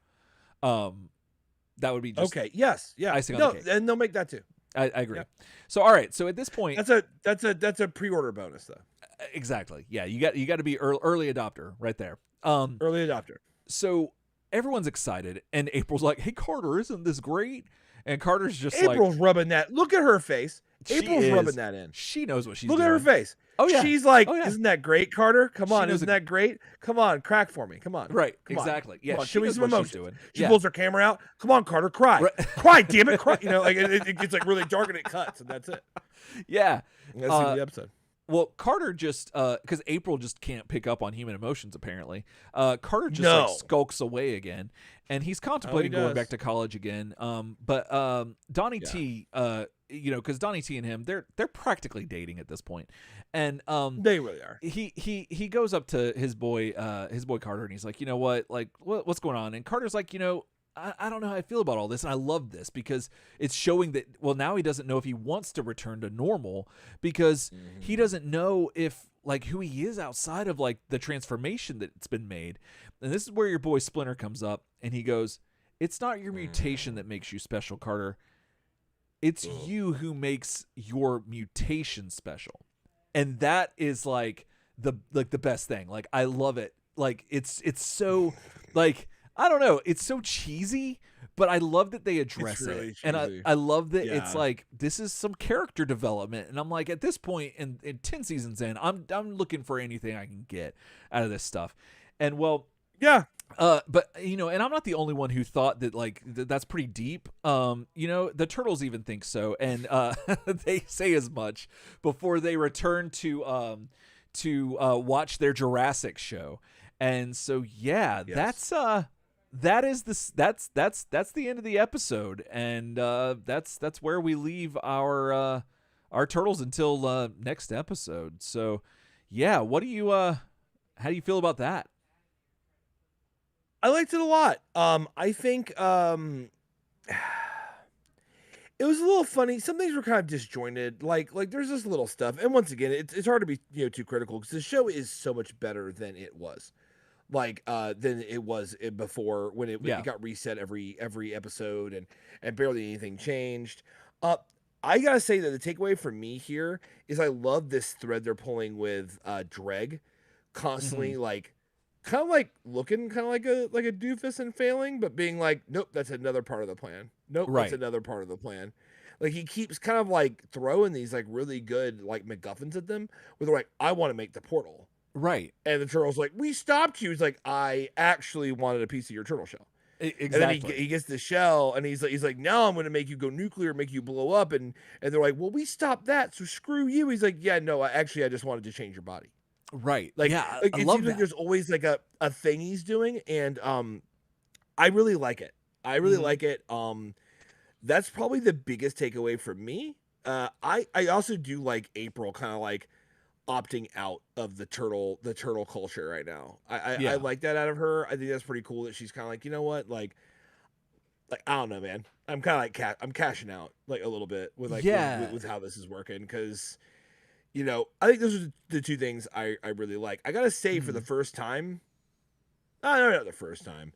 That would be just okay. Yes, yeah. Icing on the cake. And they'll make that too. I agree. Yep. So all right. So at this point, that's a pre-order bonus though. Exactly. Yeah. You got to be early adopter right there. Early adopter. So everyone's excited, and April's like, "Hey Carter, isn't this great?" And Carter's just April's rubbing that. Look at her face. April's rubbing that in. She knows what she's doing. Look at her face. Oh yeah. She's like, "Isn't that great, Carter? Come on, isn't that great? Come on, crack for me. Come on." Right. Come exactly. On. Yeah. Come on, show me some emotion. She yeah. pulls her camera out. Come on, Carter, cry. Right. Cry, damn it, cry. You know, like it gets like really dark and it cuts, and that's it. Yeah. That's the episode. Well, Carter just because April just can't pick up on human emotions apparently. Carter just like skulks away again, and he's contemplating going back to college again. But Donny T, because Donny T and him, they're practically dating at this point, and they really are. He goes up to his boy Carter, and he's like, you know what, like what's going on? And Carter's like, I don't know how I feel about all this, and I love this because it's showing that, well, now he doesn't know if he wants to return to normal because he doesn't know if, like, who he is outside of, like, the transformation that's been made. And this is where your boy Splinter comes up, and he goes, it's not your mutation that makes you special, Carter. It's you who makes your mutation special. And that is, like the best thing. Like, I love it. Like, it's so, like, I don't know. It's so cheesy, but I love that they address really it. And cheesy. I love that it's Yeah. like, this is some character development. And I'm like, at this point in 10 seasons in, I'm looking for anything I can get out of this stuff. And well, Yeah. but you know, and I'm not the only one who thought that like that's pretty deep. You know, the turtles even think so, and they say as much before they return to watch their Jurassic show. And so yeah, Yes. that's the end of the episode, and that's where we leave our turtles until next episode. So yeah, what do you how do you feel about that? I liked it a lot. I think it was a little funny. Some things were kind of disjointed. Like there's this little stuff. And once again, it's hard to be too critical because the show is so much better than it was. Than it was before when it got reset every episode and barely anything changed. I gotta say that the takeaway for me here is I love this thread they're pulling with Dregg, constantly kind of like looking kind of like a doofus and failing, but being like, nope, that's another part of the plan. Nope, that's another part of the plan. Like he keeps kind of like throwing these like really good like MacGuffins at them, where they're like, I want to make the portal. Right. And the turtle's like, we stopped you. He's like, I actually wanted a piece of your turtle shell. Exactly. And then he gets the shell, and he's like, now I'm going to make you go nuclear, make you blow up. And they're like, well, we stopped that, so screw you. He's like, yeah, no, I just wanted to change your body. Right. Like, yeah, like I it love seems that. like there's always like a thing he's doing, and I really like it. I really like it. That's probably the biggest takeaway for me. I also do like April kind of like opting out of the turtle culture right now. I like that out of her. I think that's pretty cool that she's kind of like, you know what, like I don't know, man. I'm kind of like I'm cashing out like a little bit with like with how this is working, because I think those are the two things I really like. I gotta say, for the first time, not the first time,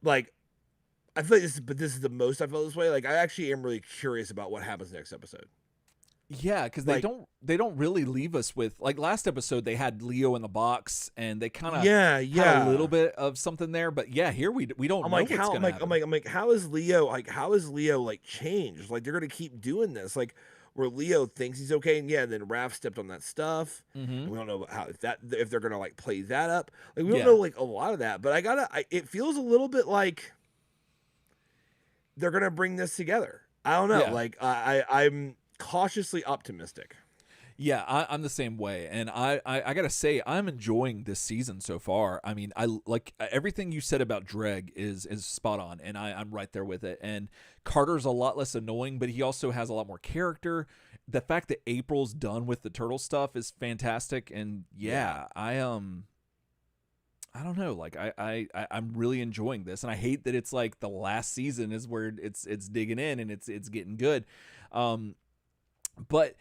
like I feel like this is the most I felt this way. Like I actually am really curious about what happens next episode. Yeah, because they don't really leave us with, like, last episode they had Leo in the box and they kind of had a little bit of something there, but yeah, here we don't know what's gonna happen. I'm like, how is Leo like changed? Like they're gonna keep doing this, like where Leo thinks he's okay, and then Raph stepped on that stuff. And we don't know how if they're gonna like play that up. Like we don't know like a lot of that, but it feels a little bit like they're gonna bring this together. I don't know. Yeah. Like I'm cautiously optimistic. Yeah, I'm the same way, and I gotta say I'm enjoying this season so far. I mean, I like everything you said about Dregg is spot on, and I'm right there with it. And Carter's a lot less annoying, but he also has a lot more character. The fact that April's done with the turtle stuff is fantastic, and I don't know, like I'm really enjoying this, and I hate that it's like the last season is where it's digging in and it's getting good, but.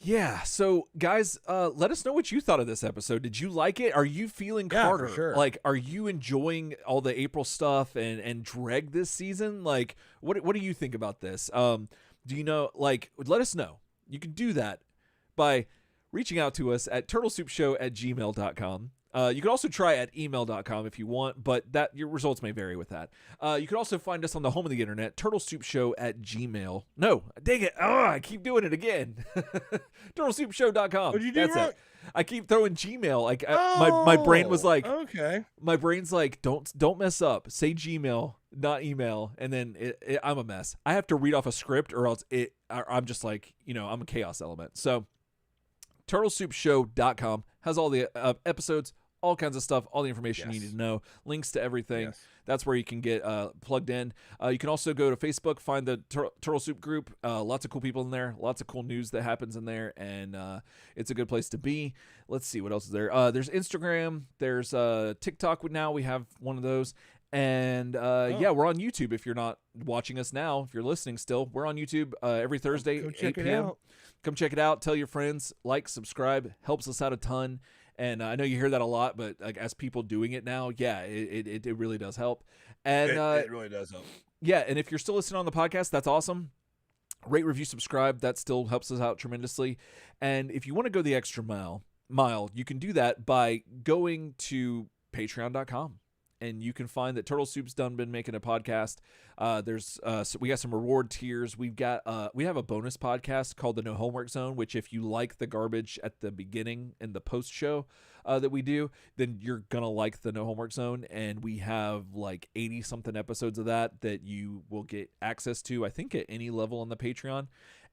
Yeah, so guys, let us know what you thought of this episode. Did you like it? Are you feeling Carter? For sure. Like, are you enjoying all the April stuff and Dregg this season? Like, what do you think about this? Do you know, like, let us know. You can do that by reaching out to us at turtlesoupshow@gmail.com. You can also try at email.com if you want, but that your results may vary with that. You can also find us on the home of the internet, turtlesoupshow@gmail. No, dang it. Oh, I keep doing it again. turtlesoupshow.com. What'd you do wrong? It. I keep throwing Gmail. Like my brain was like, okay. My brain's like, don't mess up. Say Gmail, not email. And then I'm a mess. I have to read off a script or else I'm just like, I'm a chaos element. So turtlesoupshow.com has all the episodes, all kinds of stuff, all the information you need to know, links to everything. Yes. That's where you can get plugged in. You can also go to Facebook, find the Turtle Soup group. Lots of cool people in there, lots of cool news that happens in there, and it's a good place to be. Let's see, what else is there? There's Instagram, there's TikTok. Now we have one of those. And we're on YouTube. If you're not watching us now, if you're listening still, we're on YouTube every Thursday, 8 p.m. Come check it out. Tell your friends, like, subscribe, helps us out a ton. And I know you hear that a lot, but like as people doing it now, it really does help. And it really does help. Yeah, and if you're still listening on the podcast, that's awesome. Rate, review, subscribe. That still helps us out tremendously. And if you want to go the extra mile, you can do that by going to patreon.com and you can find that Turtle Soup's done been making a podcast. So we got some reward tiers. We have a bonus podcast called the No Homework Zone, which if you like the garbage at the beginning and the post show that we do, then you're gonna like the No Homework Zone. And we have like 80 something episodes of that you will get access to, I think, at any level on the Patreon.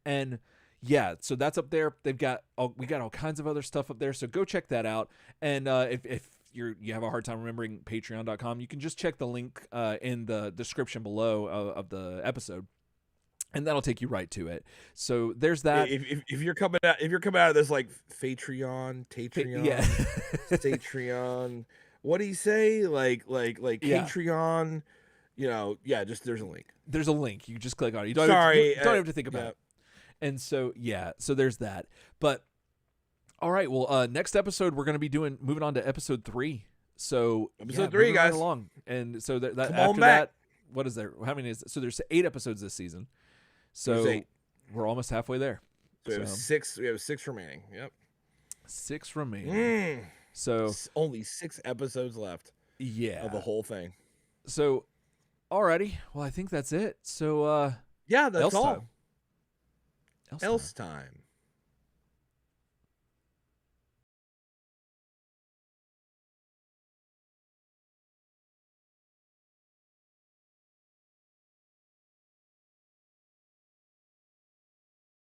And yeah, so that's up there. We got all kinds of other stuff up there, so go check that out. And if you have a hard time remembering patreon.com, you can just check the link in the description below of the episode, and that'll take you right to it. So there's that. If you're coming out of this like Patreon, yeah. Patreon, what do you say? Like yeah. Patreon, just there's a link. There's a link. You can just click on it. You don't have to think about it. And so so there's that. But all right, well, next episode we're going to be moving on to episode 3. So episode 3, guys. Right along. And so that Come after on back. that, what is there? How many is so there's 8 episodes this season. So we're almost halfway there. So we have 6. We have 6 remaining. Yep. 6 remaining. So only 6 episodes left. Yeah. Of the whole thing. So alrighty. Well, I think that's it. So that's all. Time. Else time.